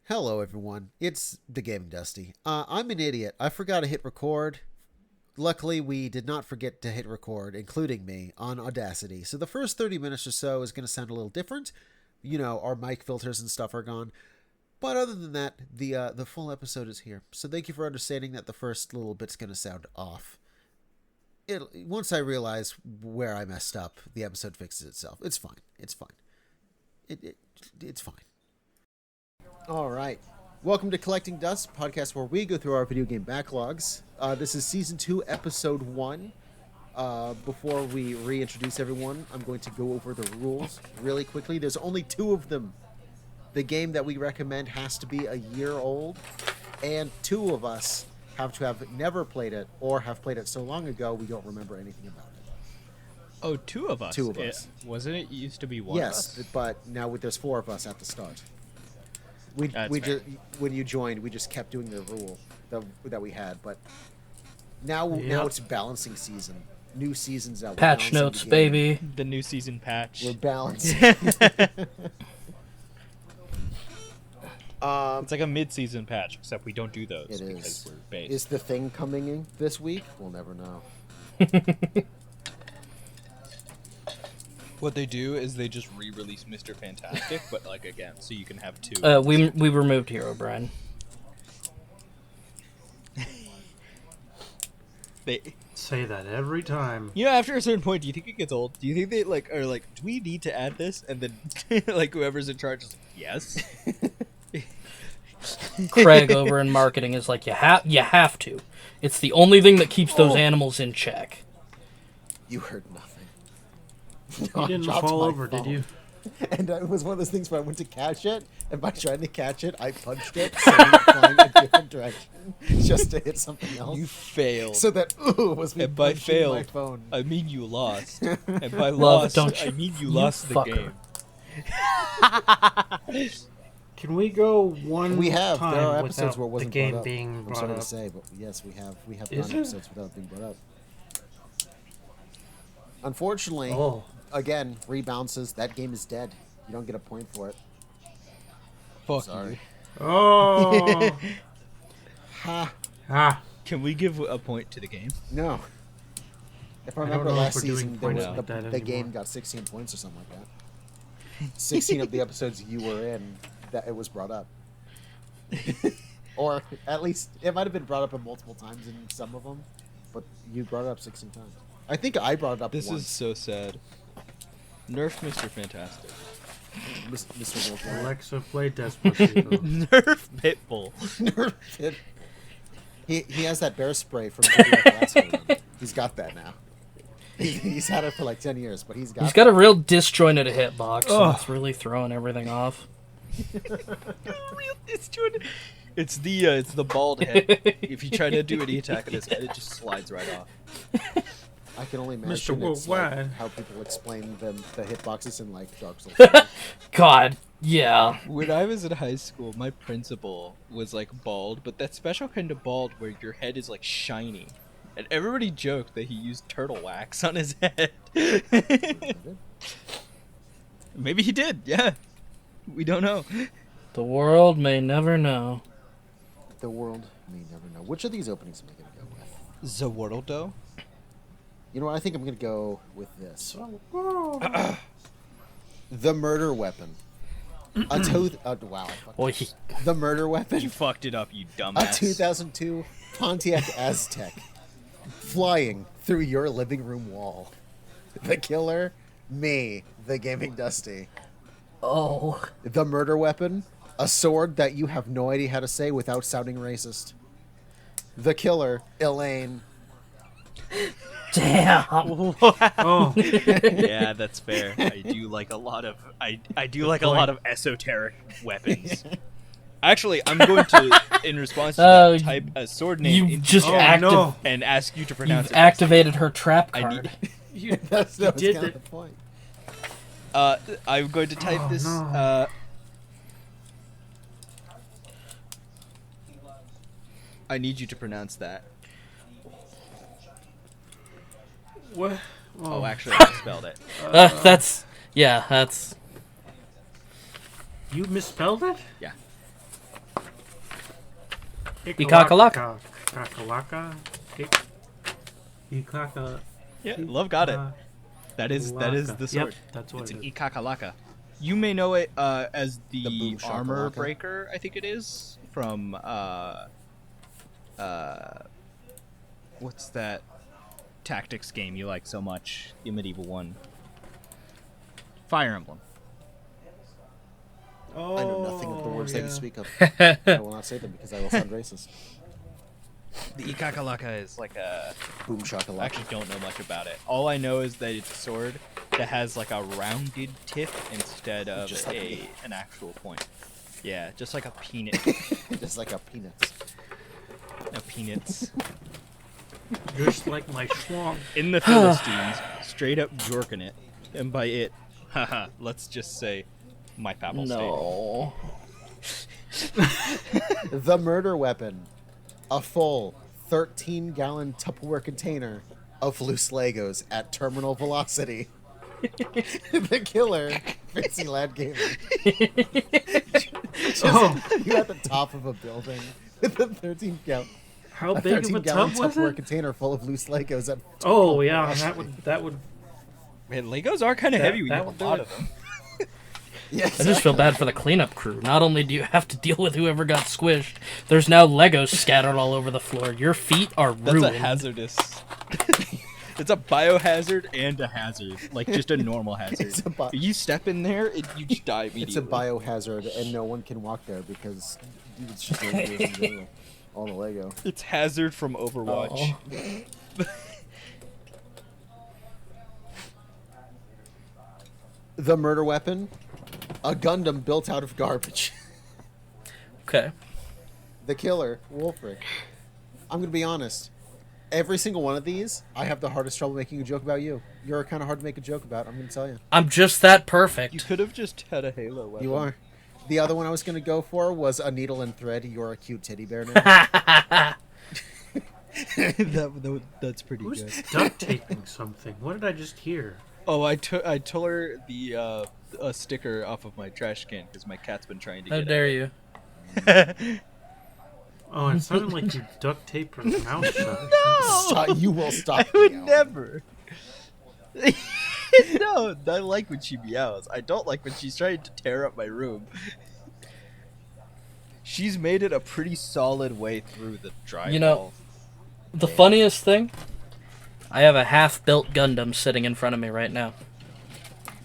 Hello, everyone. It's TheGamingDusty. I'm an idiot. I forgot to hit record. Luckily, we did not forget to hit record, including me, on Audacity. So the first 30 minutes or so is going to sound a little different. You know, our mic filters and stuff are gone. But other than that, the full episode is here. So thank you for understanding that the first little bit's going to sound off. Once I realize where I messed up, the episode fixes itself. It's fine. It's fine. It's fine. All right. Welcome to Collecting Dust, a podcast where we go through our video game backlogs. This is Season 2, Episode 1. Before we reintroduce everyone, I'm going to go over the rules really quickly. There's only 2 of them. The game that we recommend has to be a year old, and 2 of us have to have never played it or have played it so long ago we don't remember anything about it. Oh, 2 of us? 2 of us. Wasn't it used to be 1 of us? Yes, but now there's 4 of us at the start. That's just when you joined, we just kept doing the rule that we had, but now it's balancing season. New seasons out. Patch notes, baby. The new season patch. We're balancing. It's like a mid-season patch, except we don't do those because we're based. Is the thing coming in this week? We'll never know. What they do is they just re-release Mr. Fantastic, but like again, so you can have 2. We removed Hero Brian. They say that every time. You know, after a certain point, do you think it gets old? Do you think they are like, do we need to add this? And then like whoever's in charge is like, yes. Craig over in marketing is like, you have to. It's the only thing that keeps those animals in check. You heard nothing. You didn't fall over, did you? And it was one of those things where I went to catch it, and by trying to catch it, I punched it, so it was flying a different direction, just to hit something else. You failed. So that was me and by punching failed, my phone. I mean you lost. And by Love, lost, I mean you lost the fucker. game. Can we go one We have. time There are episodes where it without wasn't the game brought up. being I'm brought sorry up? to say, but yes, we have. We have Is done there? episodes without being brought up. Unfortunately, Oh, again, rebounces. That game is dead. You don't get a point for it. Fuck Sorry. you. oh, Ha. ah! Can we give a point to the game? No. If I I don't remember know if last we're doing season, points like the that game anymore. got 16 points or something like that. 16 of the episodes you were in, that it was brought up. Or at least, it might have been brought up multiple times in some of them, but you brought it up 16 times. I think I brought it up This once. is so sad. Nerf Mr. Fantastic. Mr. Wulfryk. Alexa, play Despacito. Nerf Pitbull. Nerf it. He has that bear spray from Jimmy Alaska. He's got that now. He's had it for like 10 years, but he's got a real disjointed hitbox, so it's really throwing everything off. Real disjointed. It's the bald head. If you try to do any attack on his head, it just slides right off. I can only Mr. imagine it's like Worldwide. how people explain the hitboxes in like Dark Souls. God, yeah. When I was in high school, my principal was like bald, but that special kind of bald where your head is like shiny. And everybody joked that he used turtle wax on his head. Maybe he did, yeah. We don't know. The world may never know. The world may never know. Which of these openings am I going to go with? Zawardle? You know what? I think I'm going to go with this. The murder weapon. Wow. I fucked Boy, it. The murder weapon. You fucked it up, you A dumbass. 2002 Pontiac Aztec. Flying through your living room wall. The killer, me, the Gaming Dusty. oh. The murder weapon, a sword that you have no idea how to say without sounding racist. The killer, Eelayne. Damn. Oh, Yeah, that's fair. I do like a lot of a lot of esoteric weapons. Actually, I'm going to, in response to that, type a sword name You into just chat no. and ask you to pronounce You've it. activated her trap I card. need. That's you kind did of it. the point. I'm going to type Oh, this. no. I need you to pronounce that. what? Oh, actually, I spelled it. That's You misspelled it? Yeah. Ikakalaka. Kakalaka. Ikaka. Yeah, love got it. That is the sword. Yep, that's what It's it an is. Ikakalaka. You may know it as The the boom armor shakalaka. breaker. I think it is from what's that tactics game you like so much? The medieval one. Fire Emblem. Oh, I know nothing of the words that you yeah. speak of. I will not say them because I will sound racist. The Ikakalaka is like a. Boom I shakalaka. actually don't know much about it. All I know is that it's a sword that has like a rounded tip instead of Just like an actual point. Yeah, just like a peanut. Just like a peanuts. No peanuts. Just like my schlong. In the Philistines, straight up jorking it. And by it, haha, let's just say my papal No. The murder weapon. A full 13-gallon Tupperware container of loose Legos at terminal velocity. The killer, Fancy Lad Gamer. Oh, You at the top of a building with a 13-gallon how big of a tub was Tupperware it? container full of loose Legos at Oh yeah, velocity. that would. Man, Legos are kind of That- heavy when you that have would a do lot it. of them. Yeah, I just feel bad for the cleanup crew. Not only do you have to deal with whoever got squished, there's now Legos scattered all over the floor. Your feet are That's ruined. a hazardous. It's a biohazard and a hazard, like just a normal hazard. It's a bi- You step in there, you just die It's a immediately. biohazard, and no one can walk there because it's just dangerous in general. All the Lego. It's hazard from Overwatch. Oh. The murder weapon. A Gundam built out of garbage. Okay. The killer, Wulfryk. I'm gonna be honest. Every single one of these, I have the hardest trouble making a joke about you. You're kind of hard to make a joke about. I'm gonna tell you. I'm just that perfect. You could have just had a Halo weapon. You are. The other one I was gonna go for was a needle and thread. You're a cute teddy bear now. That's pretty Who's good. duct taping something? What did I just hear? Oh, I tore the a sticker off of my trash can because my cat's been trying to How get dare you? it. Oh, it sounded like you duct taped her mouth shut. Stop, you will stop. I would meowing. never. No, I like when she meows. I don't like when she's trying to tear up my room. She's made it a pretty solid way through the drywall. You know, the funniest thing, I have a half-built Gundam sitting in front of me right now.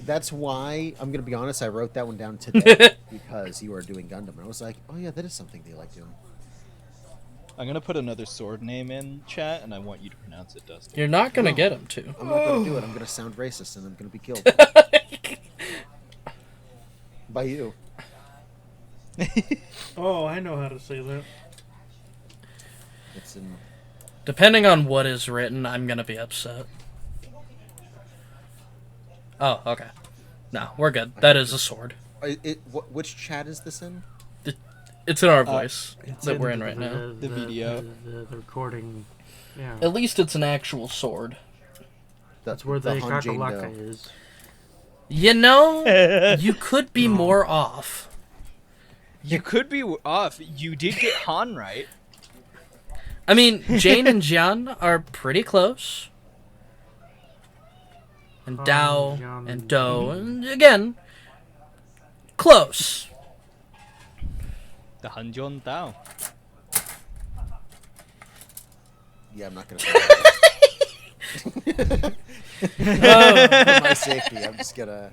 That's why I'm gonna be honest. I wrote that one down today because you are doing Gundam, and I was like, oh yeah, that is something they like doing. I'm gonna put another sword name in chat, and I want you to pronounce it, Dustin. You're not gonna get him to. I'm not gonna do it. I'm gonna sound racist, and I'm gonna be killed by you. Oh, I know how to say that. It's in. Depending on what is written, I'm gonna be upset. Oh, okay. No, we're good. That is a sword. Which chat is this in? It's in our voice It's that we're in right now. The video. The recording. Yeah. At least it's an actual sword. That's where the Hanjin kakalaka Do. is. You know, you could be more off. You could be off. You did get Han right. I mean, Jane and Jian are pretty close. And Dao Jian. and Do, and again, close. The Hanjon Tao. Yeah, I'm not gonna. Say that. For my safety, I'm just gonna.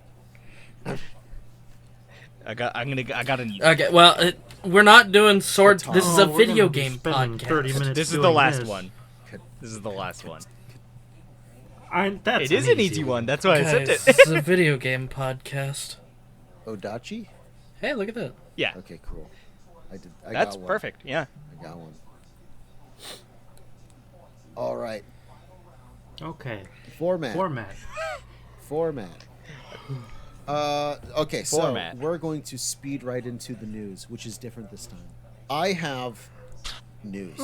I got a new. Okay, well, we're not doing swords. This is a Oh, we're video gonna be game spending 30 podcast. minutes This is the doing last this. one. This is the last one. That's It is an easy one. That's why I sent Guys, it. this is a video game podcast. Odachi? Hey, look at that. Yeah, Okay, cool. I that's got one. perfect. Yeah. I got one. All right. Okay. Format. Format. Okay, so Format. we're going to speed right into the news, which is different this time. I have news.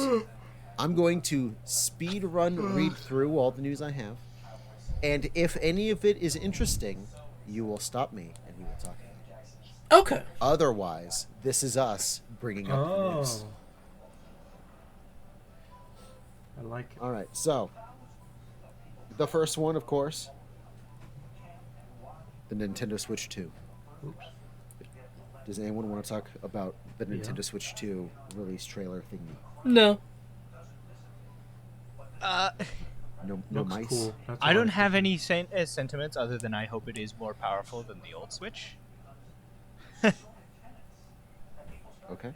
I'm going to speed run read through all the news I have, and if any of it is interesting, you will stop me and we will talk about it. Okay. Otherwise, this is us bringing up the news. I like it. All right, so the first one, of course, the Nintendo Switch 2. Oops. Does anyone want to talk about the Yeah. Nintendo Switch 2 release trailer thingy? No. No Looks mice. cool. That's I all don't I'm have thinking. any sentiments other than I hope it is more powerful than the old Switch. Okay.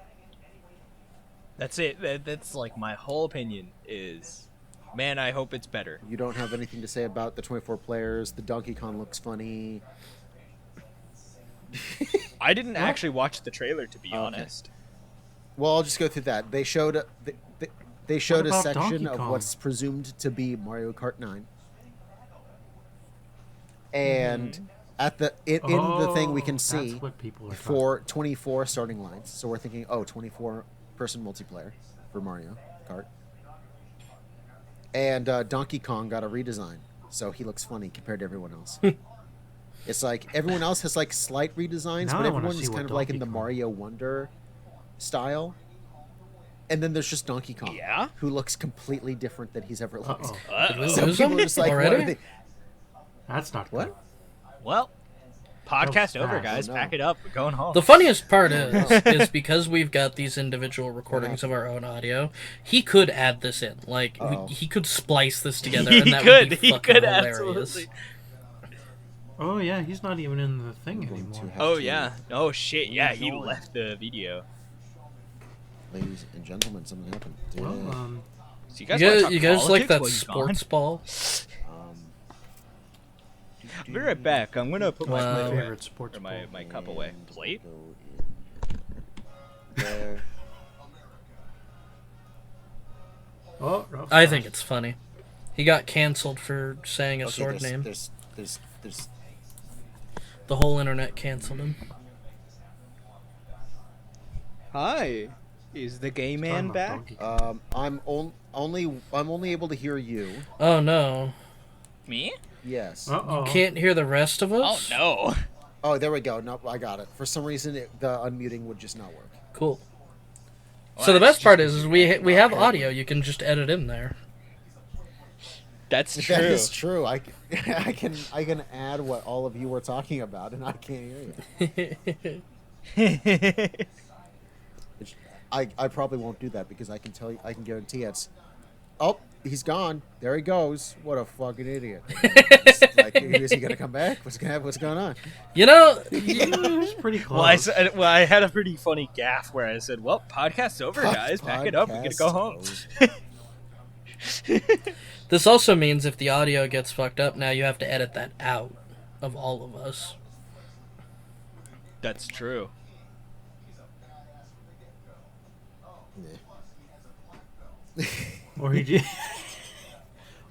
That's it. That's like my whole opinion is, man, I hope it's better. You don't have anything to say about the 24 players. The Donkey Kong looks funny. I didn't actually watch the trailer, to be Okay. honest. Well, I'll just go through that. They showed they showed a about section Donkey of Kong? what's presumed to be Mario Kart 9. And at the in the thing we can that's see what people are for 24 starting lines. So we're thinking, 24 person multiplayer for Mario Kart. And Donkey Kong got a redesign, so he looks funny compared to everyone else. It's like everyone else has like slight redesigns, Now but I wanna everyone's see what kind of like in Donkey the Kong- Mario Wonder style. And then there's just Donkey Kong, Yeah? who looks completely different than he's ever looked. Uh-oh. So Lose people him are just like, what already? are they? That's not What? good. Well, podcast That was over, fast. guys. Oh, no. Pack it up. We're going home. The funniest part is because we've got these individual recordings of our own audio, he could add this in. Like, Uh-oh. he could splice this together, He and that could, would be he fucking could hilarious. absolutely. Oh yeah, he's not even in the thing I'm going to anymore. have Oh to- yeah. Oh shit. Yeah, he Enjoy. left the video. Ladies and gentlemen, something happened. Well, So You wanna guys, talk you guys like politics that while he's gone? sports ball? I'll be right back. I'm gonna put Wow. my my plate away. favorite sports Or my, ball. my cup away. Plate? There. Oh, no, I think it's funny. He got canceled for saying a Okay, sword name. There's The whole internet canceled him. Hi. Is the gay man Talking about back? Donkey Kong. I'm only able to hear you. Oh no. Me? Yes. Uh-oh. Can't hear the rest of Oh us? no. Oh, there we go. No, I got it. For some reason, the unmuting would just not work. Cool. Well, So the that's best part just is we have audio. You can just edit in there. That's true. That is true. I can add what all of you were talking about, and I can't hear you. I probably won't do that because I can tell you, I can guarantee it's. Oh, he's gone. There he goes. What a fucking idiot! Like, is he gonna come back? What's going on? You know, It's pretty close. I had a pretty funny gaffe where I said, "Well, podcast's over, guys. Pack it up. We're gonna go home." this also means if the audio gets fucked up, now you have to edit that out of all of us. That's true. Or he did.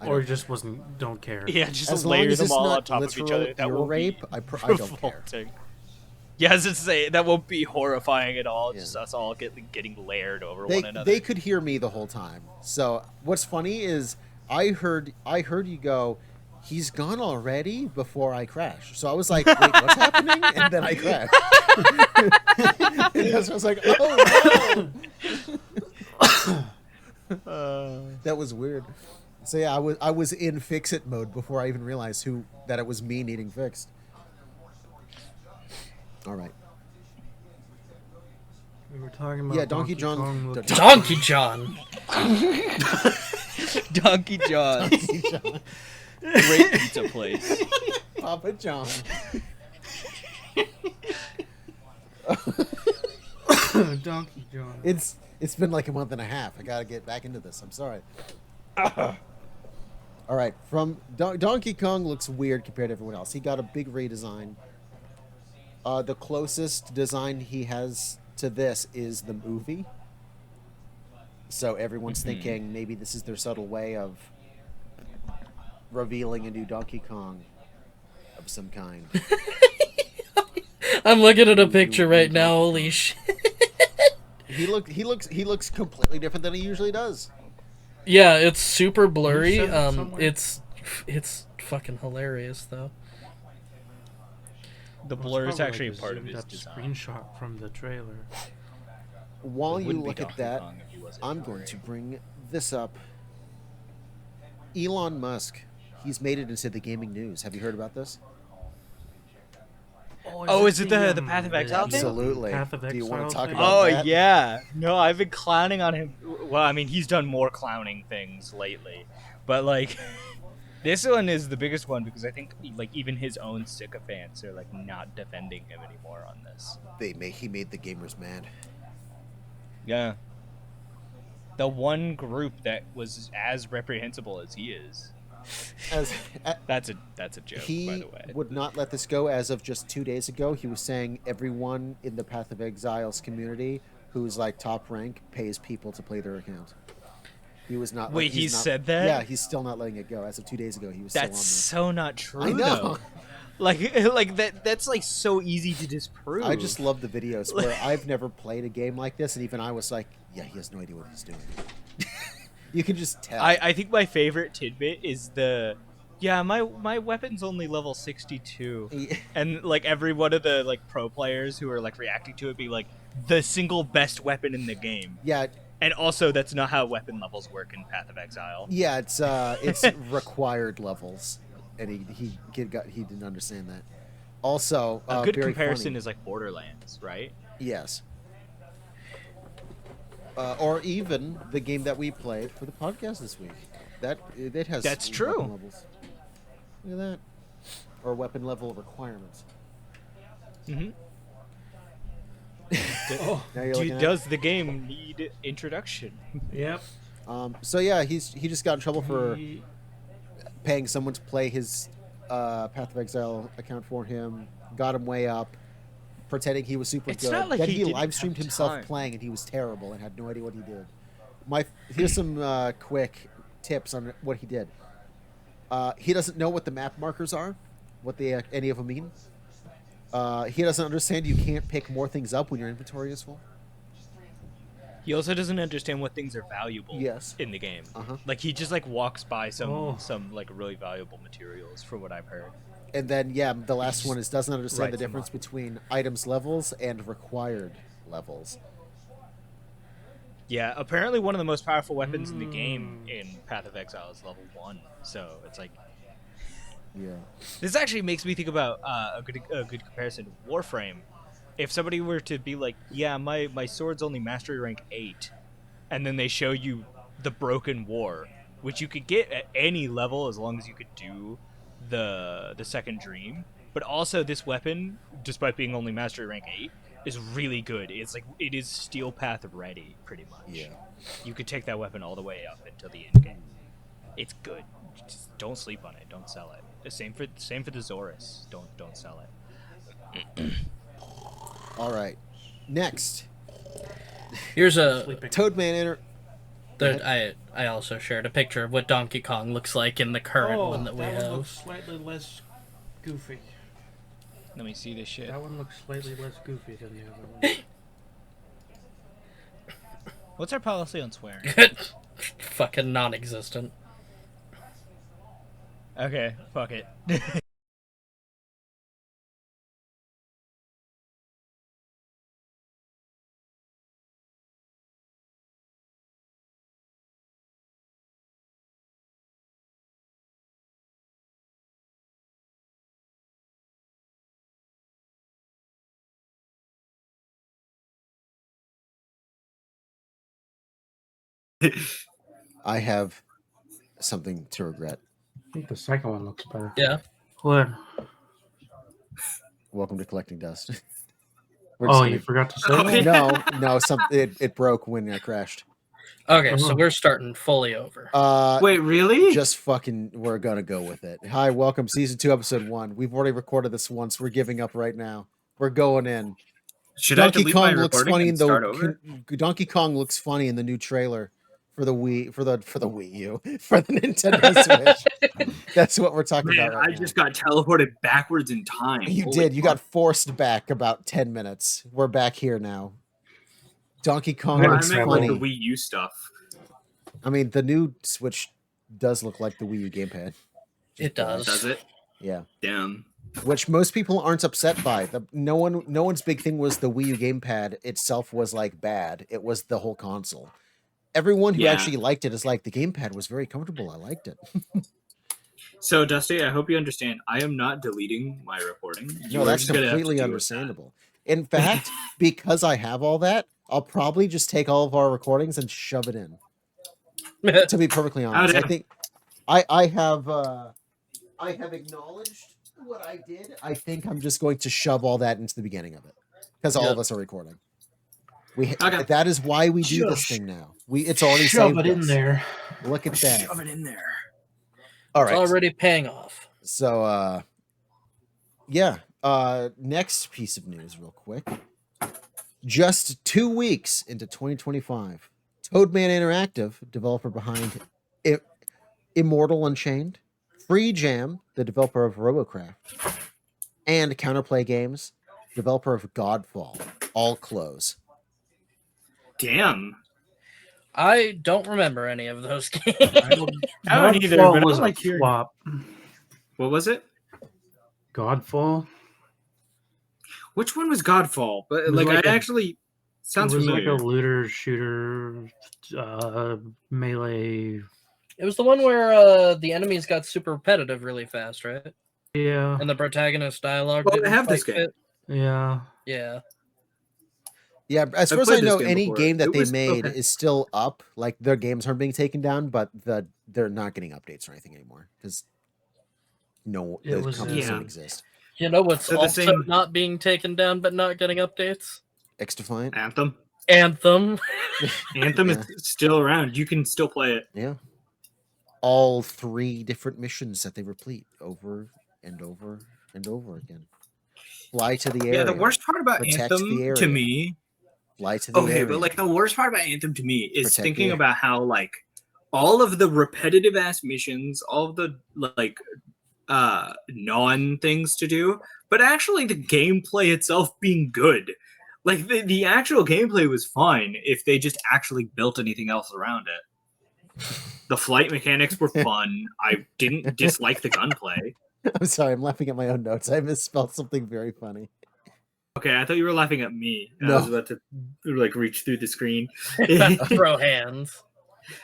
I Or don't- he just wasn't. Don't care. Yeah, just As long layer as them it's all on not top of each literal other. That ear won't rape, be I don't care. revolting. Yeah, as to say, that won't be horrifying at all. Yeah. Just us all getting layered over They one another. they could hear me the whole time. So what's funny is I heard you go, he's gone already before I crashed. So I was like, wait, what's happening? And then I crashed. And I was like, oh no. That was weird. So yeah, I was in fix it mode before I even realized that it was me needing fixed. All right. We were talking about Yeah, Donkey John- Kong looking- Donkey John. Donkey John's. Great pizza place. Papa John. Donkey John. It's been like a month and a half. I gotta get back into this. I'm sorry. All right, from Donkey Kong looks weird compared to everyone else. He got a big redesign. The closest design he has to this is the movie. So everyone's thinking maybe this is their subtle way of revealing a new Donkey Kong of some kind. I'm looking at a picture right now. Holy shit. He looks completely different than he usually does. Yeah, it's super blurry. Can you send it somewhere? It's fucking hilarious though. The Well, blur it's is probably actually like a part of zoomed his up design. screenshot from the trailer. While It you wouldn't be look at Donkey that, Kong if he wasn't I'm going to bring this up Elon Musk, he's made it into the gaming news. Have you heard about this? Oh, is it the Path of Exile thing? Absolutely. Path of Do you want Exile to talk thing? about Oh that? yeah. No, I've been clowning on him. Well, I mean, he's done more clowning things lately, but like, this one is the biggest one because I think like even his own sycophants are like not defending him anymore on this. He made the gamers mad. Yeah. The one group that was as reprehensible as he is. That's a joke, by the way. He would not let this go. As of just 2 days ago, he was saying everyone in the Path of Exiles community who's like top rank pays people to play their account. He was not. Wait, he said that? Yeah, he's still not letting it go. As of 2 days ago, he was. That's still so not true. I know. Though. Like that's like so easy to disprove. I just love the videos where I've never played a game like this, and even I was like, yeah, he has no idea what he's doing. You can just tell. I think my favorite tidbit is my weapon's only level 62. And like every one of the like pro players who are like reacting to it be like the single best weapon in the game. Yeah. And also that's not how weapon levels work in Path of Exile. Yeah, it's required levels. And he didn't understand that. Also, a good very comparison funny. is like Borderlands, right? Yes. Or even the game that we played for the podcast this week. It has That's true. Weapon levels. Look at that. Or weapon level requirements. Mm-hmm. Now you're looking at it. Does the game need introduction? Yep. So yeah, he just got in trouble for paying someone to play his Path of Exile account for him. Got him way up, pretending he was super It's good. not like Then he he didn't live streamed have himself time. playing, and he was terrible and had no idea what he did. Here's some quick tips on what he did. He doesn't know what the map markers are, what any of them mean. He doesn't understand you can't pick more things up when your inventory is full. He also doesn't understand what things are valuable Yes. in the game. Uh-huh. Like he just like walks by some Oh. like really valuable materials from what I've heard. And then, yeah, the last one is doesn't understand Right, the difference between items levels and required levels. Yeah, apparently one of the most powerful weapons in the game in Path of Exile is level 1. So it's like Yeah. this actually makes me think about a good comparison to Warframe. If somebody were to be like, yeah, my sword's only mastery rank 8, and then they show you the Broken War, which you could get at any level as long as you could do the second dream, but also this weapon, despite being only mastery rank 8, is really good. It is Steel Path ready, pretty much. Yeah. You could take that weapon all the way up until the end game. It's good. Just don't sleep on it. Don't sell it. The same for the Zorus. Don't sell it. All right. Next, Here's a Toadman I also shared a picture of what Donkey Kong looks like in the current one that we One have. looks slightly less goofy. Let me see this shit. That one looks slightly less goofy than the other one. What's our policy on swearing? Fucking non-existent. Okay, fuck it. I have something to regret. I think the second one looks better. Yeah. What? Welcome to Collecting Dust. Oh, you forgot to say that? No, it broke when I crashed. Okay, so we're starting fully over. Wait, really? Just fucking, we're gonna go with it. Hi, welcome, season 2, episode 1. We've already recorded this once. We're giving up right now. We're going in. Should I delete my recording and start over? Donkey Kong looks funny in the new trailer for the Wii for the Wii U for the Nintendo Switch. That's what we're talking Man, about right I now. just got teleported backwards in time. You Holy did. You fuck. got forced back about 10 minutes. We're back here now. Donkey Kong Yeah, looks I meant like funny. the Wii U stuff. I mean, the new Switch does look like the Wii U gamepad. It does. Does it? Yeah. Damn. Which most people aren't upset by. No one's big thing was the Wii U gamepad itself was like bad. It was the whole console. everyone who Yeah. actually liked it is like, the gamepad was very comfortable. I liked it. So, Dusty, I hope you understand. I am not deleting my recording. No, that's completely understandable. In fact, because I have all that, I'll probably just take all of our recordings and shove it in. To be perfectly honest, I think I have acknowledged what I did. I think I'm just going to shove all that into the beginning of it because all of us are recording. That is why we do this thing now. It's already shove saved it in us. there. Look at that. Shove it in there. All right. It's already paying off. So, next piece of news, real quick. Just 2 weeks into 2025, Toadman Interactive, developer behind Immortal Unchained, Free Jam, the developer of Robocraft, and Counterplay Games, developer of Godfall, all close. Damn. I don't remember any of those games. I don't either, but was I like a flop. What was it? Godfall? Which one was Godfall? But It was like actually sounds it was familiar. like a looter shooter melee. It was the one where the enemies got super repetitive really fast, right? Yeah. And the protagonist dialogue. Oh, I didn't have this quite game. fit. Yeah. Yeah. Yeah, as I've far as I played this know, game any before. game that It they was made okay. is still up. Like, their games aren't being taken down, but they're not getting updates or anything anymore because the companies don't exist. You know what's So the also same- not being taken down but not getting updates? X-Defiant. Anthem. Anthem. Anthem Yeah. is still around. You can still play it. Yeah. All 3 different missions that they repeat over and over and over again. Fly to the area. Yeah, the worst part about Protect Anthem the area. to me. Fly to the area. Okay, but like the worst part about Anthem to me is Protect thinking the- about how like all of the repetitive ass missions, all of the like non things to do, but actually the gameplay itself being good. Like the actual gameplay was fine if they just actually built anything else around it. The flight mechanics were fun. I didn't dislike the gunplay. I'm sorry, I'm laughing at my own notes. I misspelled something very funny. Okay, I thought you were laughing at me. No. I was about to like reach through the screen. Throw hands.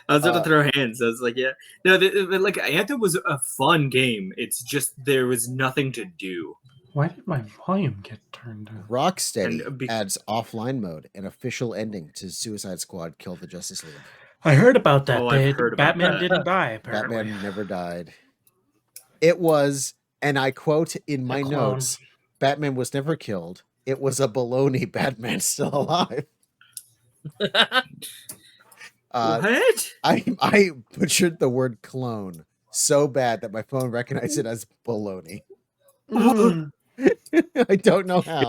I was about to throw hands. I was like, yeah. No, like Anthem was a fun game. It's just there was nothing to do. Why did my volume get turned down? Rocksteady adds offline mode and official ending to Suicide Squad Kill the Justice League. I heard about that. Oh, I've heard about Batman that. didn't die, apparently. Batman never died. It was, and I quote in my clone. notes, Batman was never killed. It was a baloney Batman still alive. What? I butchered the word clone so bad that my phone recognized it as baloney. I don't know how.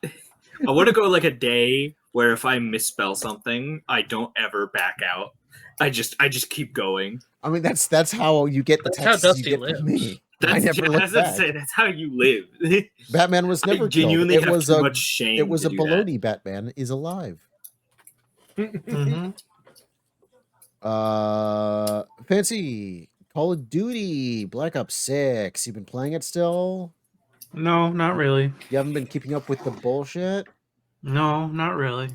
I want to go like a day where if I misspell something, I don't ever back out. I just keep going. I mean, that's how you get the That's how texts you Dusty get lives. from me. That's, I never look that's what I'm back. saying, that's how you live. Batman was never I genuinely killed. It have was too a much shame. it was to a do that. baloney Batman is alive. Mhm. Fancy Call of Duty Black Ops 6. You've been playing it still? No, not really. You haven't been keeping up with the bullshit? No, not really.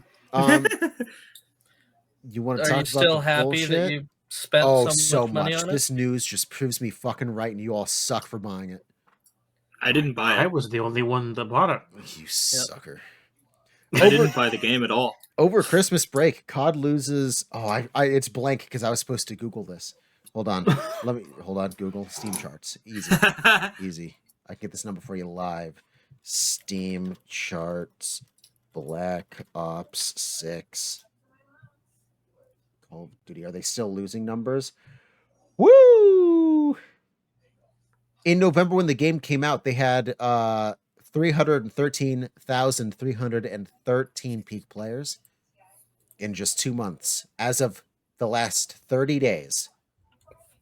You want to Are talk you about still the happy bullshit? that you spent so much money on it? This news just proves me fucking right, and you all suck for buying it. I didn't buy I it. was the only one that bought it. You sucker. I didn't buy the game at all. Over Christmas break, COD loses. Oh, it's blank because I was supposed to Google this. Hold on. Hold on. Google Steam charts. Easy. Easy. I can get this number for you live. Steam charts. Black Ops 6. Call of Duty. Are they still losing numbers? Woo! In November, when the game came out, they had 313,313 peak players in just 2 months. As of the last 30 days,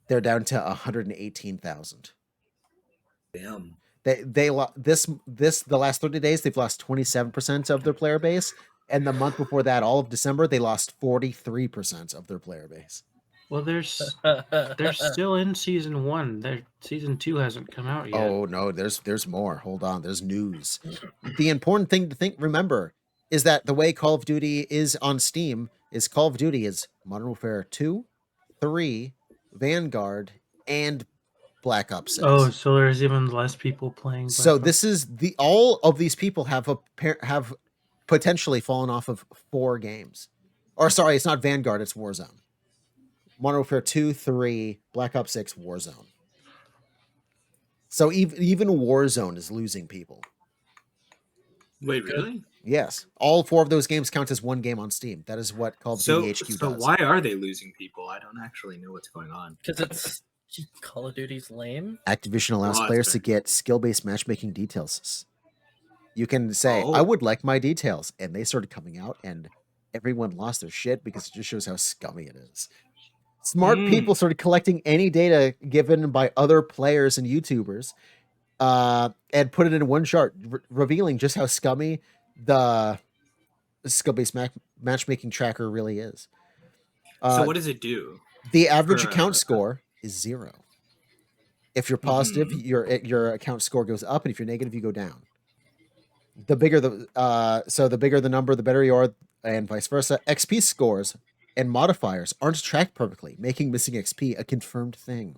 they're down to 118,000. Damn. The last 30 days they've lost 27% of their player base, and the month before that, all of December, they lost 43% of their player base. Well, they're still in season 1. Season 2 hasn't come out yet. Oh no, there's more. Hold on, there's news. The important thing to remember is that the way Call of Duty is on Steam is Call of Duty is Modern Warfare 2, 3, Vanguard, and Black Ops 6. Oh, so there's even less people playing. So Black this is the all of these people have potentially fallen off of 4 games. Or sorry, it's not Vanguard, it's Warzone. Modern Warfare 2, 3, Black Ops 6, Warzone. So even Warzone is losing people. Wait, really? Yes. All 4 of those games count as one game on Steam. That is what Call of Duty HQ So does. why are they losing people? I don't actually know what's going on. Because it's Call of Duty's lame. Activision allows Oh, players that's to get skill-based matchmaking details. You can say, Oh. I would like my details. And they started coming out and everyone lost their shit because it just shows how scummy it is. Smart people started collecting any data given by other players and YouTubers and put it in one chart, revealing just how scummy the skill-based matchmaking tracker really is. So what does it do? The average for, account score is 0. If you're positive, your account score goes up, and if you're negative, you go down. The bigger the bigger the number, the better you are, and vice versa. XP scores and modifiers aren't tracked perfectly, making missing XP a confirmed thing.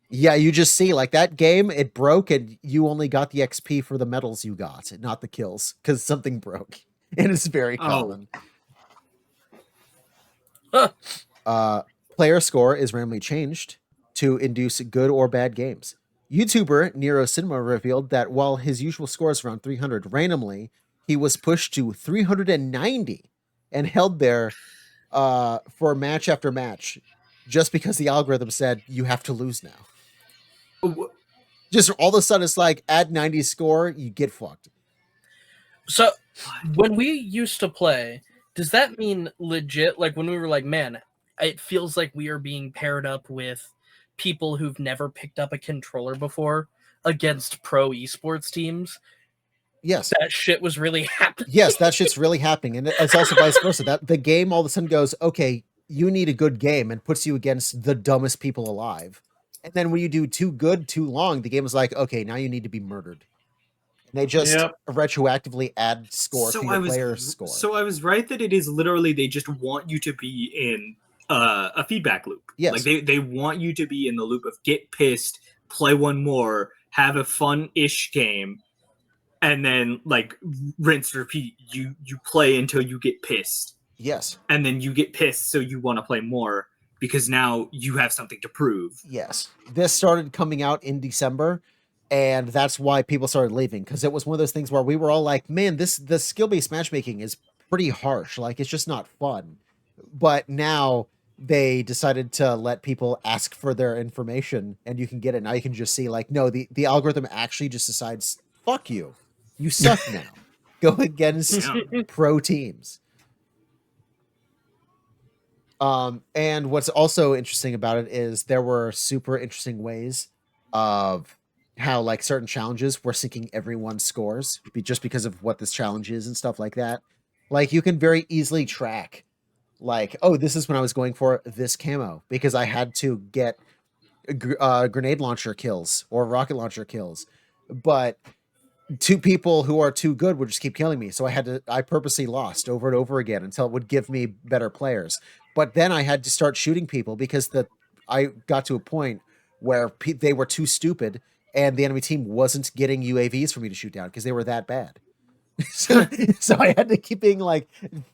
Yeah, you just see like that game, it broke, and you only got the XP for the medals you got, not the kills, because something broke, and it's very common. Player score is randomly changed to induce good or bad games. YouTuber Nero Cinema revealed that while his usual score is around 300, randomly he was pushed to 390 and held there for match after match, just because the algorithm said you have to lose now. Just all of a sudden, it's like add 90 score, you get fucked. So when we used to play, does that mean legit? Like when we were like, man, it feels like we are being paired up with people who've never picked up a controller before against pro esports teams. Yes, that shit was really happening. Yes, that shit's really happening, and it's also vice versa. That the game all of a sudden goes, okay, you need a good game, and puts you against the dumbest people alive. And then when you do too good, too long, the game is like, okay, now you need to be murdered. And they just retroactively add score to your player's score. So I was right that it is literally they just want you to be in a feedback loop. Yes. Like they want you to be in the loop of get pissed, play one more, have a fun-ish game, and then like rinse repeat. You play until you get pissed. Yes. And then you get pissed, so you want to play more because now you have something to prove. Yes. This started coming out in December, and that's why people started leaving, because it was one of those things where we were all like, man, the skill-based matchmaking is pretty harsh. Like, it's just not fun. But now they decided to let people ask for their information, and you can get it. Now you can just see, like, no, the algorithm actually just decides, fuck you. You suck now. Go against pro teams. And what's also interesting about it is there were super interesting ways of how like certain challenges were syncing everyone's scores just because of what this challenge is and stuff like that. Like you can very easily track like, oh, this is when I was going for this camo because I had to get grenade launcher kills or rocket launcher kills. But two people who are too good would just keep killing me. So I purposely lost over and over again until it would give me better players. But then I had to start shooting people because I got to a point where they were too stupid and the enemy team wasn't getting UAVs for me to shoot down because they were that bad. so I had to keep being like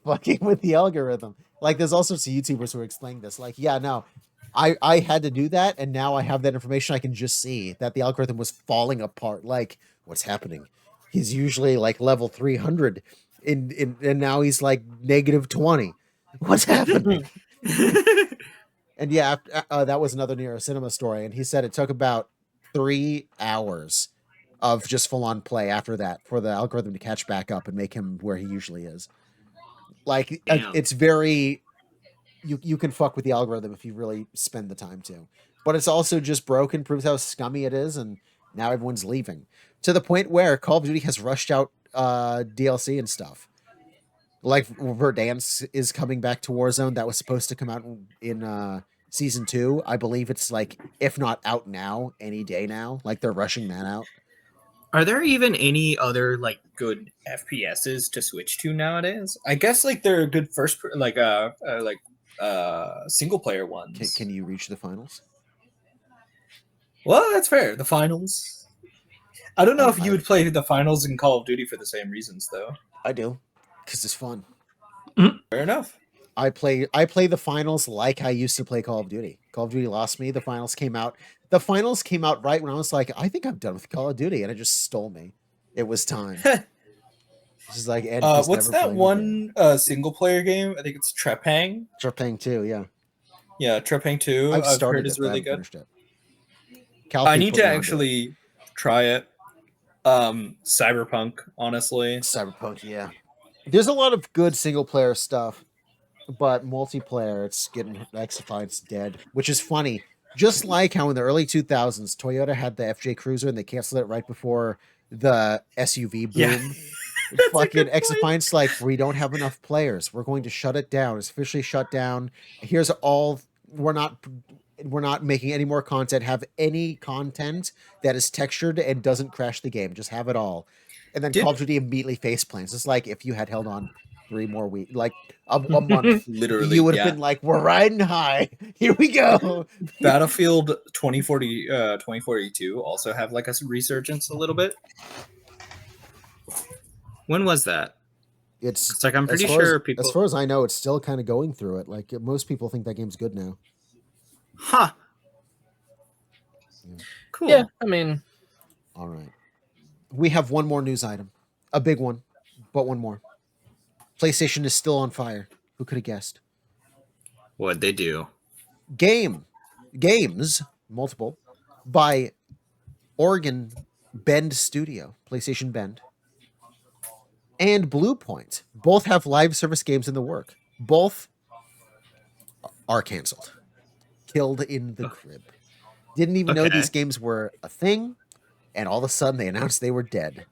fucking with the algorithm. Like there's all sorts of YouTubers who are explaining this. Like, yeah, no, I had to do that, and now I have that information. I can just see that the algorithm was falling apart. Like, what's happening? He's usually like level 300, and now he's like negative 20. What's happening? And yeah, that was another Nero Cinema story, and he said it took about 3 hours of just full-on play after that for the algorithm to catch back up and make him where he usually is. Like, it's very... You can fuck with the algorithm if you really spend the time to. But it's also just broken, proves how scummy it is, and now everyone's leaving. To the point where Call of Duty has rushed out DLC and stuff. Like, Verdansk is coming back to Warzone. That was supposed to come out in Season 2. I believe it's, like, if not out now, any day now. Like, they're rushing that out. Are there even any other like good FPSs to switch to nowadays? I guess like there are good single player ones. Can you reach the finals? Well, that's fair. The finals. I don't know if you I- would play the finals in Call of Duty for the same reasons, though. I do, because it's fun. Fair enough. I play the finals like I used to play Call of Duty. Call of Duty lost me. The finals came out. The finals came out right when I was like, I think I'm done with Call of Duty, and it just stole me. It was time. This is like Ed was What's never that playing one single player game? I think it's Trepang. again. Trepang 2, yeah. Yeah, Trepang 2. I've started heard is it, but I really haven't good. finished it. Calfee I need put to me onto it. actually try it. Cyberpunk, honestly. Cyberpunk, yeah. There's a lot of good single player stuff, but multiplayer, it's getting X-Defiant's dead, which is funny. Just like how in the early 2000s, Toyota had the FJ Cruiser and they canceled it right before the SUV boom. Yeah. Fucking X-Defiant's like, we don't have enough players. We're going to shut it down. It's officially shut down. Here's all. We're not making any more content. Have any content that is textured and doesn't crash the game. Just have it all. And then Call of Duty immediately face plants. It's like if you had held on 3 more weeks, like a month, Literally, you would have been like, we're riding high. Here we go. Battlefield 2042 also have like a resurgence a little bit. When was that? It's like I'm as pretty far sure as, people. as far as I know, it's still kind of going through it. Like most people think that game's good now. Huh. Cool. Yeah, I mean, All right. We have one more news item. A big one, but one more. PlayStation is still on fire. Who could have guessed? What'd they do? Games, multiple, by Oregon Bend Studio, PlayStation Bend, and Blue Point. Both have live service games in the work. Both are canceled. Killed in the crib. Didn't even know Okay. these games were a thing, and all of a sudden they announced they were dead.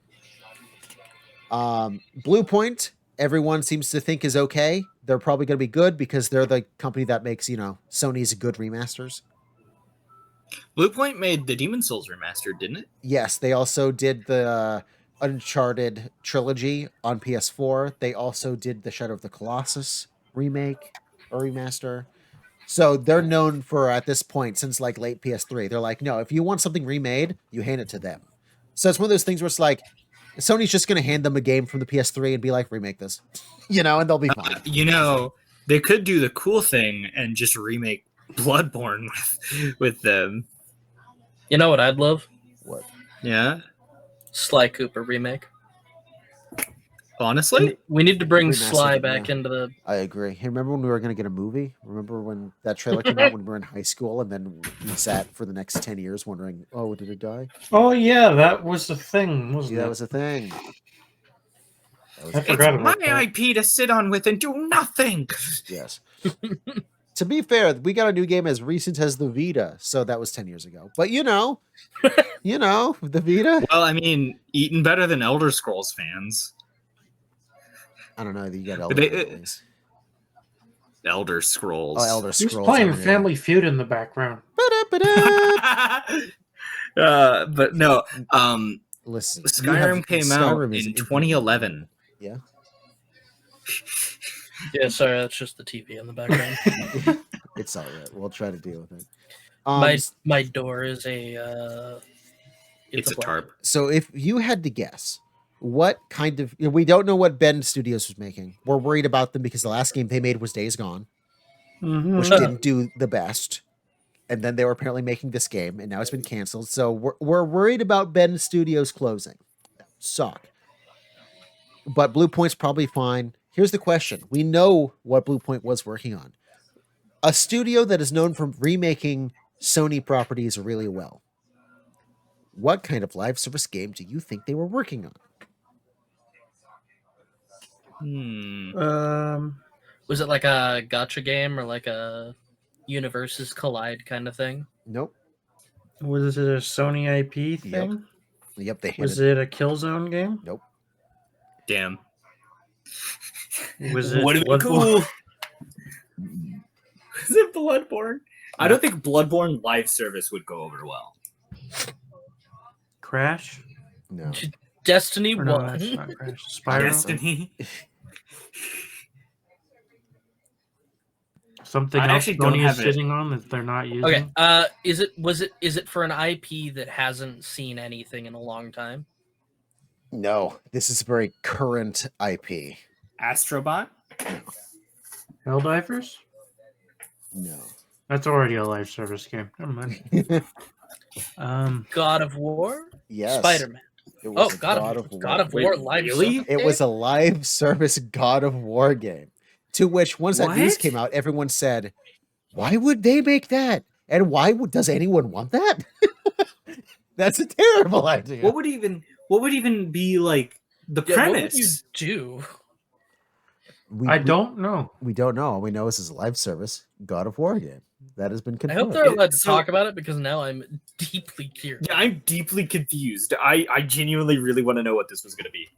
Blue Point, everyone seems to think is okay. They're probably going to be good because they're the company that makes, Sony's good remasters. Bluepoint made the Demon Souls remastered, didn't it? Yes, they also did the Uncharted trilogy on PS4. They also did the Shadow of the Colossus remake or remaster. So they're known for, at this point, since like late PS3, they're like, no, if you want something remade, you hand it to them. So it's one of those things where it's like, Sony's just going to hand them a game from the PS3 and be like, remake this, and they'll be fine. They could do the cool thing and just remake Bloodborne with them. you know what I'd love? What? Yeah. Sly Cooper remake. Honestly? We need to bring Remastered Sly it, back yeah. into the. I agree. Hey, remember when we were going to get a movie? Remember when that trailer came out when we were in high school and then we sat for the next 10 years wondering, oh, did it die? Oh yeah, that was the thing, wasn't Yeah, that it? was a thing. I forgot It's about my that. IP to sit on with and do nothing. Yes. To be fair, we got a new game as recent as the Vita, so that was 10 years ago. But the Vita. Well, I mean, eating better than Elder Scrolls fans. I don't know. You got But they- Elder Scrolls. Elder Scrolls. Oh, Elder Who's Scrolls. playing over there. Family Feud in the background? Ba-da-ba-da. But no, Listen, Skyrim came out Skyrim is in infinite. 2011. Yeah. Yeah, sorry, that's just the TV in the background. It's all right. We'll try to deal with it. my door is a. It's a tarp. So if you had to guess, what kind of we don't know what Bend Studios was making. We're worried about them because the last game they made was Days Gone, which didn't do the best. And then they were apparently making this game, and now it's been canceled. So we're worried about Bend Studios closing. That would suck. But Blue Point's probably fine. Here's the question. We know what Blue Point was working on. A studio that is known for remaking Sony properties really well. What kind of live service game do you think they were working on? Was it like a gotcha game or like a Universes Collide kind of thing? Nope. Was it a Sony IP thing? Yep, they Was handed. it a Killzone game? Nope. Damn. Was it Would have been cool. Is it Bloodborne? I don't think Bloodborne live service would go over well. Crash? No. Destiny Or no, 1. that's not Crash. Spyro. Destiny. Something I else actually don't Sony is have it. sitting on that they're not using. Okay. Is it for an IP that hasn't seen anything in a long time? No, this is a very current IP. Astrobot. Helldivers? No. That's already a live service game. Never mind. God of War? Yes. Spider-Man. It was a God of War Wait, live really? service It was game? a live service God of War game. To which, once that news What? came out, everyone said, "Why would they make that? And why does anyone want that?" That's a terrible idea. What would even be like the Yeah, premise? what would you do? I don't know. We don't know. All we know is it's a live service God of War game that has been I confirmed. hope they're allowed to So- talk about it because now I'm deeply curious. Yeah, I'm deeply confused. I genuinely really want to know what this was going to be.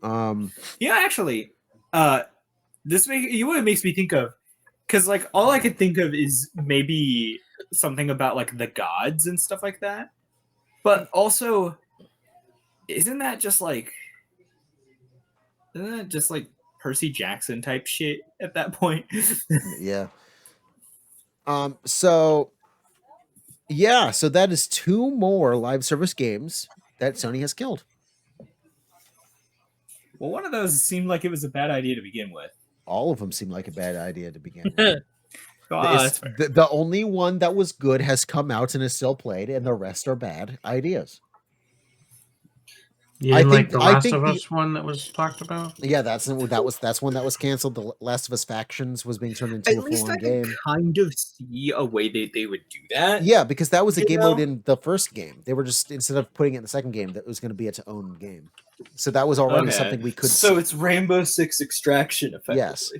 Yeah. Yeah, actually, you know what it makes me think of? Because like all I could think of is maybe something about like the gods and stuff like that. But also, isn't that just like Percy Jackson type shit at that point? Yeah. So that is 2 more live service games that Sony has killed. Well, one of those seemed like it was a bad idea to begin with. All of them seem like a bad idea to begin with. That's fair. The only one that was good has come out and is still played, and the rest are bad ideas. You I didn't like think- the I Last think of the- Us one that was talked about? Yeah, that's one that was canceled. The Last of Us Factions was being turned into At a least full-on I can game. kind of see a way that they would do that. Yeah, because that was a You game mode know? in the first game. They were just, instead of putting it in the second game, that was going to be its own game. So that was already Okay. something we could So see. it's Rainbow Six Extraction, effectively. Yes.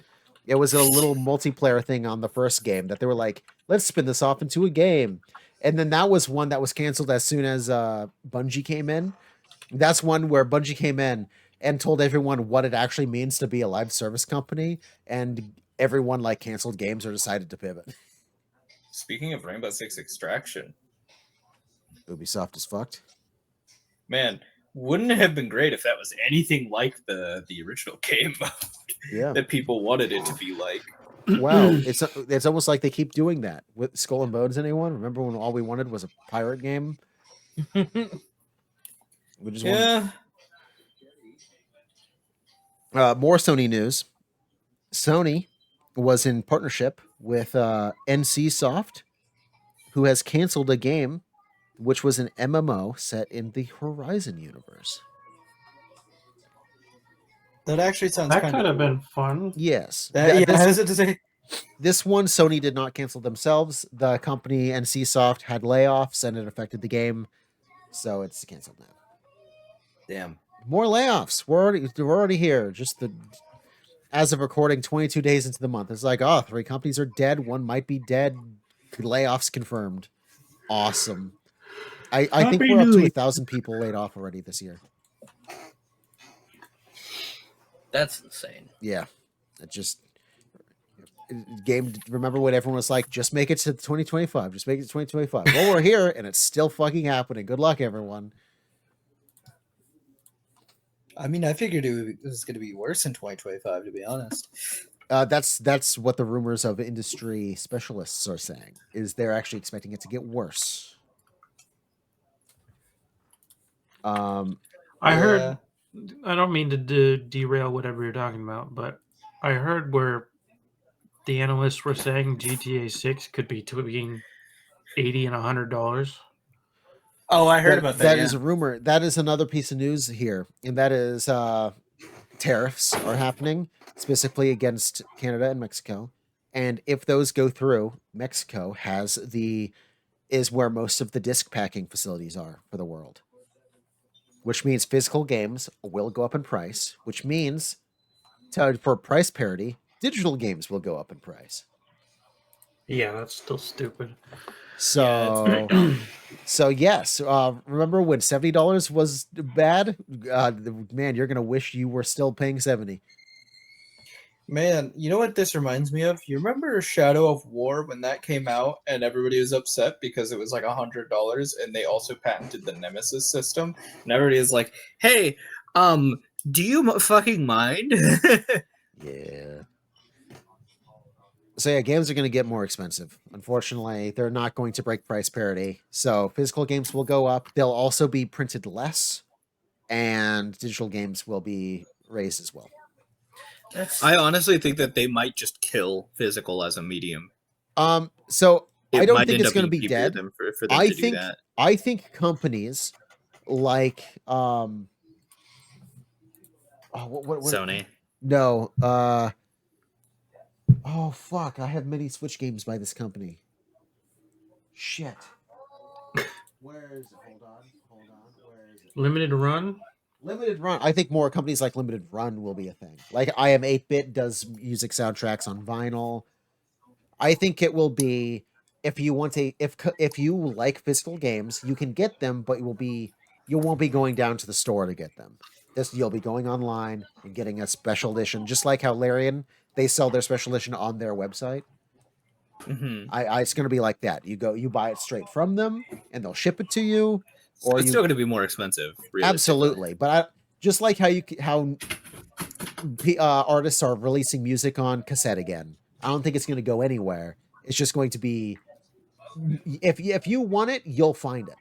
It was a little multiplayer thing on the first game that they were like, let's spin this off into a game. And then that was one that was canceled as soon as Bungie came in. That's one where Bungie came in and told everyone what it actually means to be a live service company, and everyone like canceled games or decided to pivot. Speaking of Rainbow Six Extraction, Ubisoft is fucked. man, wouldn't it have been great if that was anything like the original game Yeah. that people wanted it to be like? Wow. It's almost like they keep doing that with Skull and Bones. Anyone remember when all we wanted was a pirate game? We just wanted more Sony news. Sony was in partnership with NC Soft, who has canceled a game which was an MMO set in the Horizon universe. That actually sounds That kind could have of been fun. Yes. Yeah, This- I was to say. This one, Sony did not cancel themselves. The company NC Soft had layoffs, and it affected the game, so it's canceled now. Damn. More layoffs. We're already here. Just as of recording, 22 days into the month, it's like, 3 companies are dead. One might be dead. Layoffs confirmed. Awesome. I think we're up to 1,000 people laid off already this year. That's insane. Yeah, it just game. Remember when everyone was like, "Just make it to 2025. Just make it to 2025." Well, we're here, and it's still fucking happening. Good luck, everyone. I mean, I figured it was going to be worse in 2025, to be honest. That's what the rumors of industry specialists are saying. Is they're actually expecting it to get worse. I heard. I don't mean to derail whatever you're talking about, but I heard where the analysts were saying GTA 6 could be between $80 and $100. Oh, I heard about that. That is a rumor. That is another piece of news here, and that is tariffs are happening specifically against Canada and Mexico. And if those go through, Mexico is where most of the disc packing facilities are for the world. Which means physical games will go up in price, which means for price parity, digital games will go up in price. Yeah, that's still stupid. So, yes. Remember when $70 was bad? Man, you're gonna wish you were still paying $70. Man, you know what this reminds me of? You remember Shadow of War when that came out and everybody was upset because it was like $100 and they also patented the Nemesis system and everybody is like, "Hey, do you fucking mind?" Yeah. So yeah, games are going to get more expensive. Unfortunately, they're not going to break price parity. So physical games will go up. They'll also be printed less, and digital games will be raised as well. I honestly think that they might just kill physical as a medium. So I It don't might think end it's up going to being be cheaper dead. than for them I to do think that. I think companies like oh, what Sony. no oh fuck, I have many Switch games by this company. Shit. Where is it? Hold on. Where is it? Limited Run. Limited Run. I think more companies like Limited Run will be a thing. Like I Am 8-Bit does music soundtracks on vinyl. I think it will be if you want to if you like physical games, you can get them, but you won't be going down to the store to get them. This you'll be going online and getting a special edition, just like how Larian they sell their special edition on their website. Mm-hmm. I it's going to be like that. You buy it straight from them, and they'll ship it to you, or It's you still going to be more expensive, realistically. absolutely. But just like how artists are releasing music on cassette again, I don't think it's going to go anywhere. It's just going to be if you want it, you'll find it.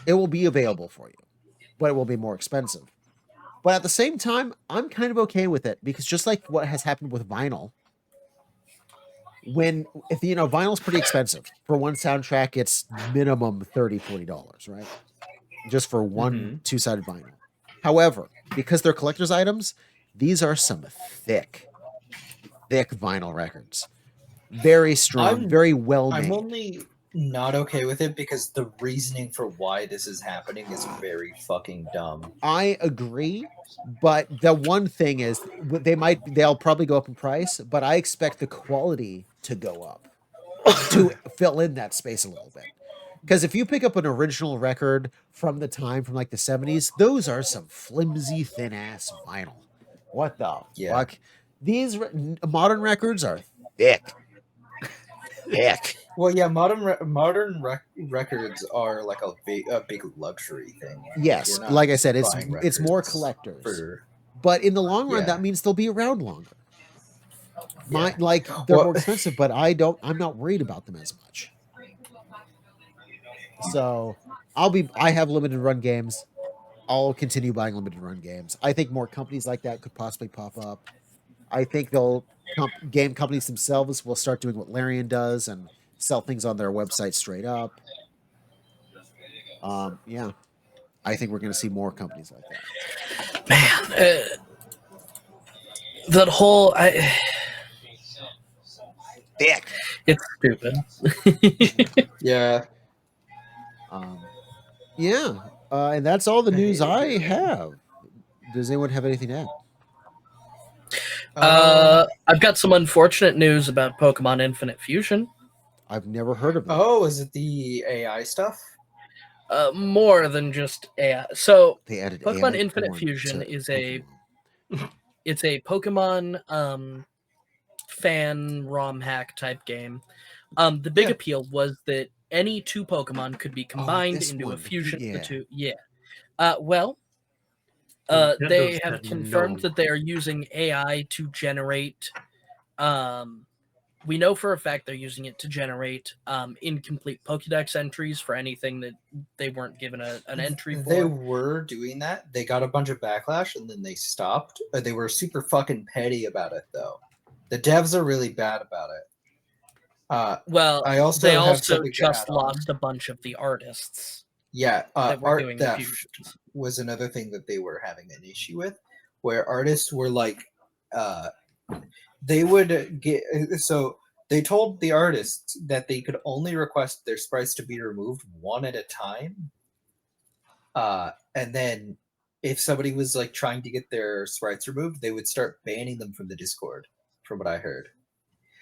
It will be available for you, but it will be more expensive. But at the same time, I'm kind of okay with it because just like what has happened with vinyl, when if vinyl's pretty expensive for one soundtrack, it's minimum $30-$40, right? Just for one two-sided vinyl. However, because they're collector's items, these are some thick vinyl records. Very strong, very well made. I'm only not okay with it because the reasoning for why this is happening is very fucking dumb. I agree, but the one thing is they'll probably go up in price, but I expect the quality to go up to fill in that space a little bit. Because if you pick up an original record from the time from like the 70s, those are some flimsy, thin ass vinyl. What the fuck? These modern records are thick. Thick. Well, yeah, records are like a big luxury thing. Yes, You're not like I said, it's buying more records collectors. But in the long run, Yeah. that means they'll be around longer. Yeah. They're more expensive, but I'm not worried about them as much. So I have limited run games. I'll continue buying limited run games. I think more companies like that could possibly pop up. I think game companies themselves will start doing what Larian does and sell things on their website straight up. Yeah, I think we're going to see more companies like that. Man, that whole Thick. It's stupid. Yeah. Yeah. And that's all the news I have. Does anyone have anything to add? I've got some unfortunate news about Pokemon Infinite Fusion. I've never heard of it. Oh, is it the AI stuff? More than just AI. So They added Pokemon AI Infinite porn Fusion to is Pokemon. it's a Pokemon fan ROM hack type game. The big appeal was that any two Pokemon could be combined into a fusion of the two. Yeah. They have confirmed that they are using AI to generate. We know for a fact they're using it to generate incomplete Pokédex entries for anything that they weren't given an entry for. They were doing that. They got a bunch of backlash and then they stopped. They were super fucking petty about it, though. The devs are really bad about it. They also just lost a bunch of the artists. Yeah, that were art doing theft fusions. was another thing that they were having an issue with, where artists were like, they would get so they told the artists that they could only request their sprites to be removed one at a time, and then if somebody was like trying to get their sprites removed, they would start banning them from the Discord, from what I heard.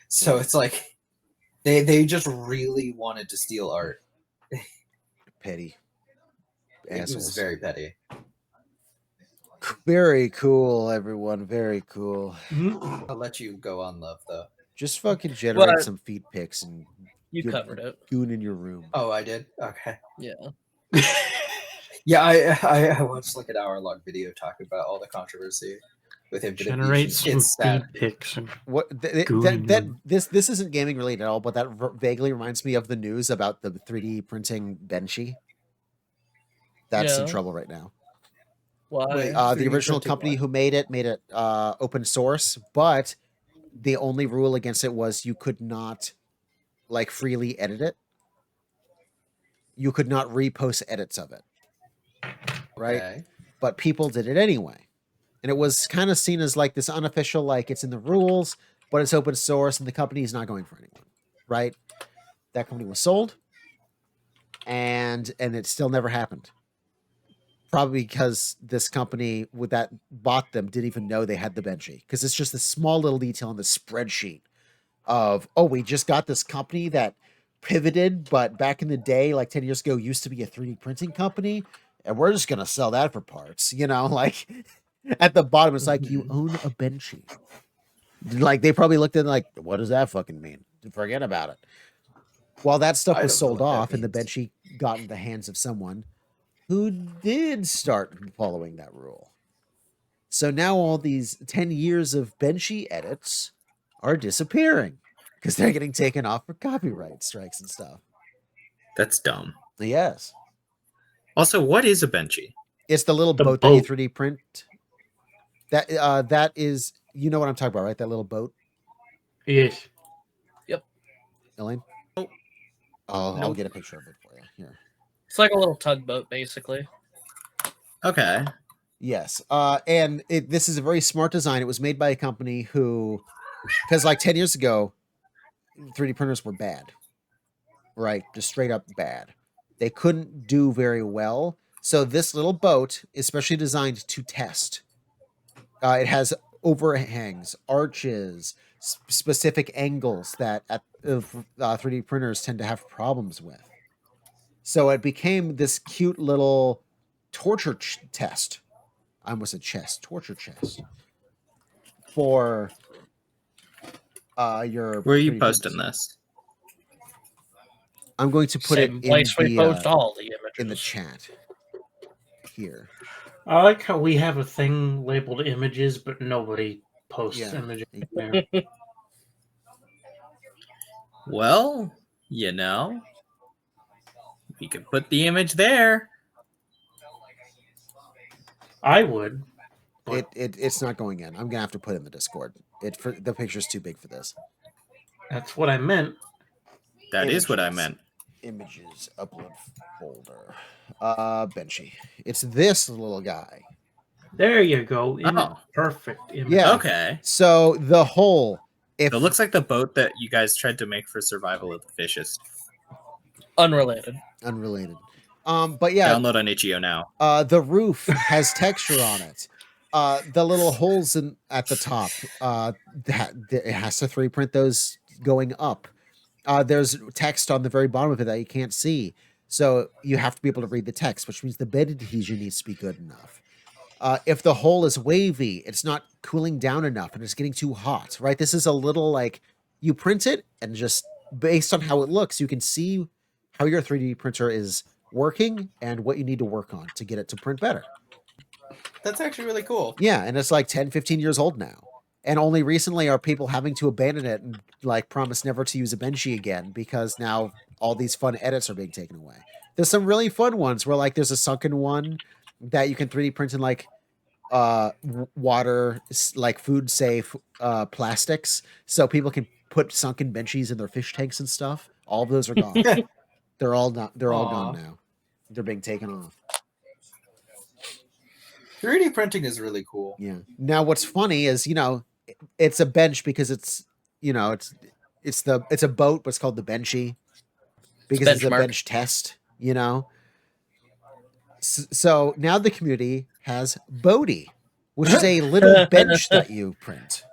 So it's like they just really wanted to steal art. Petty. It was very petty. Very cool, everyone. Very cool. Mhm. I'll let you go on, Love, though. Just fucking generate Well, some feet pics and You good covered it. goon in your room. Oh, I did? Okay. Yeah. Yeah, I watched like an hour-long video talking about all the controversy with him. Generate some It's sad. feed pics. And What Goon. this isn't gaming related at all, but that vaguely reminds me of the news about the 3D printing Benchy. That's in Yeah. trouble right now. Why? Wait. The 3D original printing company what? who made it open source, but the only rule against it was you could not like freely edit it. You could not repost edits of it, right? Okay. But people did it anyway. And it was kind of seen as like this unofficial, like it's in the rules, but it's open source and the company is not going for anyone, right? That company was sold, and it still never happened. Probably because this company with that bought them didn't even know they had the Benchy, because it's just a small little detail on the spreadsheet of, oh, we just got this company that pivoted, but back in the day, like 10 years ago, used to be a 3D printing company, and we're just gonna sell that for parts, like at the bottom it's like, you own a Benchy. Like they probably looked at it like, what does that fucking mean? Forget about it. Well, that stuff I was don't know sold what that off and the means. Benchy got in the hands of someone who did start following that rule. So now all these 10 years of Benchy edits are disappearing because they're getting taken off for copyright strikes and stuff. That's dumb. Yes. Also, what is a Benchy? It's the little The boat that you boat. 3D print. That is, you know what I'm talking about, right? That little boat, yes. Eelayne? I'll Nope. get a picture of it for you. Here. It's like a little tugboat, basically. Okay. Yes. And this is a very smart design. It was made by a company who, because like 10 years ago, 3D printers were bad, right? Just straight up bad. They couldn't do very well. So this little boat is specially designed to test. It has overhangs, arches, specific angles that 3D printers tend to have problems with. So it became this cute little torture test. I almost said chest, torture chest for your. Where are you 3D posting printers. this? I'm going to put Same it place we post all the images. in the chat here. I like how we have a thing labeled images, but nobody posts Yeah. images in there. Well, we could put the image there. I would. But It's not going in. I'm gonna have to put it in the Discord. The picture's too big for this. that's what I meant. That is what I Images. meant. Images upload folder. Benchy. It's this little guy. There you go. Oh. Perfect image. Yeah. Okay. So the whole. If So it looks like the boat that you guys tried to make for Survival of the Fittest. Unrelated. unrelated. But yeah, Download on itch.io now. the roof has texture on it. The little holes at the top, that it has to 3D print those going up. There's text on the very bottom of it that you can't see, so you have to be able to read the text, which means the bed adhesion needs to be good enough. If the hole is wavy, it's not cooling down enough, and it's getting too hot. Right? This is a little like you print it, and just based on how it looks, you can see how your 3D printer is working and what you need to work on to get it to print better. That's actually really cool. Yeah, and it's like 10, 15 years old now. And only recently are people having to abandon it and like promise never to use a Benchy again because now all these fun edits are being taken away. There's some really fun ones where like there's a sunken one that you can 3D print in like water, like food safe plastics, so people can put sunken Benchies in their fish tanks and stuff. All of those are gone. They're all gone now. They're being taken off. 3D printing is really cool. Yeah. Now what's funny is, it's a bench because it's a boat, but it's called the Benchy because it's a benchmark. bench test, So now the community has Bodie, which is a little bench that you print.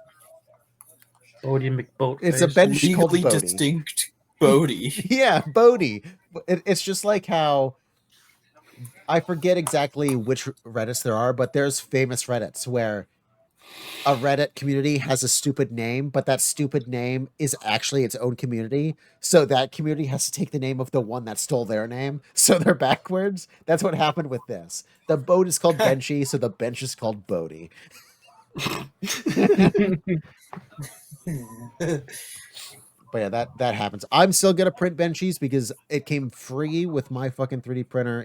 Bodie McBoat. It's a bench called Legally Bodie. distinct Bodie. Yeah, Bodie. It's just like how I forget exactly which Reddits there are, but there's famous Reddits where a Reddit community has a stupid name, but that stupid name is actually its own community. So that community has to take the name of the one that stole their name. So they're backwards. That's what happened with this. The boat is called Benchy, so the bench is called Bodie. But yeah, that happens. I'm still gonna print Benchies because it came free with my fucking 3D printer.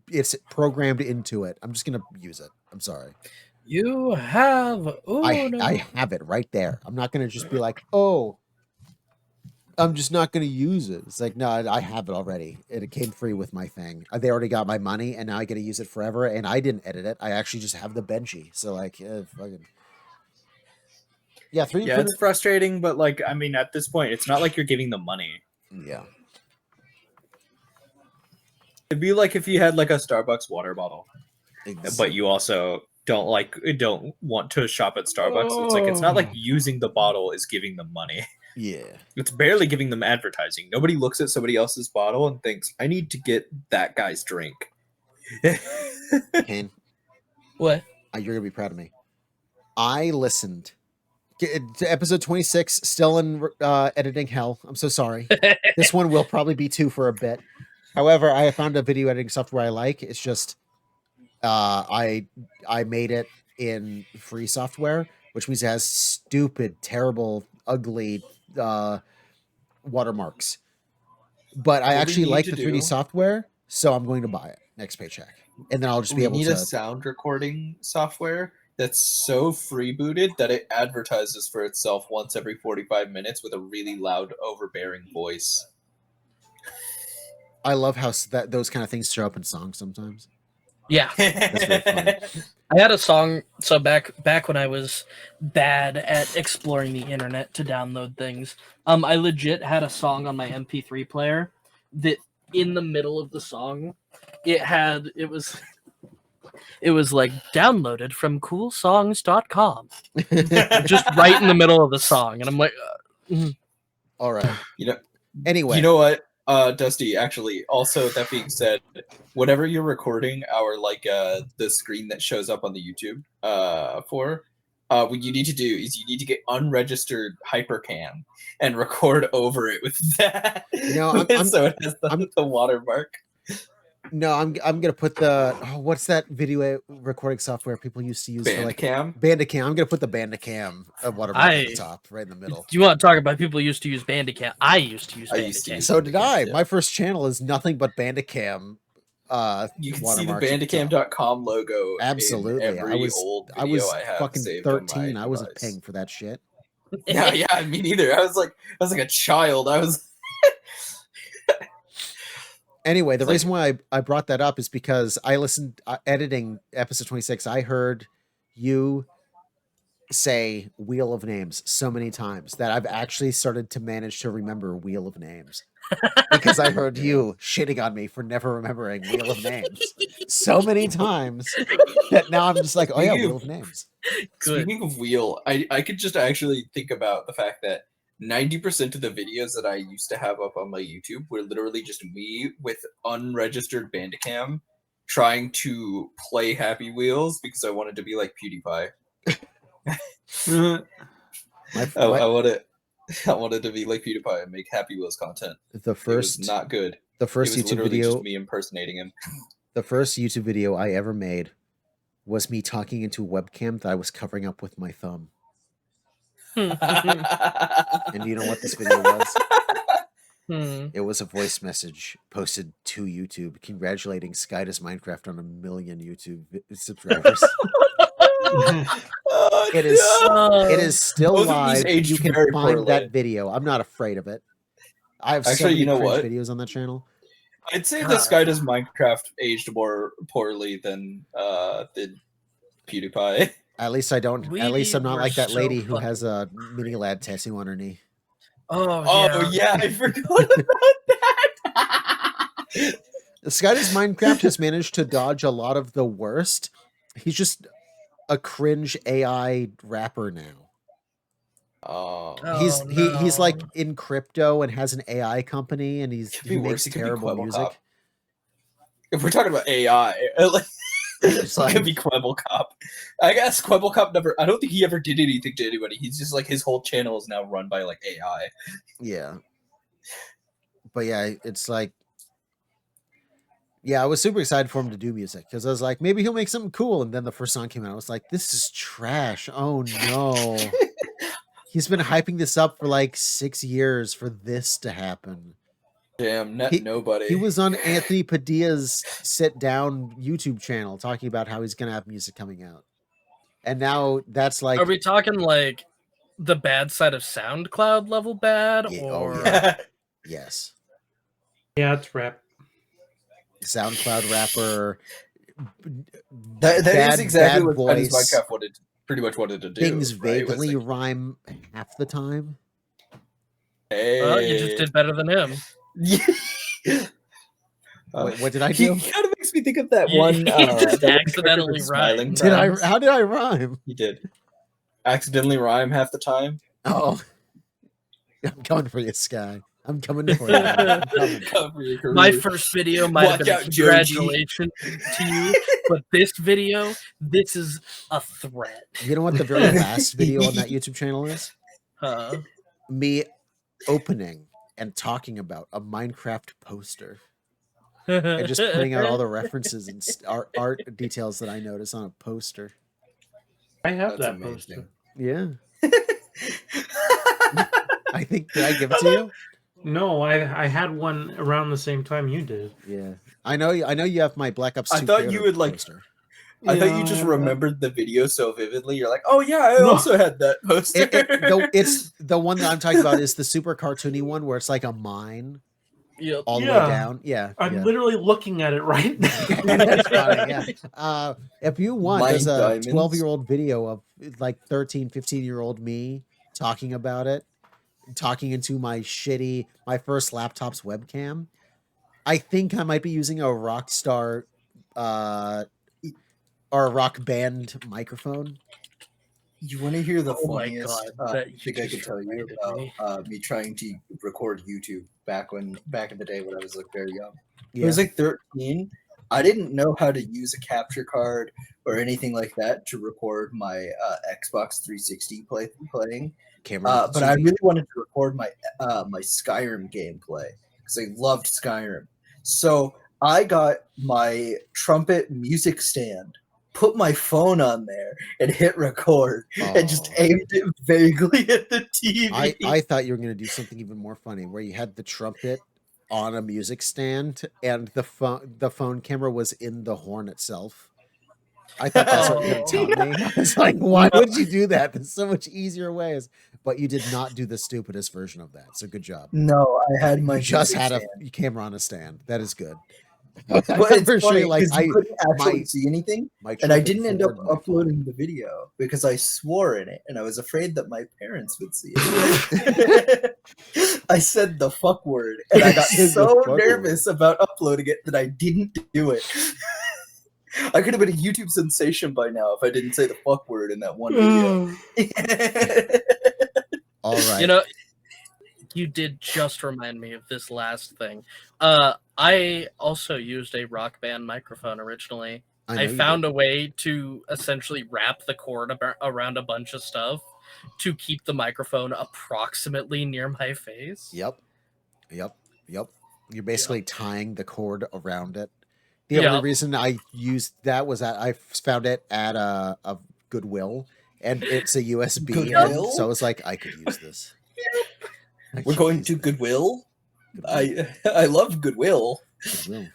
It's programmed into it. I'm just gonna use it. I'm sorry. You have I have it right there. I'm not gonna just be like, oh, I'm just not gonna use it. It's like, no, I have it already. It came free with my thing. They already got my money, and now I get to use it forever. And I didn't edit it. I actually just have the Benchy. So like, fucking. Yeah, 3D Yeah, printer. it's frustrating, but like, I mean, at this point, it's not like you're giving them money. Yeah. It'd be like if you had like a Starbucks water bottle, Exactly. but you also don't want to shop at Starbucks. It's like it's not like using the bottle is giving them money. Yeah. It's barely giving them advertising. Nobody looks at somebody else's bottle and thinks, "I need to get that guy's drink." Kane, What? you're gonna be proud of me. I listened to episode 26, still in editing hell. I'm so sorry. This one will probably be 2 for a bit. However, I found a video editing software I like. It's just I made it in free software, which means it has stupid, terrible, ugly watermarks. But I actually like the 3D software, so I'm going to buy it next paycheck, and then I'll just be able need to a sound recording software that's so freebooted that it advertises for itself once every 45 minutes with a really loud, overbearing voice. I love how those kind of things show up in songs sometimes. Yeah. That's really fun. I had a song. So back when I was bad at exploring the internet to download things, I legit had a song on my MP3 player that in the middle of the song, it was like downloaded from coolsongs.com, just right in the middle of the song, and I'm like, All right. Anyway, You know what, Dusty? Actually, also that being said, whatever you're recording, the screen that shows up on the YouTube what you need to do is you need to get unregistered hypercam and record over it with that. No, so it has the watermark. No, I'm gonna put the what's that video recording software people used to use for like Bandicam. Bandicam. I'm gonna put the Bandicam watermark at the top, right in the middle. Do you want to talk about people who used to use Bandicam? I used to use Bandicam. So did I. Yeah. My first channel is nothing but Bandicam. You can see the Bandicam.com logo. Absolutely. In every old video I was have fucking saved on 13. my I wasn't device. paying for that shit. Yeah, me neither. I was like a child. I was. Anyway, the reason why I brought that up is because I listened editing episode 26. I heard you say Wheel of Names so many times that I've actually started to manage to remember Wheel of Names because I heard you shitting on me for never remembering Wheel of Names so many times that now I'm just like, oh yeah, Wheel of Names. Speaking of wheel, I could just actually think about the fact that 90% of the videos that I used to have up on my YouTube were literally just me with unregistered Bandicam trying to play Happy Wheels because I wanted to be like PewDiePie. I wanted to be like PewDiePie and make Happy Wheels content. It was not good. The first it was YouTube video, just me impersonating him. The first YouTube video I ever made was me talking into a webcam that I was covering up with my thumb. And you know what this video was? It was a voice message posted to YouTube congratulating Sky Does Minecraft on 1 million YouTube subscribers. It is still live. You can find that video. I'm not afraid of it. I have so many cringe videos on that channel. I'd say the Sky Does Minecraft aged more poorly than PewDiePie. At least I don't. At least I'm not like that lady who has a mini lad tattoo on her knee. Oh yeah, I forgot about that. Sky Does Minecraft has managed to dodge a lot of the worst. He's just a cringe AI rapper now. He's like in crypto and has an AI company, and he makes terrible music. If we're talking about AI, like, It's it like- could be Quebblecop. I guess Quebblecop never. I don't think he ever did anything to anybody. He's just like his whole channel is now run by like AI. Yeah. But yeah, it's like, yeah, I was super excited for him to do music because I was like, maybe he'll make something cool. And then the first song came out. I was like, this is trash. Oh no. He's been hyping this up for like 6 years for this to happen. Damn, nobody. He was on Anthony Padilla's sit down YouTube channel talking about how he's gonna have music coming out. And now that's like, Are we talking like the bad side of SoundCloud level bad, Yeah, or oh, yeah. Yes. Yeah, it's rap. SoundCloud rapper. That is exactly bad what Chinese voice. Minecraft pretty much wanted to do. Things right? Was vaguely like, rhyme half the time. hey. Well, you just did better than him? What did I He do? kind of makes me think of that You- one. you that just one accidentally with smiling rhymed. Did I? friends. How did I rhyme? He did. Accidentally rhyme half the time. Oh, I'm coming for you, Sky. I'm coming for you. I'm coming. Cover your career. My first video might have Watch been a out, Joji. congratulations to you, but this video, this is a threat. You know what the very last video on that YouTube channel is? Me opening and talking about a Minecraft poster and just putting out all the references and art details that I notice on a poster. I have That's that amazing. poster. Yeah, I think, did I give it to you? No, I had one around the same time you did. Yeah, I know. I know you have my Black Ops 2 I thought you creator would, like, poster. I thought Yeah, you I just have that. remembered the video so vividly. You're like, oh yeah, I No. also had that poster. It's the one that I'm talking about is the super cartoony one where it's like a mine Yep. all the way Yeah. down. Yeah, I'm yeah. literally looking at it right now. That's funny, yeah. If you want, Mine there's a diamonds. 12-year-old video of like 13, 15-year-old me talking about it, talking into my first laptop's webcam. I think I might be using a Rockstar or a Rock Band microphone. You want to hear the Oh my funniest God, that thing I just could tell you reminded about me. me trying to record YouTube back in the day when I was like very young. Yeah. I was like 13. I didn't know how to use a capture card or anything like that to record my Xbox 360 playing. Camera. But I really wanted to record my my Skyrim gameplay because I loved Skyrim. So I got my trumpet music stand, put my phone on there, and hit record, and just Oh. aimed it vaguely at the TV. I thought you were going to do something even more funny where you had the trumpet on a music stand and the phone camera was in the horn itself. I thought that's what you were going to tell me. I was like, why would you do that? There's so much easier ways. But you did not do the stupidest version of that. So good job. No, I had my You just music had stand. a camera on a stand. That is good. But it's For sure, funny like, because you couldn't actually my- see anything, my and I trumpet didn't end up forward my phone. uploading the video because I swore in it, and I was afraid that my parents would see it. I said the fuck word, and I got Said the so fuck word. nervous about uploading it that I didn't do it. I could have been a YouTube sensation by now if I didn't say the fuck word in that one video. All right. You know, you did just remind me of this last thing. I also used a Rock Band microphone originally. know I you found did. a way to essentially wrap the cord around a bunch of stuff to keep the microphone approximately near my face. Yep. You're basically tying the cord around it. The Yep. only reason I used that was that I found it at a Goodwill, and it's a USB Goodwill? end, so I was like, I could use this. I We're could going use to this. Goodwill. Goodwill. I love Goodwill. Goodwill.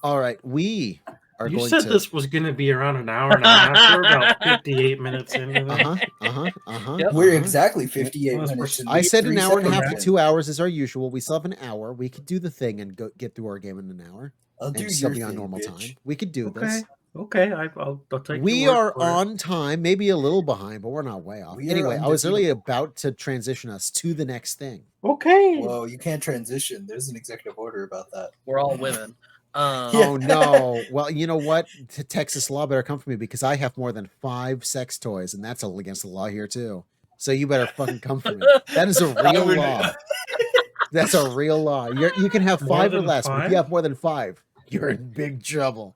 All right, we are You going said to. this was going to be around an hour and a half. We're about 58 minutes into this. Yep. We're exactly 58 Well, minutes. and I said 3 an hour and a seconds half to in. 2 hours is our usual. We still have an hour. We could do the thing and get through our game in an hour I'll do and still your be on thing, normal bitch. time. We could do this. Okay, I'll take We your word are for it. on time, maybe a little behind, but we're not way off. We are Anyway, I was really undefeatable. about to transition us to the next thing. Okay. Whoa, you can't transition. There's an executive order about that. We're all women. Yeah. Oh no! Well, you know what? Texas law better come for me because I have more than 5 sex toys, and that's against the law here too. So you better fucking come for me. That is a real would- law. That's a real law. You can have More 5 or than less, but if 5? you have more than 5, you're in big trouble.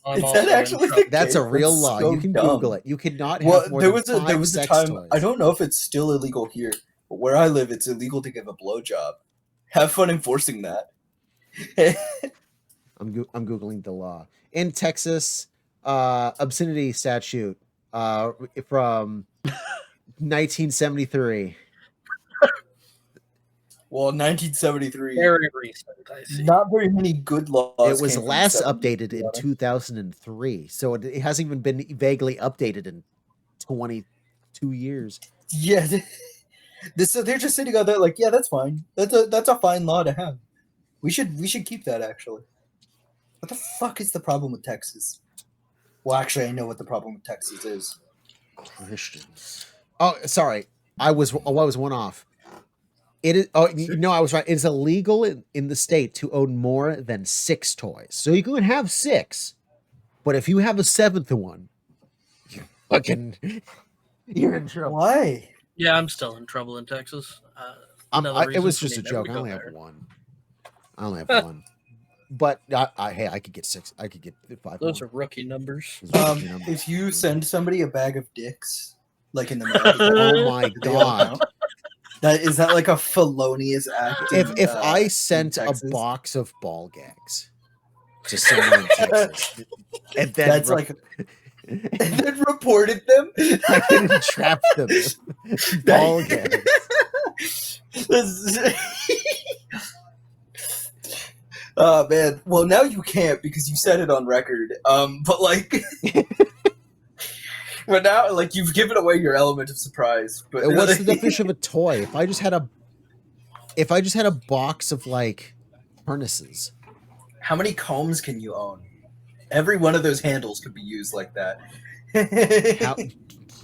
I'm Is also that in actually trouble. the That's a case? real That's law. so You can dumb. Google it. You cannot Well, have more there than was a 5 a sex time. toys. I don't know if it's still illegal here, but where I live, it's illegal to give a blowjob. Have fun enforcing that. I'm googling the law in Texas. Obscenity statute from 1973. Well, 1973. Very recent, I see. Not very many good laws. It was came from last the 70s, to updated be in honest. 2003, so it hasn't even been vaguely updated in 22 years. Yeah, so they're just sitting out there like, yeah, that's fine. That's a fine law to have. We should keep that actually. What the fuck is the problem with Texas? Well, actually, I know what the problem with Texas is. Christians. Oh, sorry. I was one off. It is. Oh, no, I was right. It's illegal in the state to own more than 6 toys. So you can have 6, but if you have a 7th one, you're in trouble. Why? Yeah, I'm still in trouble in Texas. It reason was for just me a never joke. to I go only have there. one. I only have one. But hey, I could get 6. I could get 5 Those more. are rookie numbers. Those are rookie numbers. If you send somebody a bag of dicks, like in the mail, Oh my do they all god. count? Is that like a felonious act? If I in sent a Texas? box of ball gags to someone in Texas, and then That's like, and then reported them. I didn't trap them with ball gags. Oh man. Well, now you can't because you said it on record. But like, but now like you've given away your element of surprise. But What's the definition of a toy? If I just had a box of like harnesses, how many combs can you own? Every one of those handles could be used like that. how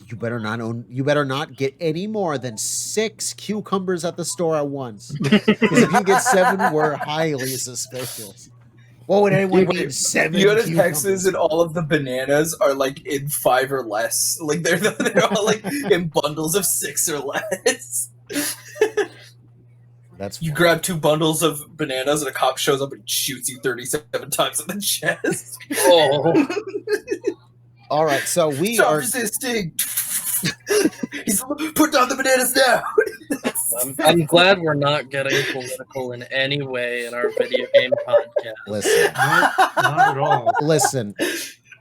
you better not get any more than 6 cucumbers at the store at once. Because if you get 7, we're highly suspicious. What would anyone Wait, need 7 You go to cucumbers Texas and for? all of the bananas are like in 5 or less. Like they're all like in bundles of 6 or less. That's You fine. grab 2 bundles of bananas and a cop shows up and shoots you 37 times in the chest. Oh, All right, so we Stop are resisting. He's put down the bananas now. I'm glad we're not getting political in any way in our video game podcast. listen. Not at all. Listen.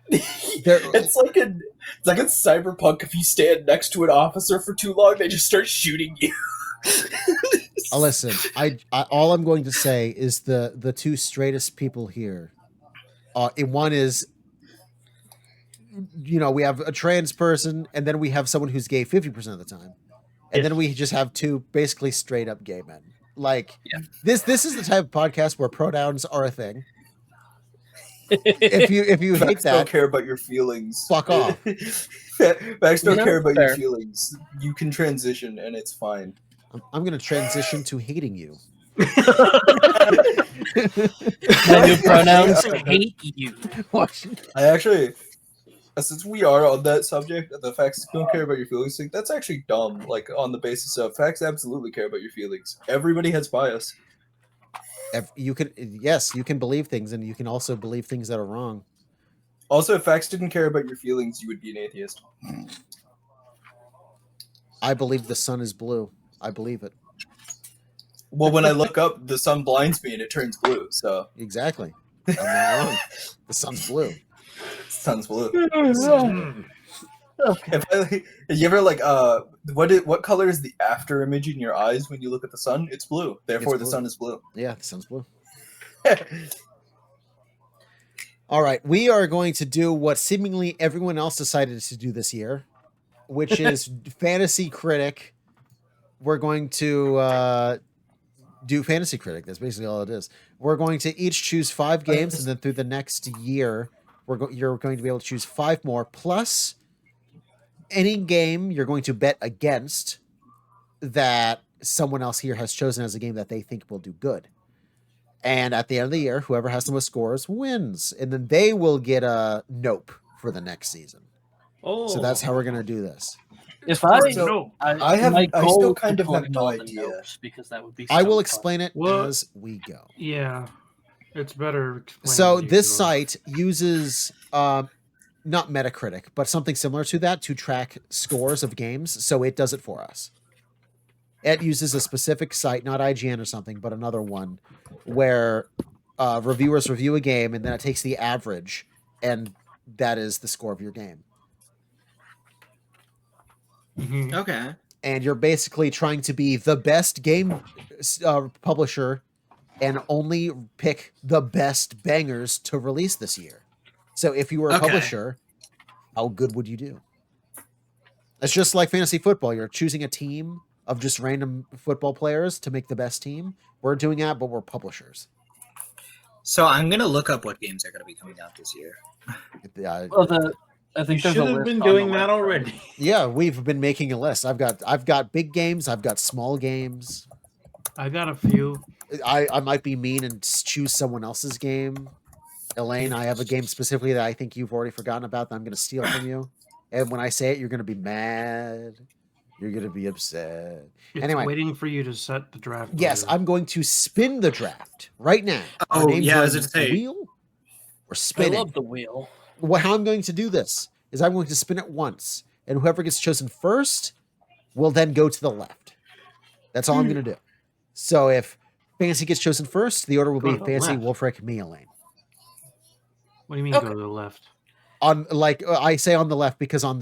It's like in Cyberpunk. If you stand next to an officer for too long, they just start shooting you. Listen. I all I'm going to say is the 2 straightest people here. One is, we have a trans person, and then we have someone who's gay 50% of the time, and then we just have 2 basically straight up gay men. Like, Yeah. this is the type of podcast where pronouns are a thing. If you hate Facts don't that, care about your feelings. fuck off. Facts don't care about your fair. feelings. You can transition, and it's fine. I'm going to transition to hating you. My new pronouns hate you. I actually, since we are on that subject, the facts don't care about your feelings thing, that's actually dumb. Like, on the basis of facts absolutely care about your feelings. Everybody has bias. You can believe things, and you can also believe things that are wrong. Also, if facts didn't care about your feelings, you would be an atheist. I believe the sun is blue. I believe it. Well, when I look up, the sun blinds me and it turns blue, so. Exactly. I'm not wrong. The sun's blue. Sun's blue. Mm. You ever what color is the after image in your eyes when you look at the sun? It's blue. Therefore, It's the blue. sun is blue. Yeah, the sun's blue. All right, we are going to do what seemingly everyone else decided to do this year, which is Fantasy Critic. We're going to do Fantasy Critic. That's basically all it is. We're going to each choose 5 games, and then through the next year, you're going to be able to choose 5 more, plus any game you're going to bet against that someone else here has chosen as a game that they think will do good. And at the end of the year, whoever has the most scores wins. And then they will get a nope for the next season. Oh, So that's how we're going to do this. If I, No. I my still goal kind is of have collect no all the idea. notes, because that would be. I so will fun. explain it Well, as we go. Yeah, it's better explained. So as you this go. site uses not Metacritic, but something similar to that to track scores of games. So it does it for us. It uses a specific site, not IGN or something, but another one, where reviewers review a game and then it takes the average, and that is the score of your game. Mhm. Okay. And you're basically trying to be the best game publisher and only pick the best bangers to release this year. So if you were a Okay. publisher, how good would you do? It's just like fantasy football. You're choosing a team of just random football players to make the best team. We're doing that, but we're publishers. So I'm gonna look up what games are gonna be coming out this year. Well, I You think there's should a have list been on the doing that website. already. Yeah, we've been making a list. I've got big games. I've got small games. I got a few. I might be mean and choose someone else's game. Elaine, I have a game specifically that I think you've already forgotten about that I'm going to steal from you. And when I say it, you're going to be mad. You're going to be upset. It's Anyway. waiting for you to set the draft. Yes, order. I'm going to spin the draft right now. Our Oh, names yeah, are I was on gonna the say. wheel. We're I spinning. love the wheel. How I'm going to do this is I'm going to spin it once, and whoever gets chosen first will then go to the left. That's all I'm going to do. So if Fancy gets chosen first, the order will Go be to the Fancy, left. Wulfryk, me, Eelayne. What do you mean Okay. go to the left? On I say on the left because on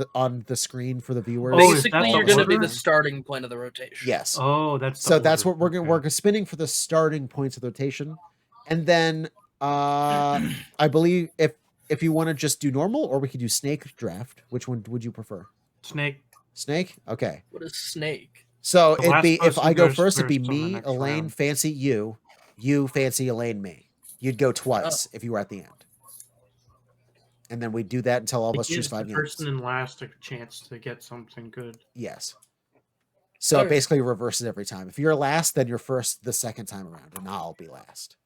the screen for the viewers. Oh, is that Basically, the you're going to be order? the starting point of the rotation. Yes. Oh, that's the So that's order. what we're Okay. we're spinning for the starting points of the rotation, and then I believe if you want to just do normal, or we could do snake draft. Which one would you prefer? Snake. Snake. Okay. What is snake? So The it'd last be if person I go goes first, it'd be first on the me, next Elaine, round. Fancy, you, Fancy, Elaine, me. You'd go twice if you were at the end, and then we'd do that until all of It us choose gives the 5 games. person in last a chance to get something good. Yes. So it Okay. basically reverses every time. If you're last, then you're first the second time around, and I'll be last.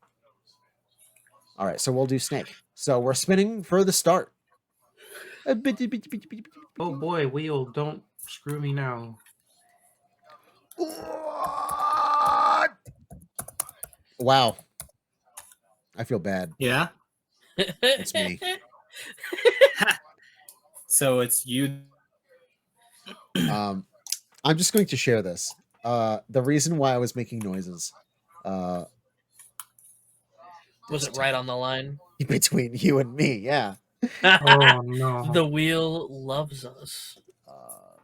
All right, so we'll do snake. So we're spinning for the start. Oh boy, wheel! Don't screw me now. Wow. I feel bad. Yeah. It's me. So it's you. I'm just going to share this. The reason why I was making noises Was it right on the line? between you and me, yeah. Oh no. The wheel loves us. Uh,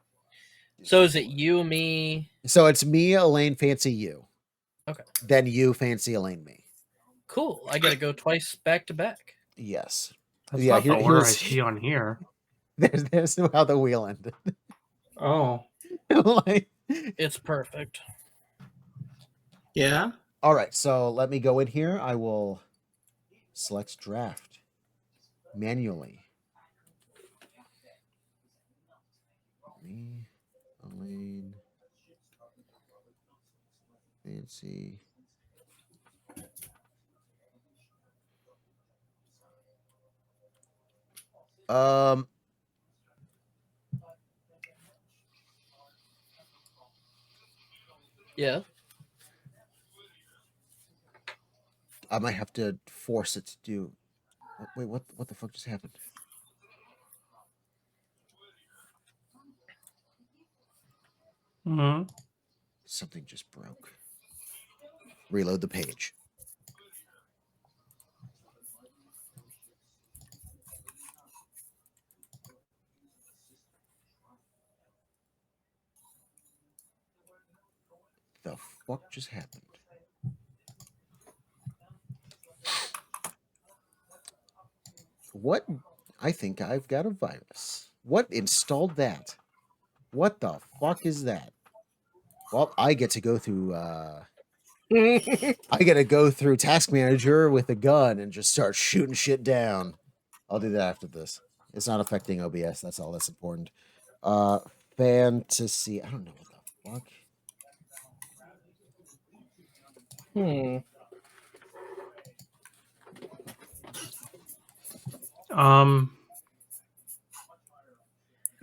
So is it you, me? So it's me, Elaine, Fancy, you. Okay. Then you, Fancy, Elaine, me. Cool. I got to go twice back to back. Yes. That's Yeah, not the order I here's- see on here. There's no how the wheel ended. Oh, Like- It's perfect. Yeah. all right, so let me go in here. I will select draft manually. Me, Elaine, Fancy. Yeah. I might have to force it to do. Wait, what the fuck just happened? hmm Something just broke. Reload the page. The fuck just happened? What? I think I've got a virus. What installed that? What the fuck is that? Well, I get to go through I gotta go through Task Manager with a gun and just start shooting shit down. I'll do that after this. It's not affecting OBS. That's all that's important. Fantasy. I don't know what the fuck.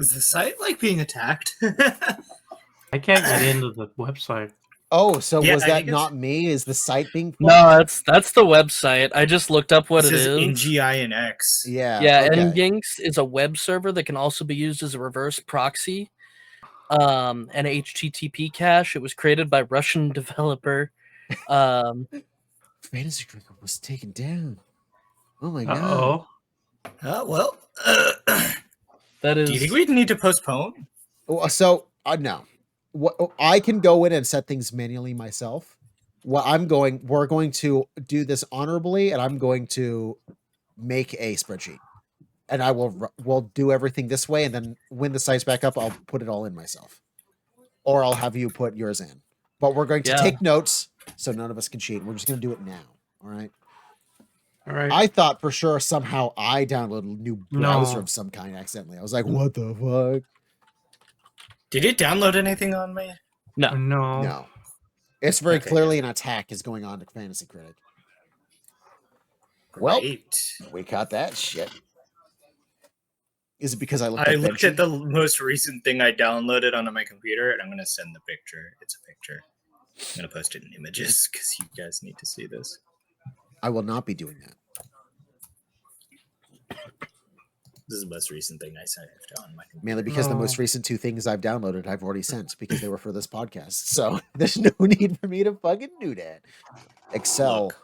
Is the site like being attacked? I can't get into the website. Oh, so Yeah, was I that think it's- not me? Is the site being fucked? No, that's the website. I just looked up what It it says is. NGINX. Yeah. Yeah, Okay. Nginx is a web server that can also be used as a reverse proxy. And HTTP cache. It was created by Russian developer. Fantasy Critic was taken down. Oh my god. Oh, Oh, well. That is. Do you think we need to postpone? So no. What I can go in and set things manually myself. We're going to do this honorably, and I'm going to make a spreadsheet, and we'll do everything this way, and then when the site's back up, I'll put it all in myself, or I'll have you put yours in. But we're going to take notes, so none of us can cheat. We're just going to do it now. All right. all right. I thought for sure somehow I downloaded a new browser No. of some kind accidentally. I was like, what the fuck? Did it download anything on me? no. No. It's very Okay. clearly an attack is going on to Fantasy Critic. Well, Great. we caught that shit. Is it because I looked I at looked at the most recent thing I downloaded onto my computer, and I'm going to send the picture. It's a picture. I'm going to post it in images because you guys need to see this. I will not be doing that. This is the most recent thing I saved on my computer. Mainly because the No. most recent 2 things I've downloaded I've already sent because they were for this podcast. So there's no need for me to fucking do that. Excel. Look.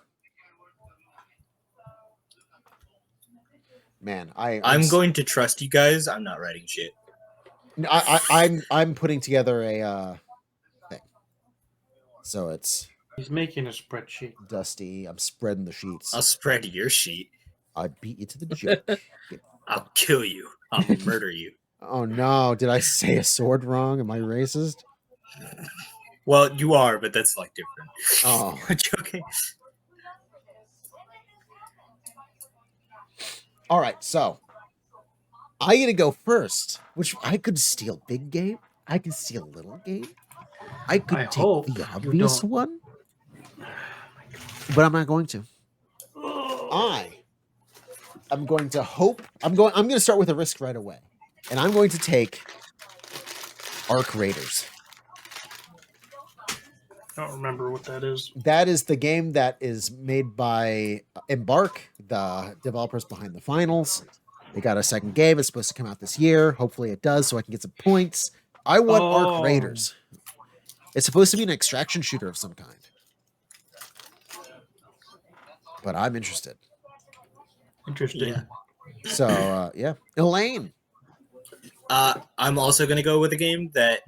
Man, I'm going to trust you guys. I'm not writing shit. I'm putting together a thing. So it's He's making a spreadsheet. Dusty. I'm spreading the sheets. I'll spread your sheet. I beat you to the joke. I'll kill you. I'll murder you. Oh no, did I say a sword wrong? Am I racist? Well, you are, but that's like different. Oh. I'm joking. All right, so I get to go first, which I could steal big game. I could steal little game. I could I take hope the you obvious don't. one, but I'm not going to. I'm going to hope. I'm going to start with a risk right away, and I'm going to take Arc Raiders. I don't remember what that is. That is the game that is made by Embark, the developers behind the finals. They got a second game. It's supposed to come out this year. Hopefully it does, so I can get some points. I want Arc Raiders. It's supposed to be an extraction shooter of some kind. But I'm interested. Interesting. Yeah. So, yeah. Eelayne. I'm also going to go with a game that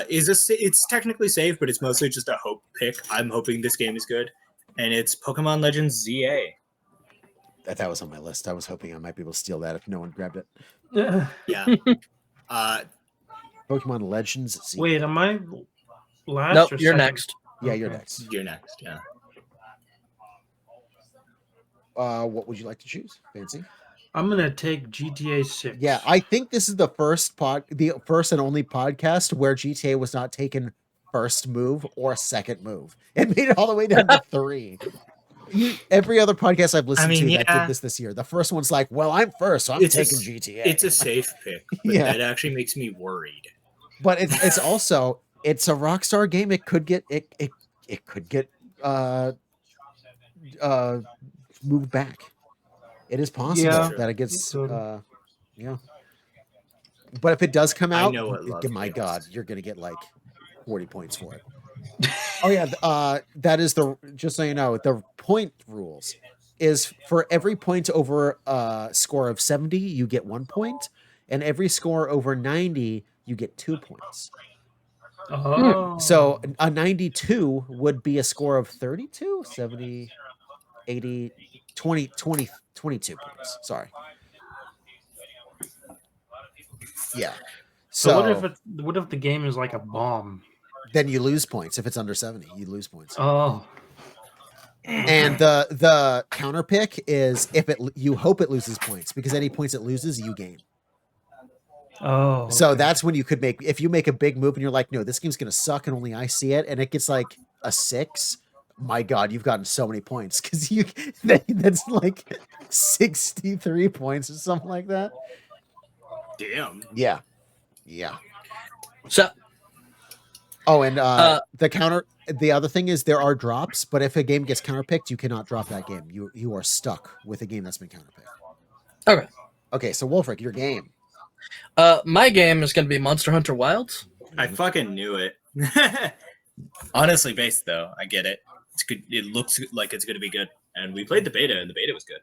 it's technically safe, but it's mostly just a hope pick. I'm hoping this game is good, and it's Pokemon Legends ZA. That was on my list. I was hoping I might be able to steal that if no one grabbed it. Yeah. Pokemon Legends. Z. Wait, am I last? Nope, or you're second? next. Yeah, you're Okay. next. You're next. Yeah. What would you like to choose? Fancy? I'm gonna take GTA 6. Yeah, I think this is the first and only podcast where GTA was not taken first move or second move. It made it all the way down to 3. Every other podcast I've listened to that did this year, the first one's like, "Well, I'm first, so I'm taking GTA." It's a safe pick, but Yeah. that actually makes me worried. But it's also a Rockstar game. It could get moved back. It is possible Yeah. that it gets It could. yeah. But if it does come I out, know what love my feels. God, you're gonna get like 40 points for it. Oh yeah, that is just so you know, the point rules is for every point over a score of 70, you get 1 point, and every score over 90, you get 2 points. Oh. So a 92 would be a score of 32, 70, 80, 20, 22 points. Sorry. Yeah. So what if the game is like a bomb? Then you lose points. If it's under 70, you lose points. Oh. And the counter pick is you hope it loses points, because any points it loses, you gain. Oh. So okay. that's when you could if you make a big move and you're like, no, this game's gonna suck and only I see it, and it gets like a 6. My God, you've gotten so many points because that's like 63 points or something like that. Damn. Yeah. Yeah. So Oh, and the other thing is there are drops, but if a game gets counterpicked, you cannot drop that game. You are stuck with a game that's been counterpicked. okay. Okay, so Wulfryk, your game. My game is going to be Monster Hunter Wilds. I fucking knew it. Honestly, based though, I get it. It's good. It looks like it's going to be good, and we played the beta, and the beta was good.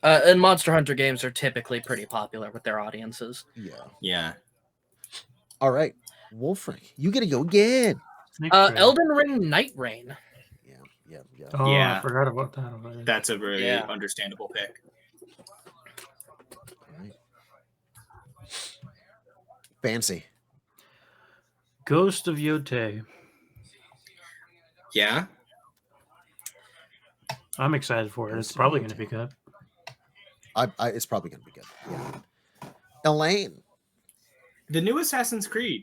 And Monster Hunter games are typically pretty popular with their audiences. Yeah. Yeah. All right, Wulfryk, you get to go again. Snake Trail. Elden Ring Night Rain. Yeah. Oh, Yeah. I forgot about that already. That's a very Yeah. understandable pick. All right. Fancy. Ghost of Yotei. Yeah. I'm excited for it. It's probably going to be good. It's probably going to be good. Yeah. Eelayne. The new Assassin's Creed.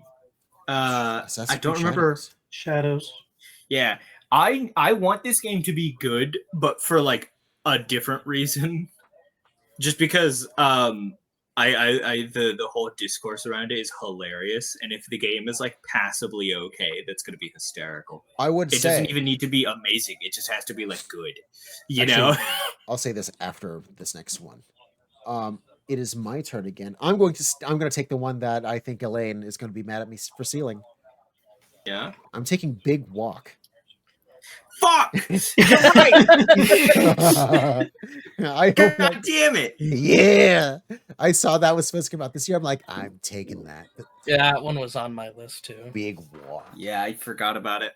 I Assassin's don't Creed remember. Shadows. Yeah. I want this game to be good, but for like a different reason. Just because the whole discourse around it is hilarious, and if the game is like passably okay, that's going to be hysterical. I would It say doesn't even need to be amazing. It just has to be like good. You Actually, know? I'll say this after this next one. It is my turn again. I'm going to take the one that I think Eelayne is going to be mad at me for sealing. Yeah. I'm taking Big Walk. Fuck! You're right! I hope God damn it! yeah. I saw that was supposed to come out this year. I'm like, I'm taking that. Yeah, that one was on my list too. Big Walk. Yeah, I forgot about it.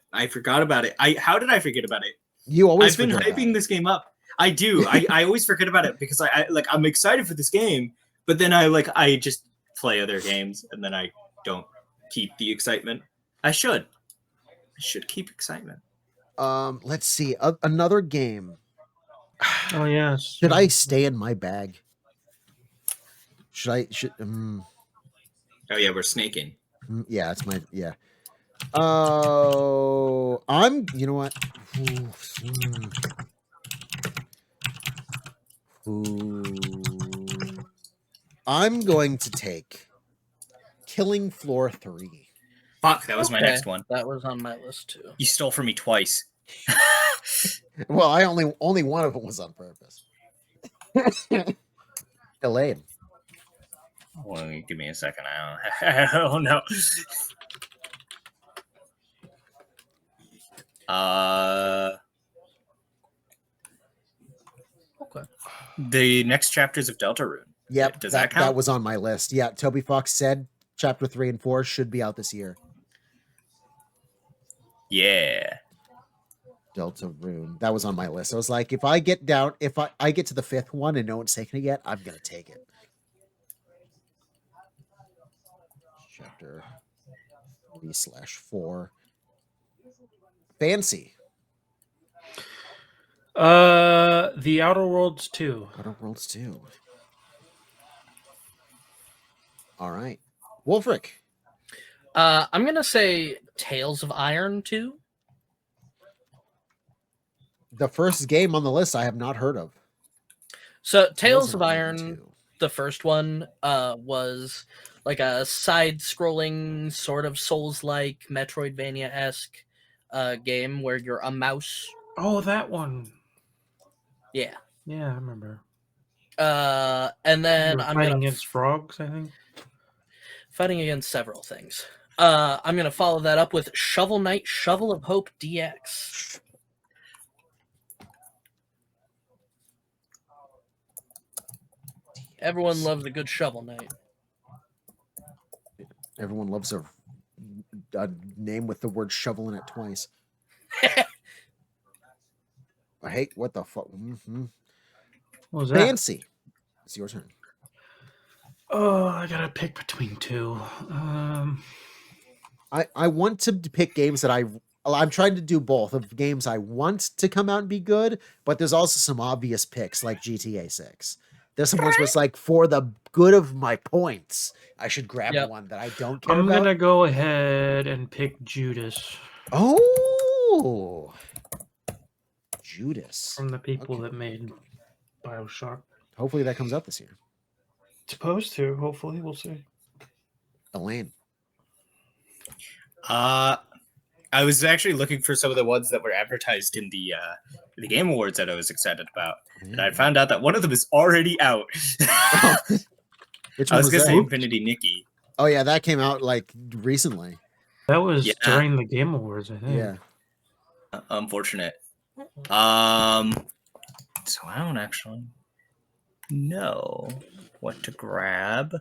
How did I forget about it? You always I've been forget about hyping it. this game up. I do. I always forget about it because I'm excited for this game, but then I just play other games and then I don't keep the excitement. I should keep excitement. Let's see. Another game. Oh, yes. Should I stay in my bag? Should Oh yeah, we're snaking. yeah, it's my yeah. Oh, you know what? I'm going to take Killing Floor 3. Fuck, that was my next one. That was on my list too. You stole from me twice. Well, I only one of them was on purpose. Eelayne. Well, give me a second. I don't know. Okay. The next chapters of Deltarune. Yep, Does that count? That was on my list. Yeah, Toby Fox said chapter 3 and 4 should be out this year. Yeah. Deltarune. That was on my list. I was like, if I get to the 5th one and no one's taken it yet, I'm gonna take it. Chapter 3/4. Fancy. The Outer Worlds 2. Outer Worlds 2. All right. Wulfryk. I'm gonna say Tales of Iron 2. The first game on the list I have not heard of. So Tales of 2. Iron, the first one, was like a side-scrolling sort of Souls-like Metroidvania-esque game where you're a mouse. Oh, that one. Yeah. Yeah, I remember. And then You were I'm fighting gonna against frogs, I think. fighting against several things. I'm gonna follow that up with Shovel Knight: Shovel of Hope DX. Everyone loves a good Shovel Knight. Everyone loves a name with the word shovel in it twice. I hate what the fuck. Mm-hmm. What was that? Fancy. It's your turn. Oh, I gotta pick between two. I want to pick games that I'm trying to do both of games I want to come out and be good, but there's also some obvious picks like GTA 6. There's some ones where it's like, for the good of my points, I should grab one that I don't care I'm about. gonna go ahead and pick Judas. Oh, Judas. From the people that made BioShock. Hopefully that comes out this year. Supposed to. Hopefully, we'll see. Eelayne. I was actually looking for some of the ones that were advertised in the Game Awards that I was excited about, and I found out that one of them is already out. Which I one was was gonna say that? Infinity Nikki. Oh yeah, that came out like recently. That was Yeah. during the Game Awards, I think. Yeah. Unfortunate. So I don't actually know what to grab.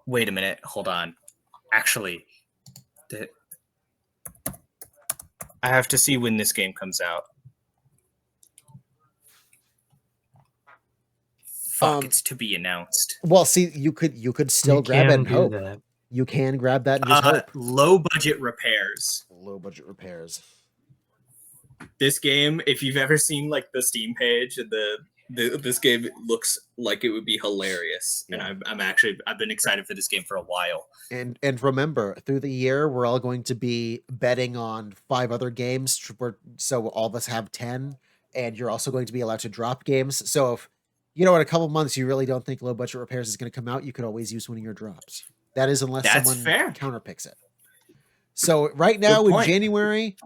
Wait a minute. Hold on. Actually, I have to see when this game comes out. Fuck, it's to be announced. Well, see, you could still You grab it can and do hope. that. You can grab that and just hope. Low budget repairs. Low budget repairs. This game, if you've ever seen like the Steam page and this game looks like it would be hilarious. Yeah. And I've been excited for this game for a while. And remember, through the year, we're all going to be betting on 5 other games. So all of us have 10, and you're also going to be allowed to drop games. So if in a couple months you really don't think low budget repairs is going to come out, you could always use one of your drops. That is unless That's someone fair. counterpicks it. So right now Good in point. January,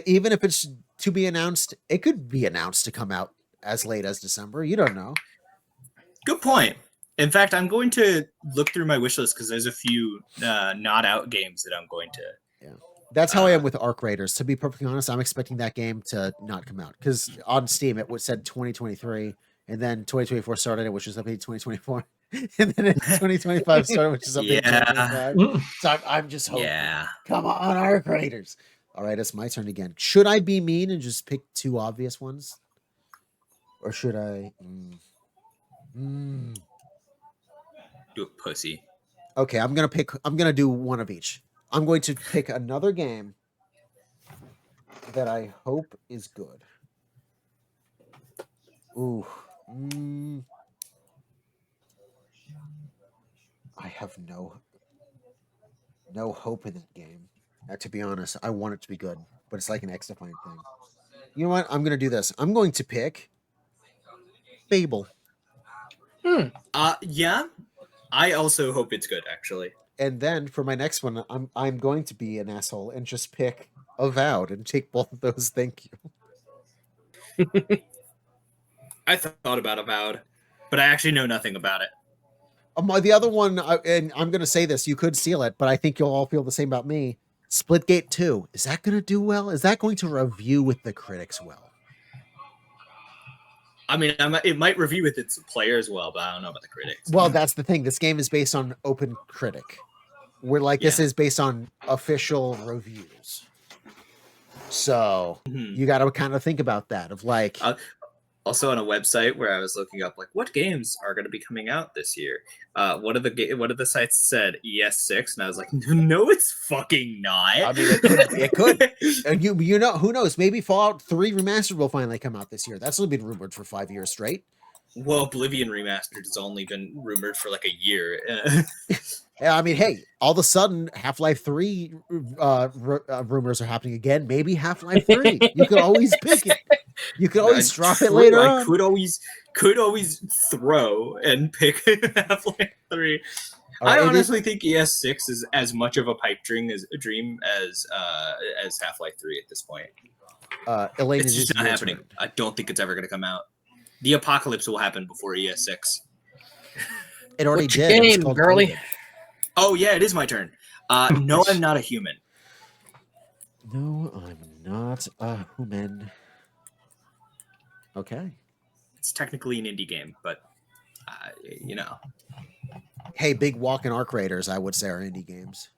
even if it's to be announced, it could be announced to come out as late as December. You don't know. Good point. In fact, I'm going to look through my wish list because there's a few not out games that I'm going to. That's how I am with Arc Raiders. To be perfectly honest, I'm expecting that game to not come out because on Steam it said 2023, and then 2024 started, which is up to 2024, and then 2025 started, which is up to 2025. So I'm just hoping. Yeah. Come on, Arc Raiders. All right, it's my turn again. Should I be mean and just pick 2 obvious ones, or should I? Do a pussy. Okay, I'm gonna do one of each. I'm going to pick another game that I hope is good. Ooh. I have no hope in that game. To be honest, I want it to be good, but it's like an X-Defiant thing. You know what? I'm going to do this. I'm going to pick Fable. Yeah. I also hope it's good, actually. And then for my next one, I'm going to be an asshole and just pick Avowed and take both of those. Thank you. I thought about Avowed, but I actually know nothing about it. The other one, and I'm going to say this, you could steal it, but I think you'll all feel the same about me. Splitgate 2. Is that going to do well? Is that going to review with the critics well? I mean, it might review with its players well, but I don't know about the critics. Well, that's the thing. This game is based on Open Critic. This is based on official reviews. So you got to kind of think about that of like... Also on a website where I was looking up like what games are going to be coming out this year. One of the sites said ES6, and I was like, no, it's fucking not. I mean, it could. And you know, who knows? Maybe Fallout 3 Remastered will finally come out this year. That's only been rumored for 5 years straight. Well, Oblivion Remastered has only been rumored for like a year. Yeah, I mean, hey, all of a sudden, Half-Life 3 rumors are happening again. Maybe Half-Life 3. You could always pick it. You could always drop it later on. I could always throw and pick Half-Life 3. Right, I honestly think ES6 is as much of a pipe dream as Half-Life 3 at this point. Eelayne, it's just not happening. Turn. I don't think it's ever going to come out. The apocalypse will happen before ES6. It already Which did. Game, girly? COVID. Oh yeah, it is my turn. No, I'm not a human. No, I'm not a human. Okay. It's technically an indie game, but you know. Hey, Big Walk and Arc Raiders, I would say, are indie games.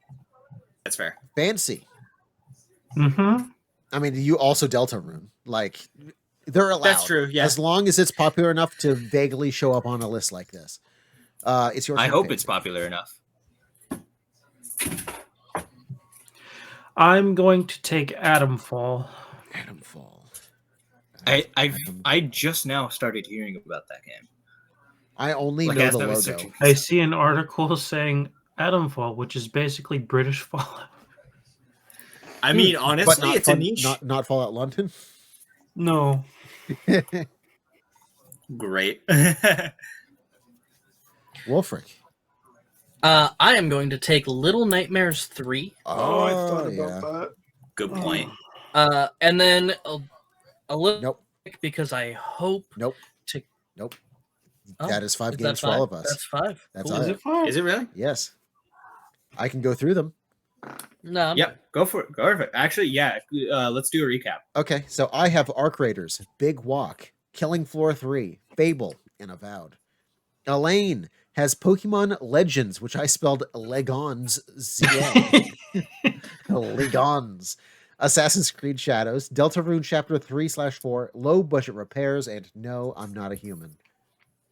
That's fair. Fancy. Mm-hmm. I mean, you also Deltarune. Like, they're allowed. That's true, yeah. As long as it's popular enough to vaguely show up on a list like this. It's your turn. I hope it's popular enough. I'm going to take Atomfall. I just now started hearing about that game. I only know the logo. I see an article saying Atomfall, which is basically British Fallout. I mean, honestly, it's a niche. Not Fallout London? No. Great. Wulfryk. I am going to take Little Nightmares 3. Oh, I thought yeah. about that. Good point. And then a little Nope. because I hope Nope. to. Nope. Oh, That is 5 is games that for all five? of us. That's 5. That's Cool. all. Is it 5? Is it really? Yes. I can go through them. No. I'm Yep. Go for it. Go for it. Actually, yeah. Let's do a recap. Okay, so I have Arc Raiders, Big Walk, Killing Floor 3, Fable, and Avowed. Eelayne has Pokemon Legends, which I spelled Legons, Z-A. Legons. Assassin's Creed Shadows, Deltarune Chapter 3/4, Low Budget Repairs, and No, I'm Not a Human.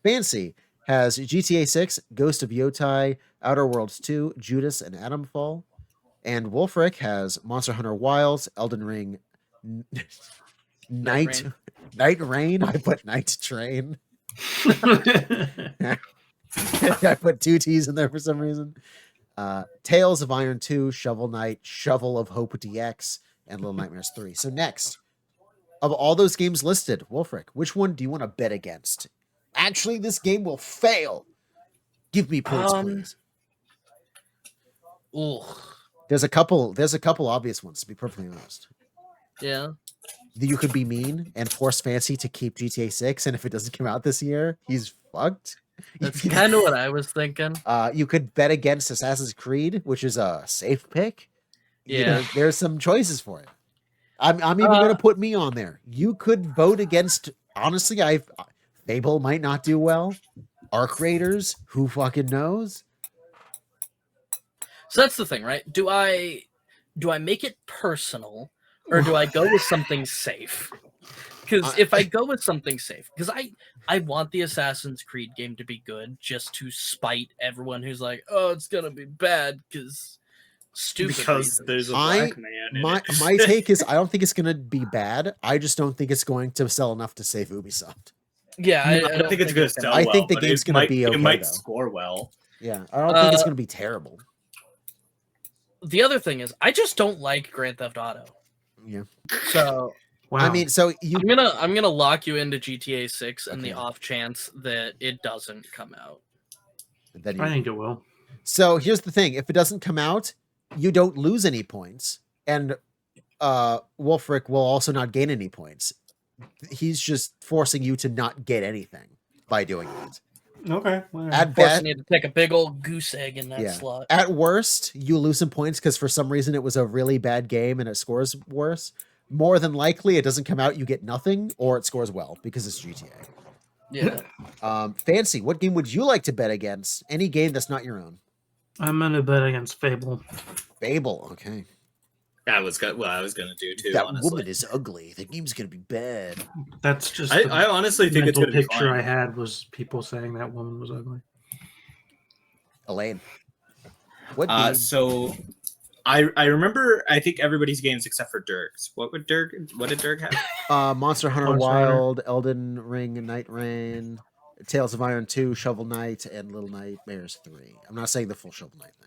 Fancy has GTA 6, Ghost of Yotai, Outer Worlds 2, Judas, and Atomfall. And Wulfryk has Monster Hunter Wilds, Elden Ring, Night Rain. I put Night Train. I put 2 T's in there for some reason. Tales of Iron 2, Shovel Knight, Shovel of Hope DX, and Little Nightmares 3. So next, of all those games listed, Wulfryk, which one do you want to bet against? Actually, this game will fail. Give me points, please. Ooh. There's a couple obvious ones, to be perfectly honest. Yeah. You could be mean and force Fancy to keep GTA 6, and if it doesn't come out this year, he's fucked. That's kind of what I was thinking. You could bet against Assassin's Creed, which is a safe pick. You know, Yeah. there's some choices for it. I'm even going to put me on there. You could vote against. Honestly, Fable might not do well. Arc Raiders, who fucking knows? So that's the thing, right? Do I make it personal, or do I go with something safe? Because if I go with something safe, because I want the Assassin's Creed game to be good, just to spite everyone who's like, oh, it's gonna be bad because stupid. Because reasons. there's a black man. In My it. take is I don't think it's going to be bad. I just don't think it's going to sell enough to save Ubisoft. Yeah, I don't think it's going to sell I well. think the but game's it gonna might- be okay, It might though. score well. Yeah, I don't think it's going to be terrible. The other thing is, I just don't like Grand Theft Auto. Yeah. So Wow. I mean, so you I'm gonna lock you into GTA 6 and the Okay. off chance that it doesn't come out. then you I think it will. So here's the thing: if it doesn't come out, you don't lose any points, and Wulfryk will also not gain any points. He's just forcing you to not get anything by doing it. Okay. Well, At Forcing best, you to take a big old goose egg in that Yeah. slot. at worst, you lose some points because for some reason it was a really bad game and it scores worse. More than likely, it doesn't come out, you get nothing, or it scores well because it's GTA. Yeah. Fancy, what game would you like to bet against? Any game that's not your own. I'm going to bet against Fable. Fable, okay. I was going to do too. That honestly. woman is ugly. The game's gonna be bad. That's just I honestly think it's mental going to be picture fine. I had was people saying that woman was ugly. Eelayne, what game? So I remember. I think everybody's games except for Dirk's. What did Dirk have? Monster Hunter Monster Hunter. Wild, Elden Ring, and Night Rain, Tales of Iron 2, Shovel Knight, and Little Nightmares 3. I'm not saying the full Shovel Knight thing.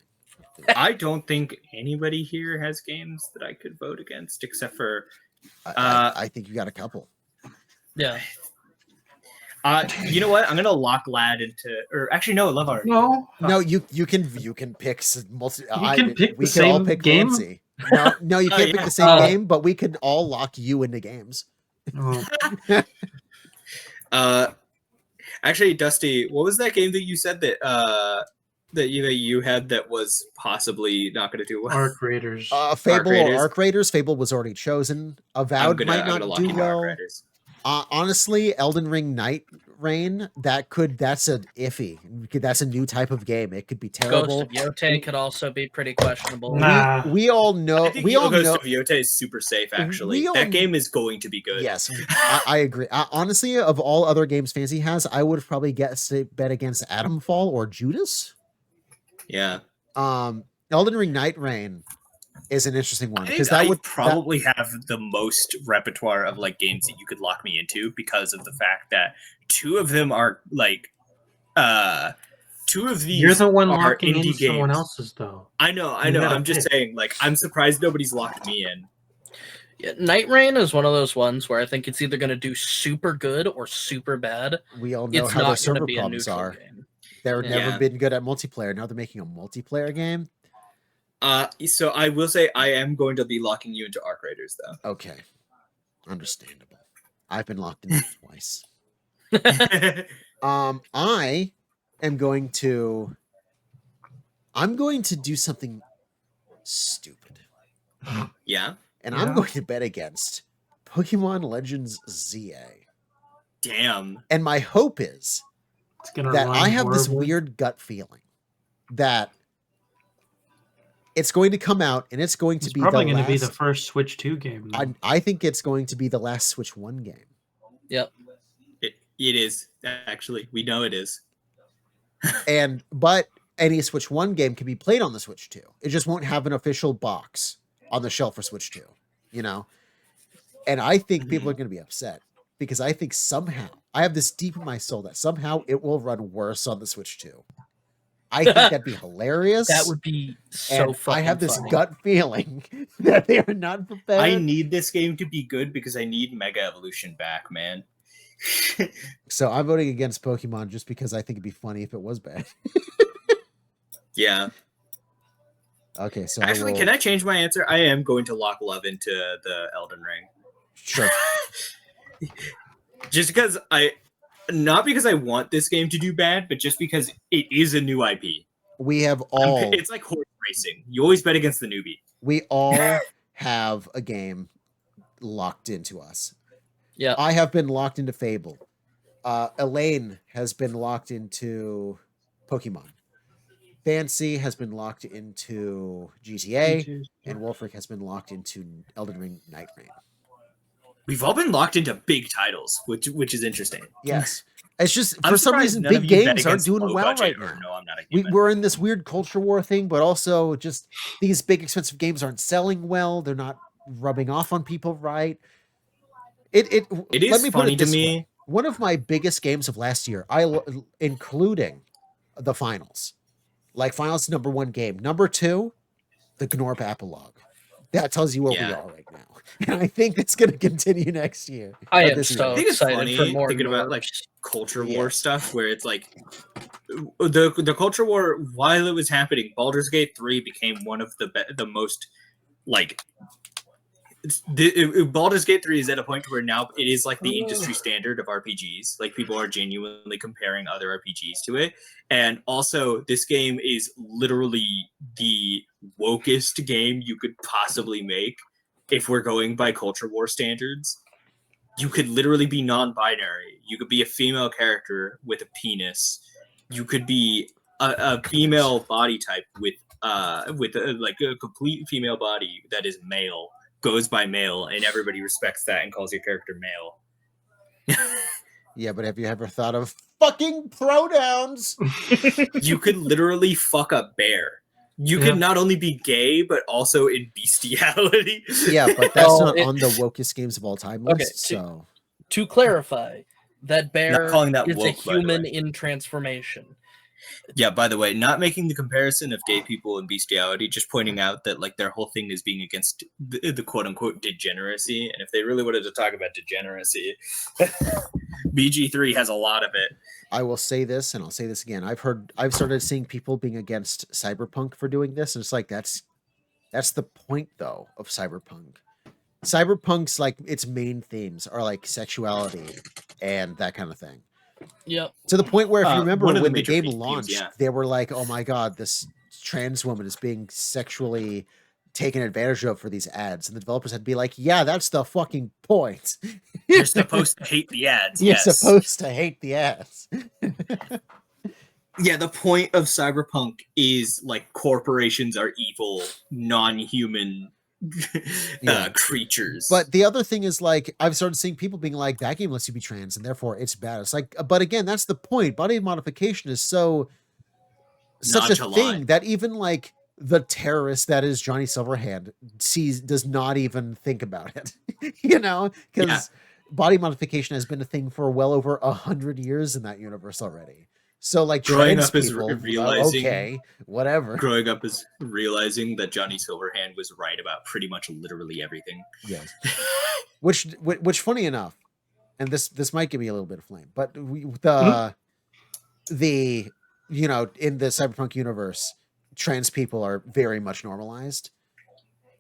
I don't think anybody here has games that I could vote against except for. I think you got a couple. Yeah. You know what? I'm gonna lock Lad into, or actually no, Love Art. No. No, you can pick multi. can pick we the can all same pick game? Fancy. No, you can't pick yeah. the same game, but we could all lock you into games. Oh, Actually, Dusty, what was that game that you said that you had that was possibly not gonna do well? Arc Raiders. Fable or Raiders. Arc Raiders. Fable was already chosen. Avowed might I'm gonna not lock do in Arc well. Raiders. Honestly, Elden Ring Night Rain, that's a iffy. That's a new type of game. It could be Ghost terrible. of Yote could also be pretty questionable. Nah. We all know. I think We all Ghost know. of Yote is super safe. Actually, We all- that game is going to be good. Yes, I agree. Honestly, of all other games Fancy has, I would probably bet against Atomfall or Judas. Yeah. Elden Ring Night Rain is an interesting one I because think that I would probably have the most repertoire of like games that you could lock me into because of the fact that two of them are like two of these You're the one are locking indie in someone games. else's, though. I know. You gotta I'm just pick. saying, like, I'm surprised nobody's locked me in. Yeah, Night Rain is one of those ones where I think it's either going to do super good or super bad. we all know It's how the not going to server be a problems neutral are. game. They're never Yeah. been good at multiplayer. Now they're making a multiplayer game. So I will say I am going to be locking you into Arc Raiders though. Okay, understandable. I've been locked in twice. I am going to. I'm going to do something stupid, Yeah. and I'm Yeah. going to bet against Pokemon Legends ZA. Damn. And my hope is It's gonna that run I have this horribly. weird gut feeling that it's going to come out and it's going to It's be probably the going to be last. the first Switch 2 game. though. I think it's going to be the last Switch 1 game. Yep. It is actually. We know it is. But any Switch 1 game can be played on the Switch 2. It just won't have an official box on the shelf for Switch 2, you know? And I think people are going to be upset because I think somehow, I have this deep in my soul that somehow it will run worse on the Switch 2. I think that'd be hilarious. That would be so and fucking I have this funny. gut feeling that they are not prepared. I need this game to be good because I need Mega Evolution back, man. So I'm voting against Pokemon just because I think it'd be funny if it was bad. Yeah. Okay, so Actually, can I change my answer? I am going to lock love into the Elden Ring. Sure. Just because not because I want this game to do bad, but just because it is a new IP. We have all. It's like horse racing. You always bet against the newbie. We all have a game locked into us. Yeah. I have been locked into Fable. Eelayne has been locked into Pokemon. Fancy has been locked into GTA, and Wulfryk has been locked into Elden Ring Night Rain. We've all been locked into big titles, which is interesting. Yes. It's just, I'm for some surprised reason, none of big you bet games aren't against doing low well budget right or now. No, I'm not a human. We're in this weird culture war thing, but also just these big expensive games aren't selling well. They're not rubbing off on people right. It is let me put funny it to this me. way. One of my biggest games of last year, including the finals, like finals #1 game. #2, the Gnorp epilogue. That tells you where we Yeah. are right now. And I think it's going to continue next year. I or am this year. so I think it's excited funny for more thinking about Gnorps. like culture war Yes. stuff where it's like the culture war while it was happening, Baldur's Gate 3 became one of the most like Baldur's Gate 3 is at a point where now it is like the industry standard of RPGs. Like people are genuinely comparing other RPGs to it. And also this game is literally the wokest game you could possibly make if we're going by culture war standards. You could literally be non-binary. You could be a female character with a penis. You could be a female body type with like a complete female body that is male, goes by male, and everybody respects that and calls your character male. Yeah, but have you ever thought of fucking pronouns? You could literally fuck a bear. You Yeah. could not only be gay, but also in bestiality. Yeah, but that's Well, not it- on the wokest games of all time Okay, list. So To clarify, that bear calling that is woke, a by the human way. in transformation. Yeah, by the way, not making the comparison of gay people and bestiality, just pointing out that like their whole thing is being against the quote unquote degeneracy. And if they really wanted to talk about degeneracy, BG3 has a lot of it. I will say this, and I'll say this again. I've started seeing people being against Cyberpunk for doing this, and it's like that's the point though of Cyberpunk. Cyberpunk's like its main themes are like sexuality and that kind of thing. Yep. To the point where, if you One remember of the when the major game themes, launched, yeah. they were like, "Oh my god, this trans woman is being sexually taken advantage of for these ads," and the developers had to be like, "Yeah, that's the fucking point. You're supposed to hate the ads. You're Yes. supposed to hate the ads." Yeah, the point of Cyberpunk is like corporations are evil, non-human Yeah. creatures. But the other thing is, like, I've started seeing people being like, "That game lets you be trans, and therefore it's bad." It's like, but again, that's the point. Body modification is such a Nonchalant. thing that even like the terrorist that is Johnny Silverhand does not even think about it. You know, because Yeah. body modification has been a thing for well over 100 years in that universe already. So like Growing trans up is people, realizing- okay, whatever. Growing up is realizing that Johnny Silverhand was right about pretty much literally everything. Yes. Which funny enough, and this might give me a little bit of flame, but the you know, in the cyberpunk universe, trans people are very much normalized.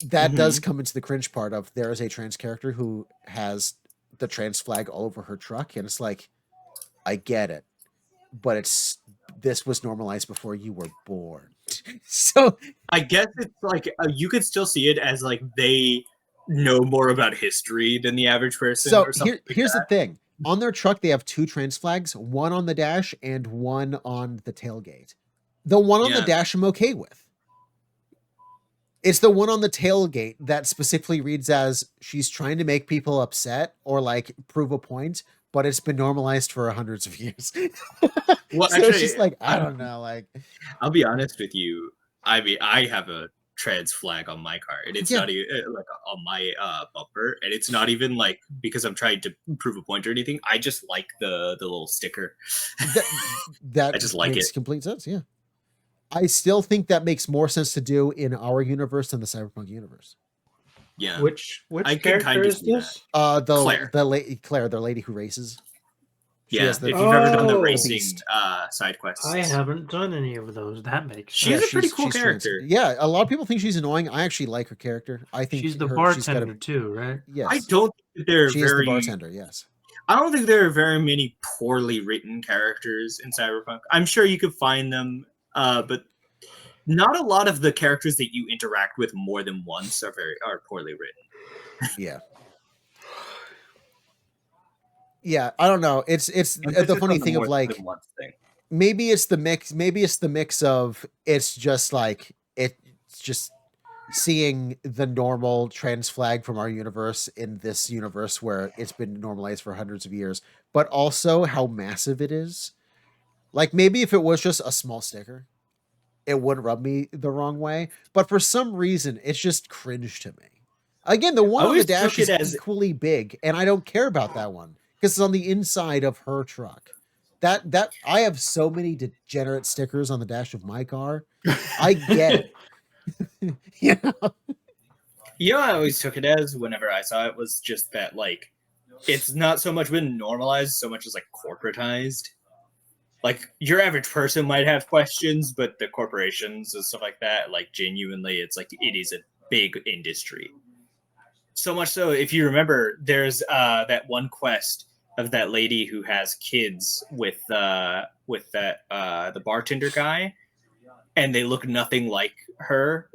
That does come into the cringe part of there is a trans character who has the trans flag all over her truck, and it's like, I get it, but this was normalized before you were born. So I guess it's like you could still see it as like they know more about history than the average person. So or something here's like the thing. On their truck, they have 2 trans flags, one on the dash and one on the tailgate. The one on the Yeah. dash I'm okay with. It's the one on the tailgate that specifically reads as she's trying to make people upset or like prove a point, but it's been normalized for hundreds of years. Well, So it's just like, I don't know, like I'll be honest with you. I mean, I have a trans flag on my car, and it's Yeah. not even like on my bumper, and it's not even like because I'm trying to prove a point or anything. I just like the little sticker. that I just like makes it. complete sense. Yeah. I still think that makes more sense to do in our universe than the cyberpunk universe. Yeah. Which I could character kinda is see that. this? Claire, Claire. Claire, the lady who races. She Yeah. has the- If you've ever done the Oh. racing Beast. side quests, I haven't done any of those. That makes She's sense. a pretty cool trans. character. Yeah, a lot of people think she's annoying. I actually like her character. I think She's the she's bartender got a too, right? yes. I don't think they're She is very. the bartender. Yes. I don't think there are very many poorly written characters in Cyberpunk. I'm sure you could find them, but not a lot of the characters that you interact with more than once are poorly written. Yeah. Yeah, I don't know. It's Emphasis the funny on the thing of more like than once thing. maybe it's the mix of it's just like it's just seeing the normal trans flag from our universe in this universe where it's been normalized for hundreds of years, but also how massive it is. Like maybe if it was just a small sticker, it wouldn't rub me the wrong way, but for some reason it's just cringe to me. Again, the one I on the always dash took it is as- equally big, and I don't care about that one because it's on the inside of her truck. That I have so many degenerate stickers on the dash of my car. I get it. You know? You know, I always took it as whenever I saw it was just that like it's not so much been normalized so much as like corporatized. Like your average person might have questions, but the corporations and stuff like that, like genuinely, it's like it is a big industry. So much so, if you remember, there's that one quest of that lady who has kids with that the bartender guy, and they look nothing like her.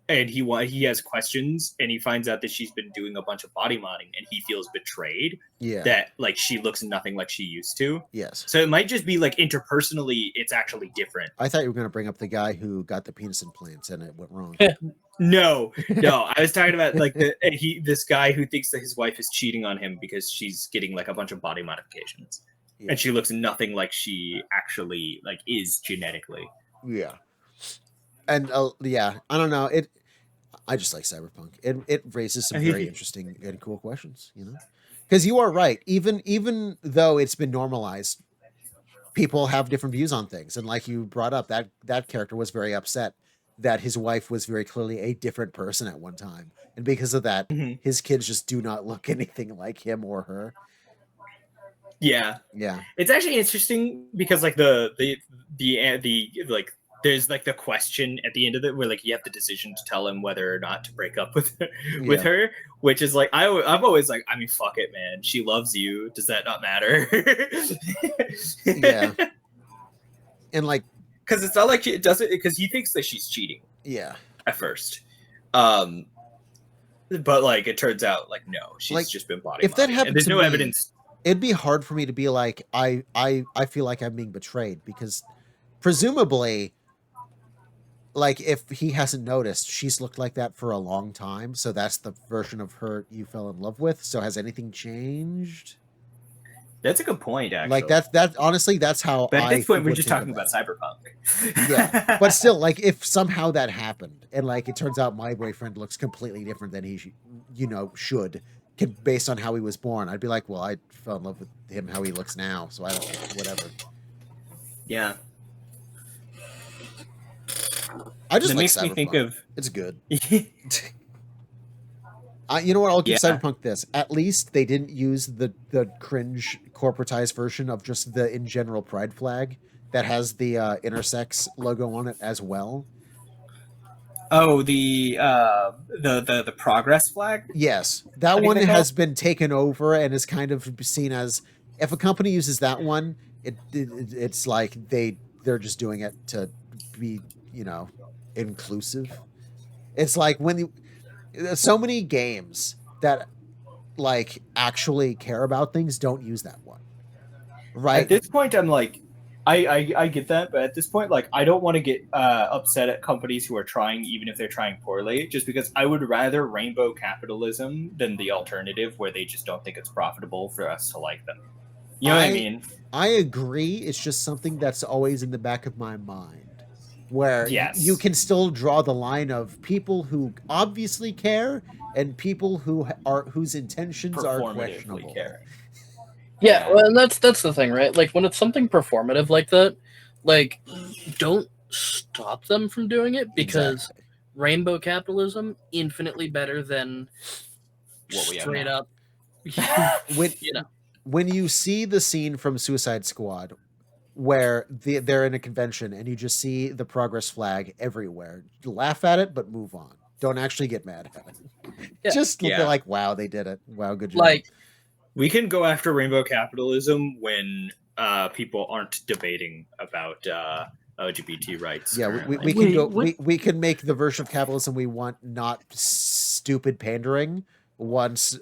And he has questions, and he finds out that she's been doing a bunch of body modding, and he feels betrayed Yeah. that like she looks nothing like she used to. Yes. So it might just be like interpersonally, it's actually different. I thought you were going to bring up the guy who got the penis implants and it went wrong. No, I was talking about like this guy who thinks that his wife is cheating on him because she's getting like a bunch of body modifications, Yeah. and she looks nothing like she actually like is genetically. Yeah. And yeah, I don't know. I just like cyberpunk. It raises some very interesting and cool questions, you know? Because you are right. Even though it's been normalized, people have different views on things. And like you brought up, that character was very upset that his wife was very clearly a different person at one time. And because of that, his kids just do not look anything like him or her. Yeah, Yeah. it's actually interesting because like the like there's like the question at the end of it where like you have the decision to tell him whether or not to break up with Yeah. her, which is like I'm always like, I mean, fuck it, man. She loves you. Does that not matter? Yeah. And like, because it's not like it doesn't, because he thinks that she's cheating yeah. at first, but like it turns out like no, she's Like, just been body if that modding, happened and there's to no me- evidence. It'd be hard for me to be like, I feel like I'm being betrayed because presumably, like if he hasn't noticed, she's looked like that for a long time. So that's the version of her you fell in love with. So has anything changed? That's a good point, actually. Like that honestly, that's how But at this point, we're would just think talking about it. cyberpunk. Yeah, but still, like if somehow that happened and like it turns out my boyfriend looks completely different than he should based on how he was born, I'd be like, well, I fell in love with him how he looks now, so I don't whatever. Yeah, I just that like makes me think Cyberpunk. of. It's good. You know what? I'll give Yeah. Cyberpunk this. At least they didn't use the cringe corporatized version of just the in general pride flag. that has the intersex logo on it as well. Oh, the progress flag. Yes, I that think one they call has been taken over and is kind of seen as, if a company uses that one, it's like they're just doing it to be, inclusive. It's like when there's so many games that like actually care about things don't use that one, right? At this point, I'm like, I get that, but at this point, like, I don't want to get upset at companies who are trying, even if they're trying poorly, just because I would rather rainbow capitalism than the alternative where they just don't think it's profitable for us to like them. You know what I mean? I agree. It's just something that's always in the back of my mind, where Yes. you can still draw the line of people who obviously care and people whose intentions are Performatively questionable. care. Yeah, well, and that's the thing, right? Like when it's something performative like that, like don't stop them from doing it, because Exactly. rainbow capitalism infinitely better than What we have straight now. up. When You know. when you see the scene from Suicide Squad where they're in a convention and you just see the progress flag everywhere, laugh at it but move on. Don't actually get mad at it. Yeah. Just Yeah. like, wow, they did it. Wow, good job. Like We can go after rainbow capitalism when people aren't debating about LGBT rights. yeah, currently. we can Wait, go. what? We can make the version of capitalism we want not stupid pandering. Once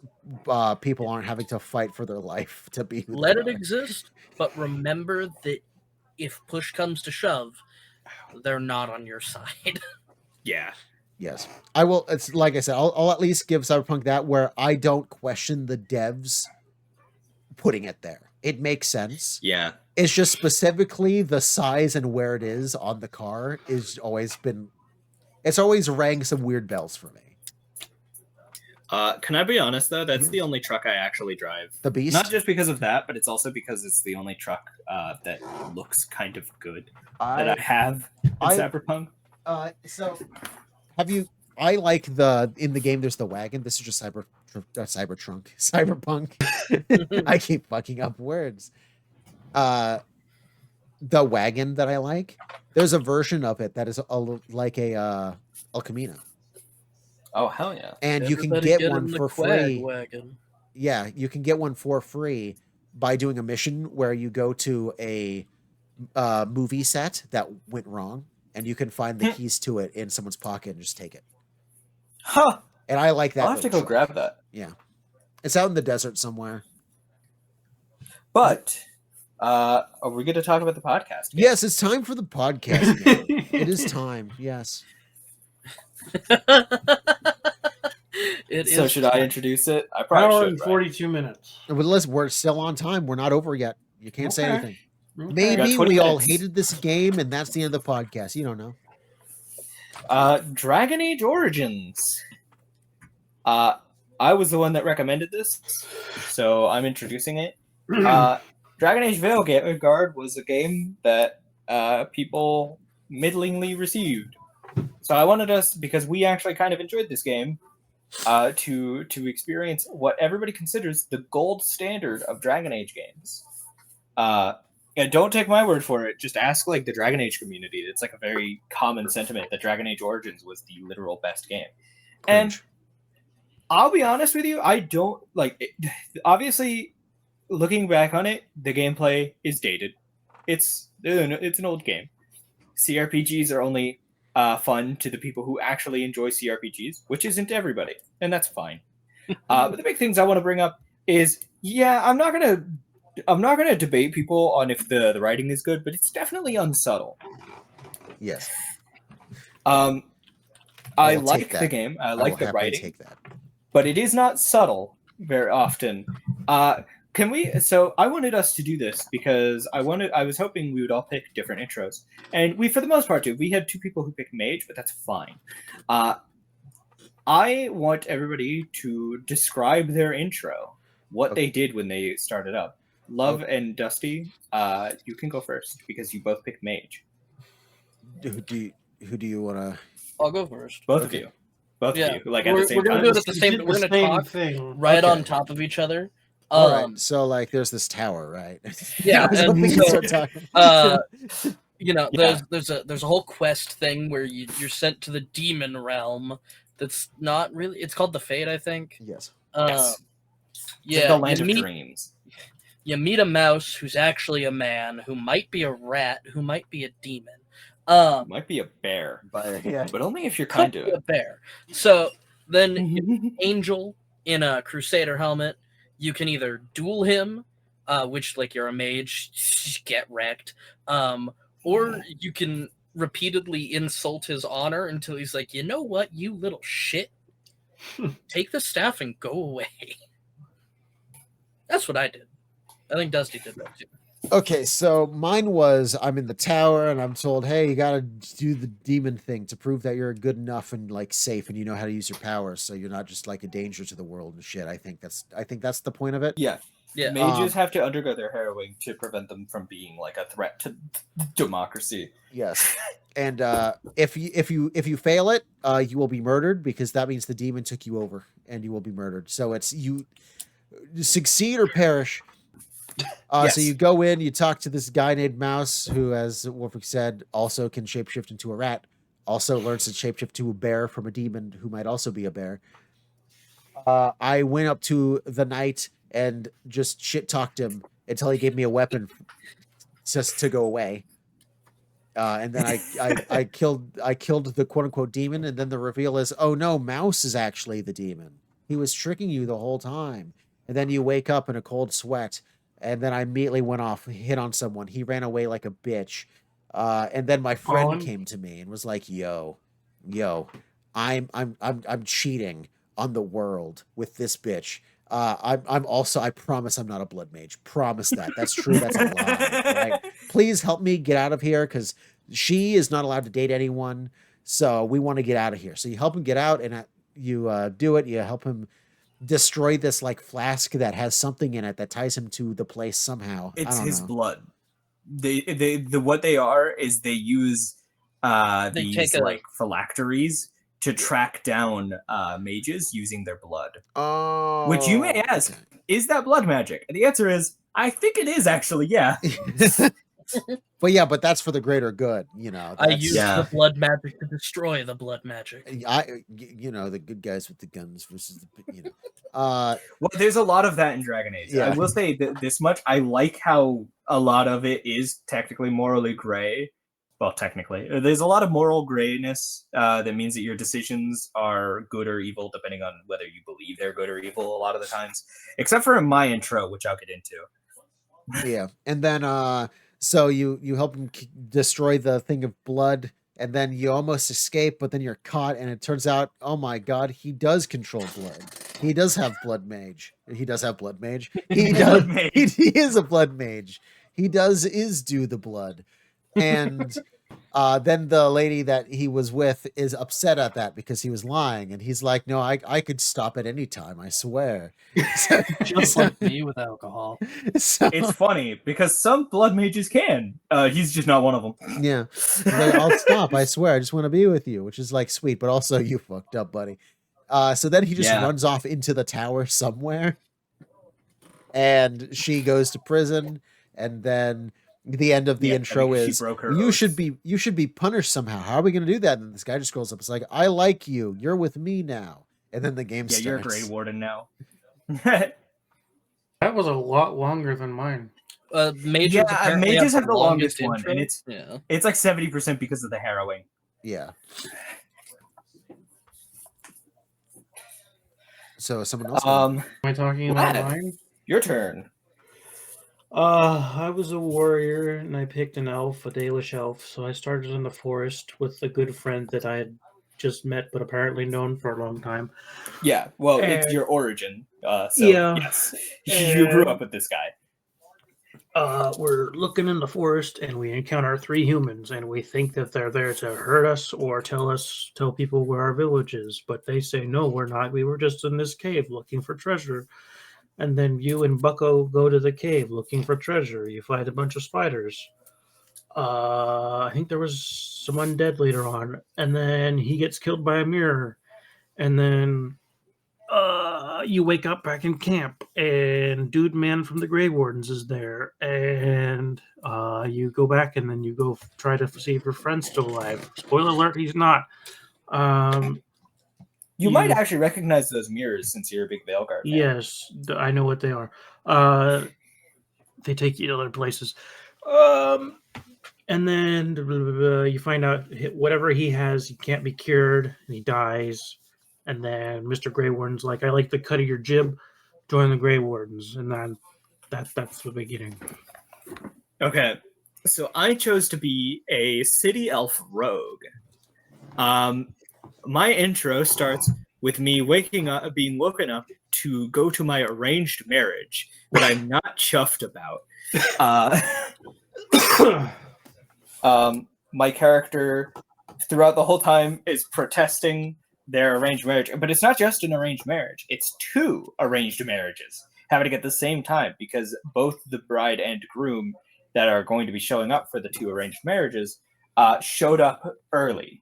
people aren't having to fight for their life to be who let they it are. exist, but remember that if push comes to shove, they're not on your side. Yeah. Yes, I will. It's like I said, I'll at least give Cyberpunk that where I don't question the devs putting it there. It makes sense. Yeah. It's just specifically the size and where it is on the car is always been. It's always rang some weird bells for me. Can I be honest though? That's Yeah. the only truck I actually drive. The Beast. Not just because of that, but it's also because it's the only truck that looks kind of good that I have in Cyberpunk. So have you? I like in the game. There's the wagon. This is just Cyberpunk. I keep fucking up words. The wagon that I like. There's a version of it that is like a El Camino, Oh hell yeah! and you can Everybody get one in the for quag free. wagon. Yeah, you can get one for free by doing a mission where you go to a movie set that went wrong, and you can find the keys to it in someone's pocket and just take it. Huh. And I like that. I'll have to go little truck. grab that. Yeah, it's out in the desert somewhere. But are we going to talk about the podcast? Yes, it's time for the podcast. Game. It is time. Yes. So should I introduce it? I probably Hour should. and Right? 42 minutes. But listen, we're still on time. We're not over yet. You can't say Okay. anything. Okay. Maybe 20 we all minutes. hated this game, and that's the end of the podcast. You don't know. Dragon Age Origins. I was the one that recommended this, so I'm introducing it. Dragon Age Veilguard was a game that people middlingly received. So I wanted us, because we actually kind of enjoyed this game, to experience what everybody considers the gold standard of Dragon Age games. And don't take my word for it. Just ask like the Dragon Age community. It's like a very common sentiment that Dragon Age Origins was the literal best game. And Cringe. I'll be honest with you, I don't like it. Obviously, looking back on it, the gameplay is dated. It's an old game. CRPGs are only fun to the people who actually enjoy CRPGs, which isn't everybody, and that's fine. But the big things I want to bring up is, yeah, I'm not gonna debate people on if the writing is good, but it's definitely unsubtle. Yes. I will like take that. the game. I will like the happily writing. Take that. But it is not subtle very often. Can we? So I wanted us to do this because I was hoping we would all pick different intros, and we, for the most part, did. We had 2 people who picked Mage, but that's fine. I want everybody to describe their intro, what they did when they started up. Love and Dusty, you can go first because you both picked Mage. Who do you want to? I'll go first. Both of you. Both Yeah. of you. Like at We're the same gonna time. do it at the same. Did We're the gonna same talk thing. right Okay. on top of each other, All right. So like, there's this tower, right? Yeah, I was and hoping you'd so, start talking. you know, Yeah. there's a whole quest thing where you're sent to the demon realm. That's not really. It's called the Fate, I think. Yes. Yes. Yeah, the land you of meet dreams. you meet a mouse who's actually a man, who might be a rat, who might be a demon. Might be a bear, But yeah. but only if you're Could kind to be a it. bear. So then, angel in a crusader helmet. You can either duel him, which like you're a mage, get wrecked, or you can repeatedly insult his honor until he's like, you know what, you little shit, take the staff and go away. That's what I did. I think Dusty did that too. Okay, so mine was I'm in the tower and I'm told, hey, you gotta do the demon thing to prove that you're good enough and like safe and you know how to use your powers, so you're not just like a danger to the world and shit. I think that's the point of it. Yeah. Yeah. Mages have to undergo their harrowing to prevent them from being like a threat to democracy. Yes. And if you fail it, you will be murdered because that means the demon took you over and you will be murdered. So it's you succeed or perish. Yes. So you go in, you talk to this guy named Mouse, who, as Wulfryk said, also can shapeshift into a rat. Also learns to shapeshift to a bear from a demon who might also be a bear. I went up to the knight and just shit talked him until he gave me a weapon just to go away. And then I killed the quote unquote demon, and then the reveal is, oh no, Mouse is actually the demon. He was tricking you the whole time. And then you wake up in a cold sweat. And then I immediately went off, hit on someone. He ran away like a bitch. And then my friend Colin? came to me and was like, "Yo, I'm cheating on the world with this bitch. I'm also. I promise I'm not a blood mage. Promise that. That's true. That's a lie. Right? Please help me get out of here because she is not allowed to date anyone. So we want to get out of here. So you help him get out, and you do it. You help him destroy this like flask that has something in it that ties him to the place somehow. I It's don't his know. blood. What they are is they use They these take a- like phylacteries to track down mages using their blood. Oh, Which you may ask, is that blood magic? And the answer is, I think it is actually, yeah. but that's for the greater good, you know. I That's, used Yeah. the blood magic to destroy the blood magic. the good guys with the guns versus the, Well, there's a lot of that in Dragon Age. Yeah. I will say this much. I like how a lot of it is technically morally gray. Well, technically. There's a lot of moral grayness that means that your decisions are good or evil, depending on whether you believe they're good or evil a lot of the times. Except for in my intro, which I'll get into. yeah. And then so you help him destroy the thing of blood, and then you almost escape, but then you're caught, and it turns out, oh my god, he does control blood. He does have blood mage. He does have blood mage. He does. Blood mage. He is a blood mage. He is do the blood, and then the lady that he was with is upset at that because he was lying, and he's like, no, I could stop at any time, I swear. Just like me with alcohol. So, It's funny because some blood mages can. He's just not one of them. yeah. He's like, I'll stop, I swear, I just want to be with you, which is like sweet, but also you fucked up, buddy. So then he just Yeah. runs off into the tower somewhere, and she goes to prison, and then the end of the Yeah, intro because she is broke her you oath. should be punished somehow. How are we gonna do that? And this guy just scrolls up. It's like, I like you. You're with me now. And then the game Yeah, starts. you're a Grey Warden now. That was a lot longer than mine. Mages Yeah, apparently mages have the longest longest one, and intro. it's like 70% because of the harrowing. Yeah. So someone else. Am I talking about Vlad. mine? Your turn. I was a warrior and I picked an elf, a Dalish elf. So I started in the forest with a good friend that I had just met, but apparently known for a long time. Yeah, well, it's And- your origin. So, Yeah. yes. You grew And- up with this guy. We're looking in the forest and we encounter 3 humans and we think that they're there to hurt us or tell people where our village is, but they say no, we're not. We were just in this cave looking for treasure. And then you and Bucko go to the cave looking for treasure. You fight a bunch of spiders. I think there was some undead later on, and then he gets killed by a mirror. And then you wake up back in camp, and Dude Man from the Grey Wardens is there, and you go back, and then you go try to see if your friend's still alive. Spoiler alert: he's not. You might actually recognize those mirrors since you're a big Veilguard fan. Yes, I know what they are. They take you to other places. And then you find out whatever he has, he can't be cured, and he dies. And then Mr. Grey Warden's like, I like the cut of your jib, join the Grey Wardens. And then that's the beginning. Okay, so I chose to be a city elf rogue. My intro starts with me waking up, being woken up to go to my arranged marriage that I'm not chuffed about. My character, throughout the whole time, is protesting their arranged marriage. But it's not just an arranged marriage. It's 2 arranged marriages happening at the same time, because both the bride and groom that are going to be showing up for the 2 arranged marriages showed up early.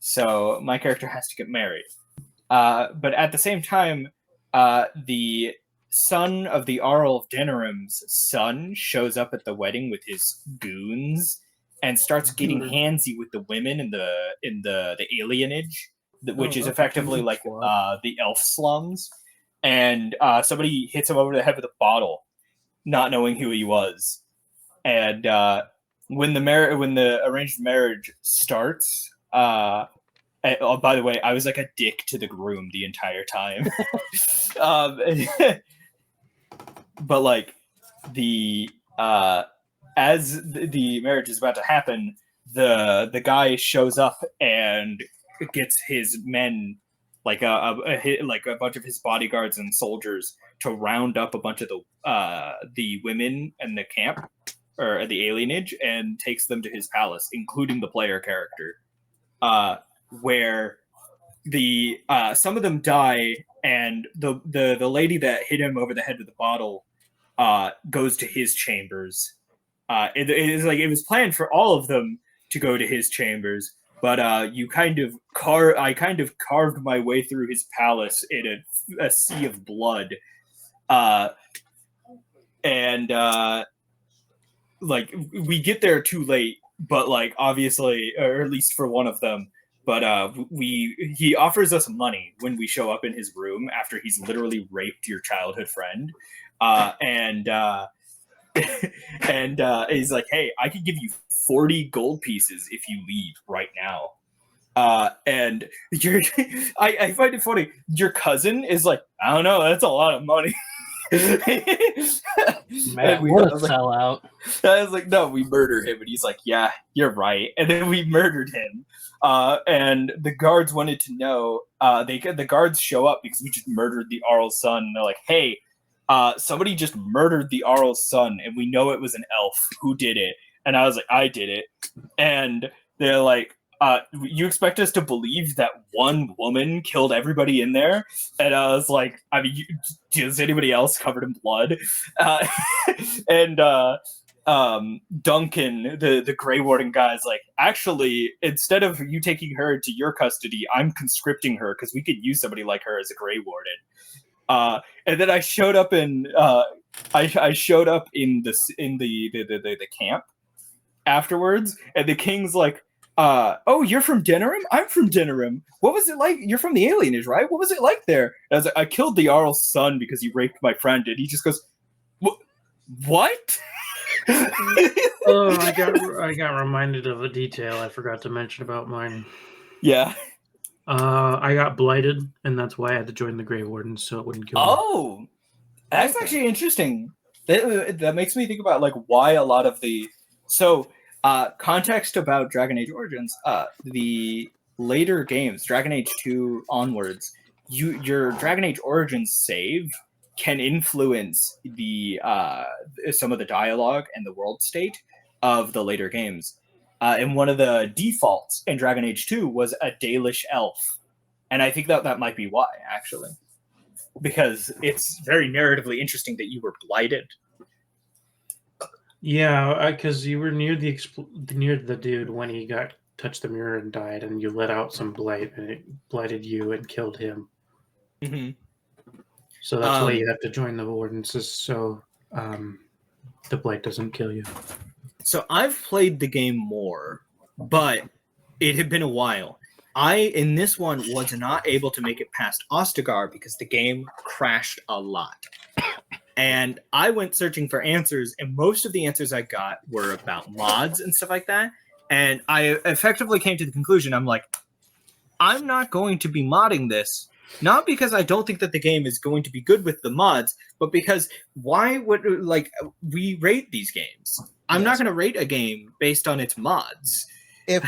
So my character has to get married. But at the same time, the son of the Arl of Denerim's son shows up at the wedding with his goons and starts getting handsy with the women in the alienage, which is effectively like the elf slums. And somebody hits him over the head with a bottle, not knowing who he was. And when the arranged marriage starts, by the way, I was like a dick to the groom the entire time. But like as the marriage is about to happen, the guy shows up and gets his men, like a bunch of his bodyguards and soldiers, to round up a bunch of the women in the camp or the alienage and takes them to his palace, including the player character, where the some of them die, and the lady that hit him over the head with the bottle goes to his chambers. It was planned for all of them to go to his chambers, but I kind of carved my way through his palace in a sea of blood, and like we get there too late, but like obviously, or at least for one of them. But he offers us money when we show up in his room after he's literally raped your childhood friend, and he's like, "Hey, I could give you 40 gold pieces if you leave right now." And I find it funny. Your cousin is like, "I don't know, that's a lot of money." Man, what a sellout. I was like, "No, we murder him," and he's like, "Yeah, you're right." And then we murdered him. And the guards wanted to know. The guards show up because we just murdered the Arl's son. And they're like, "Hey, somebody just murdered the Arl's son, and we know it was an elf. Who did it?" And I was like, "I did it." And they're like, "You expect us to believe that one woman killed everybody in there?" And I was like, "I mean, is anybody else covered in blood?" And Duncan, the Grey Warden guy, is like, "Actually, instead of you taking her into your custody, I'm conscripting her because we could use somebody like her as a Grey Warden." And then I showed up in I showed up in the camp afterwards, and the king's like, "Oh, you're from Denerim? I'm from Denerim. What was it like? You're from the alienage, right? What was it like there?" And I was like, "I killed the Arl's son because he raped my friend." And he just goes, "What?" Oh, I got reminded of a detail I forgot to mention about mine. Yeah. I got blighted, and that's why I had to join the Grey Wardens so it wouldn't kill me. Oh, that's actually interesting. That makes me think about like why a lot of the context about Dragon Age Origins. The later games, Dragon Age 2 onwards, your Dragon Age Origins save can influence the some of the dialogue and the world state of the later games. And one of the defaults in Dragon Age 2 was a Dalish elf. And I think that might be why, actually. Because it's very narratively interesting that you were blighted. Yeah, because you were near the dude when he touched the mirror and died, and you let out some blight, and it blighted you and killed him. Mm-hmm. So that's why you have to join the ordinances, so the blight doesn't kill you. So I've played the game more, but it had been a while. In this one, was not able to make it past Ostagar because the game crashed a lot. And I went searching for answers, and most of the answers I got were about mods and stuff like that. And I effectively came to the conclusion, I'm like, I'm not going to be modding this. Not because I don't think that the game is going to be good with the mods, but because why would, like, we rate these games? I'm not going to rate a game based on its mods. If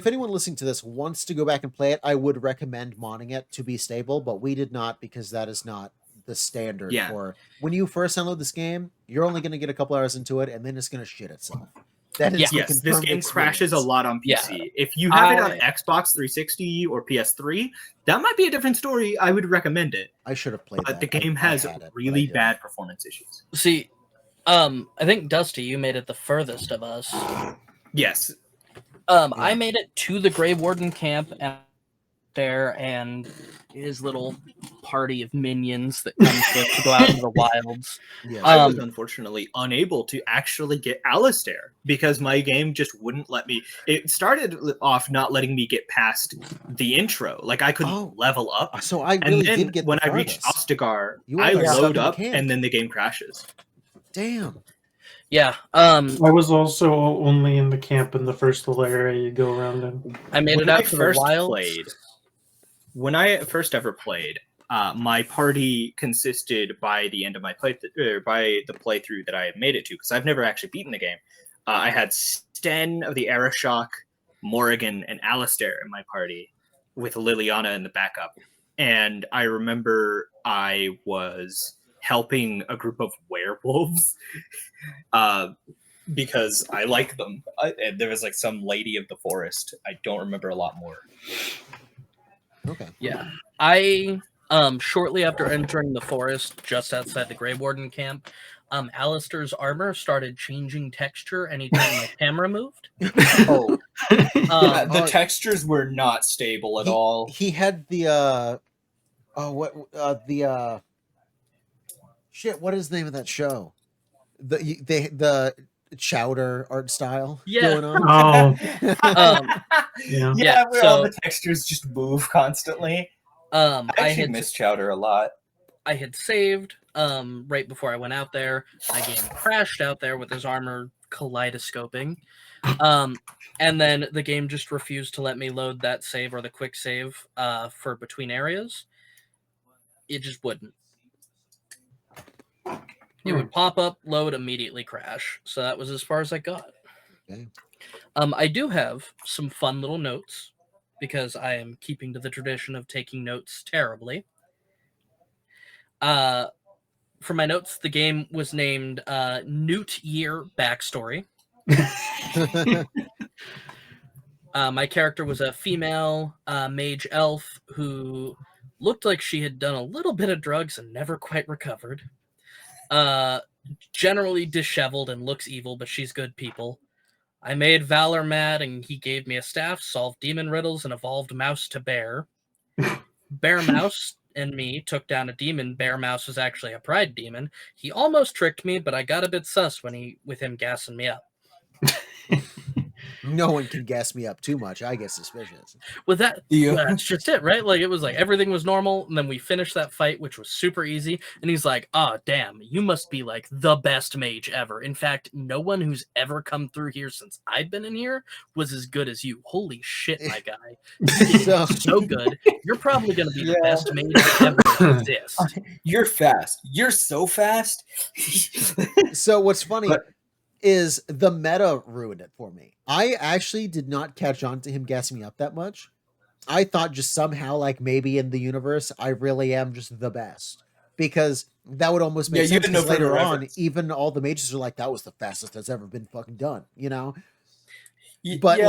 anyone listening to this wants to go back and play it, I would recommend modding it to be stable, but we did not because that is not the standard for when you first download this game. You're only going to get a couple hours into it, and then it's going to shit itself. That is yes, this game crashes a lot on PC. Yeah. If you have it on Xbox 360 or PS3, that might be a different story. I would recommend it. I should have played but that. The game has really bad performance issues. See, I think Dusty, you made it the furthest of us. Yes. I made it to the Grey Warden camp there, and his little party of minions that comes to go out into the wilds. Yeah. I was unfortunately unable to actually get Alistair because my game just wouldn't let me. It started off not letting me get past the intro. Like I couldn't level up. So I really and then did get when I reached Ostagar, I like load up and then the game crashes. Damn. Yeah. I was also only in the camp in the first little area you go around in. I made it out to the wild. When I first ever played, my party consisted by the end of my by the playthrough that I had made it to, because I've never actually beaten the game. I had Sten of the Arashock, Morrigan, and Alistair in my party, with Liliana in the backup. And I remember I was helping a group of werewolves because I like them. And there was like some lady of the forest. I don't remember a lot more. Okay. Yeah. I shortly after entering the forest just outside the Grey Warden camp, Alistair's armor started changing texture anytime my camera moved. The textures were not stable at all. He had the shit, what is the name of that show? The Chowder art style going on. Yeah, where all the textures just move constantly. I actually miss Chowder a lot. I had saved right before I went out there. My game crashed out there with his armor kaleidoscoping. And then the game just refused to let me load that save or the quick save for between areas. It just wouldn't. It would pop up, load, immediately crash. So that was as far as I got. Okay. I do have some fun little notes because I am keeping to the tradition of taking notes terribly. For my notes, the game was named Newt Year Backstory. My character was a female mage elf who looked like she had done a little bit of drugs and never quite recovered. Generally disheveled and looks evil, but she's good people. I made Valor mad, and he gave me a staff, solved demon riddles, and evolved Mouse to Bear. Bear Mouse and me took down a demon. Bear Mouse was actually a pride demon. He almost tricked me, but I got a bit sus with him gassing me up. No one can gas me up too much. I get suspicious. With that, that's just it, right? Like, it was like everything was normal, and then we finished that fight, which was super easy, and he's like, oh, damn, you must be, like, the best mage ever. In fact, no one who's ever come through here since I've been in here was as good as you. Holy shit, my guy. So good. You're probably going to be the best mage that ever exists. You're fast. You're so fast. So what's funny is the meta ruined it for me. I actually did not catch on to him gassing me up that much. I thought just somehow, like, maybe in the universe, I really am just the best. Because that would almost make sense, because later on, even all the mages are like, that was the fastest that's ever been fucking done, you know? But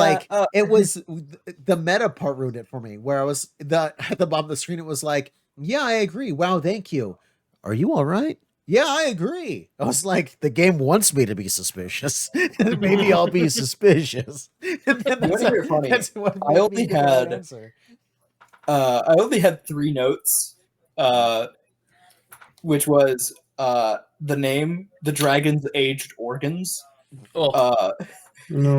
it was the meta part ruined it for me, where I was at the bottom of the screen, it was like, yeah, I agree. Wow, thank you. Are you all right? Yeah, I agree. I was like, the game wants me to be suspicious. Maybe I'll be suspicious. Funny. I only had 3 notes. which was the name, the dragon's aged organs. Oh, No.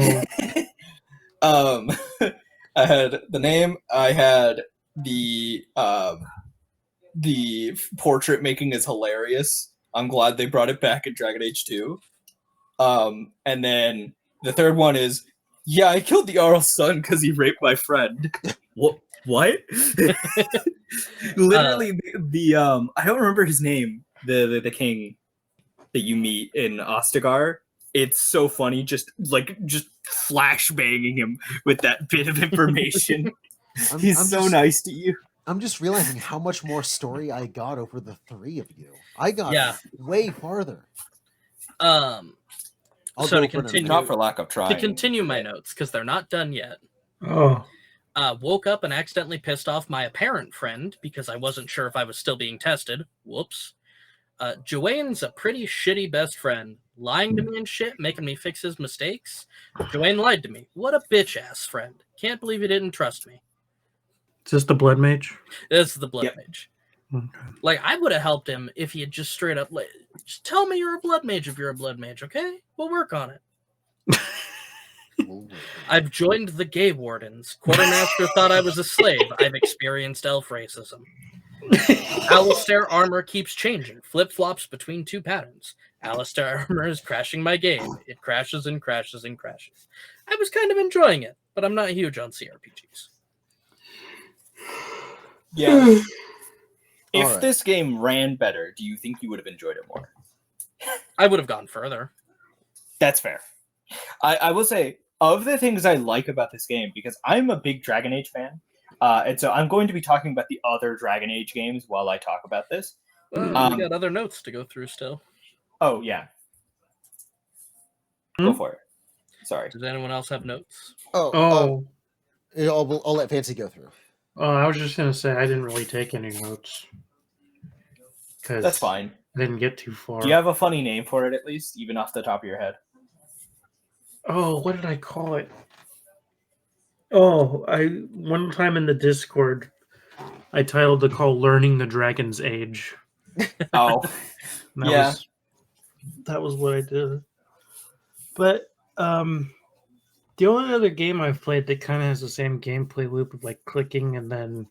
I had the name. I had the portrait making is hilarious. I'm glad they brought it back in Dragon Age 2. And then the third one is, yeah, I killed the Jarl's son because he raped my friend. What? Literally, I don't remember his name. The king that you meet in Ostagar. It's so funny, just flashbanging him with that bit of information. He's I'm so just- nice to you. I'm just realizing how much more story I got over the three of you. I got Yeah. way farther. so I'll to go for continue, Not for lack of trying. to continue my notes because they're not done yet. Oh. Woke up and accidentally pissed off my apparent friend because I wasn't sure if I was still being tested. Whoops. Joanne's a pretty shitty best friend, lying to me and shit, making me fix his mistakes. Joanne lied to me. What a bitch ass friend. Can't believe he didn't trust me. Is this the blood mage? This is the blood Yep. mage. Okay. Like, I would have helped him if he had just straight up, like, just tell me you're a blood mage if you're a blood mage, okay? We'll work on it. I've joined the gay wardens. Quartermaster thought I was a slave. I've experienced elf racism. Alistair armor keeps changing. Flip-flops between two patterns. Alistair armor is crashing my game. It crashes and crashes and crashes. I was kind of enjoying it, but I'm not huge on CRPGs. Yeah. If Alright. this game ran better, do you think you would have enjoyed it more? I would have gone further. That's fair. I will say, of the things I like about this game, because I'm a big Dragon Age fan, and so I'm going to be talking about the other Dragon Age games while I talk about this. We got other notes to go through still. Oh, yeah. Go for it. Sorry. Does anyone else have notes? Oh. I'll let Fancy go through. I was just gonna say I didn't really take any notes because That's fine. I didn't get too far. Do you have a funny name for it, at least, even off the top of your head? Oh, what did I call it? Oh, one time in the Discord, I titled the call "Learning the Dragon's Age." Oh, And Yeah. that was what I did. But the only other game I've played that kind of has the same gameplay loop of like clicking and then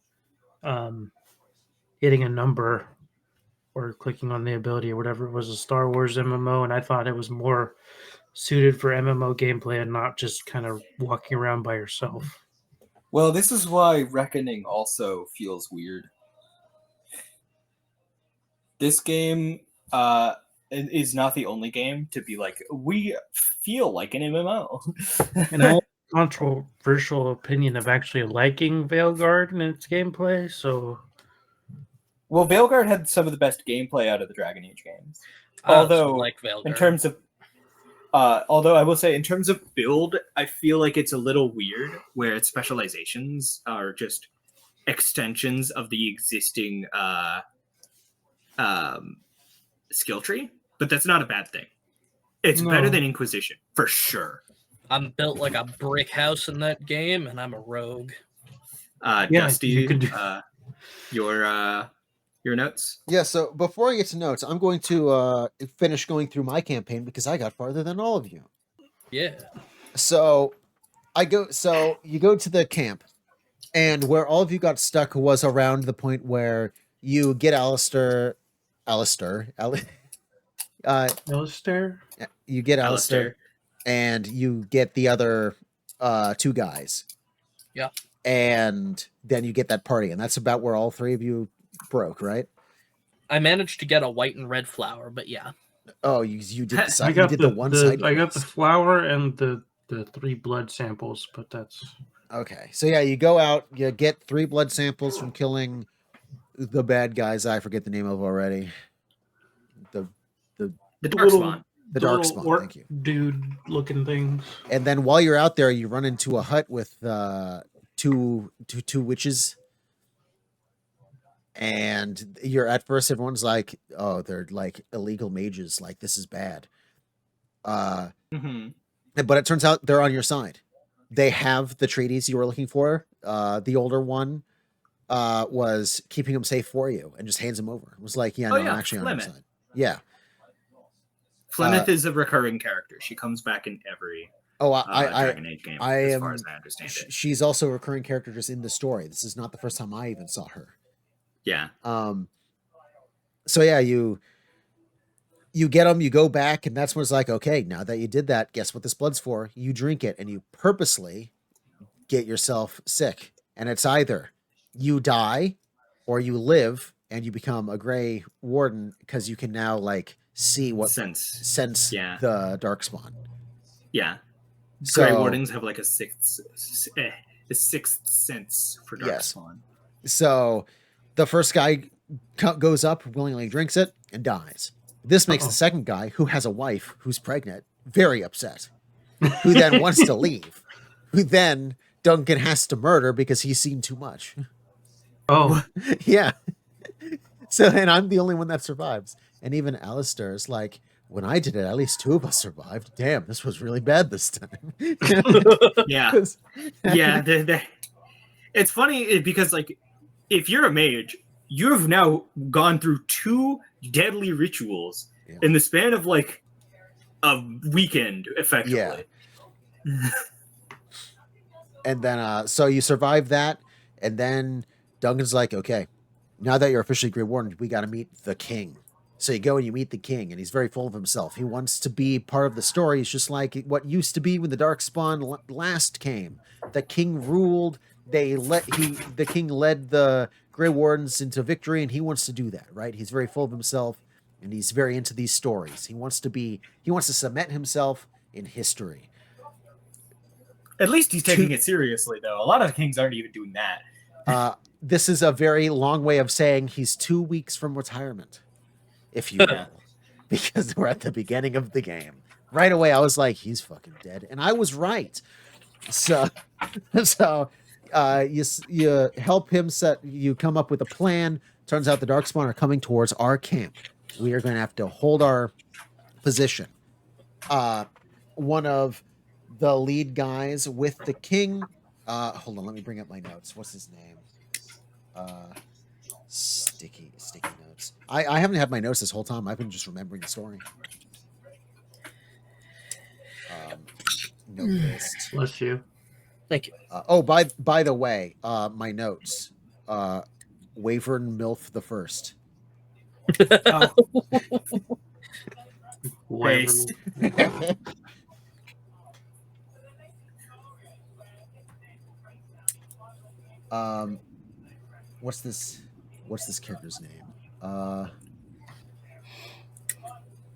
hitting a number or clicking on the ability or whatever was a Star Wars MMO, and I thought it was more suited for MMO gameplay and not just kind of walking around by yourself. well, this is why Reckoning also feels weird. This game is not the only game to be like, we feel like an MMO. And I have a controversial opinion of actually liking Veilguard and its gameplay, so Well, Veilguard had some of the best gameplay out of the Dragon Age games. I also Although, like Veilguard. in terms of, although I will say, in terms of build, I feel like it's a little weird where its specializations are just extensions of the existing skill tree, but that's not a bad thing. It's No. better than Inquisition for sure. I'm built like a brick house in that game, and I'm a rogue. Yeah, Dusty, you could do- your notes. Yeah, so before I get to notes, I'm going to finish going through my campaign because I got farther than all of you. Yeah. So you go to the camp, and where all of you got stuck was around the point where you get Alistair, Alistair? you get Alistair, Alistair. and you get the other two guys. Yeah. And then you get that party, and that's about where all three of you broke, right? I managed to get a white and red flower, but yeah. Oh, you did the I side, you got did the, the one side. I got the quest. flower and the 3 blood samples, but that's Okay, so yeah, you go out, you get 3 blood samples from killing the bad guys. I forget the name of already. The The The Darkspawn. the little Darkspawn. orc Thank you. dude looking things. And then while you're out there, you run into a hut with two witches. And you're at first, everyone's like, "Oh, they're like illegal mages. Like this is bad." Mhm. But it turns out they're on your side. They have the treaties you were looking for. The older one was keeping him safe for you and just hands him over. It was like, yeah, Oh, no, yeah, I'm actually on your Flemeth. side. Yeah. Flemeth is a recurring character. She comes back in every Oh, Dragon Age game, I as am. far as I understand it. She's also a recurring character just in the story. This is not the first time I even saw her. Yeah. So yeah, you get them, you go back, and that's when it's like, okay, now that you did that, guess what this blood's for? You drink it, and you purposely get yourself sick, and it's either you die or you live and you become a gray warden because you can now like see what sense Yeah. the darkspawn. Yeah. So, Grey Wardens have like a sixth sense for Darkspawn. So the first guy goes up, willingly drinks it, and dies. This makes the second guy, who has a wife who's pregnant, very upset, who then wants to leave, who then Duncan has to murder because he's seen too much. Oh, Yeah. So, and I'm the only one that survives. And even Alistair's like, when I did it, at least two of us survived. Damn, this was really bad this time. Yeah. Yeah. It's funny because, like, if you're a mage, you've now gone through 2 deadly rituals in the span of, like, a weekend, effectively. Yeah. And then, so you survive that. And then Duncan's like, okay, now that you're officially Grey Warden, we got to meet the king. So you go and you meet the king, and he's very full of himself. He wants to be part of the story. It's just like what used to be when the Darkspawn last came. The king ruled. The king led the Grey Wardens into victory, and he wants to do that, right? He's very full of himself, and he's very into these stories. He wants to cement himself in history. At least he's taking it seriously, though. A lot of the kings aren't even doing that. This is a very long way of saying he's 2 weeks from retirement, if you will, because we're at the beginning of the game. Right away, I was like, he's fucking dead. And I was right. So you help him you come up with a plan. Turns out the Darkspawn are coming towards our camp. We are going to have to hold our position. One of the lead guys with the king, hold on, let me bring up my notes. What's his name? Sticky notes. I haven't had my notes this whole time. I've been just remembering the story. Note list. bless you. Thank you. By the way, my notes. Wavern MILF the First. Based. What's this character's name?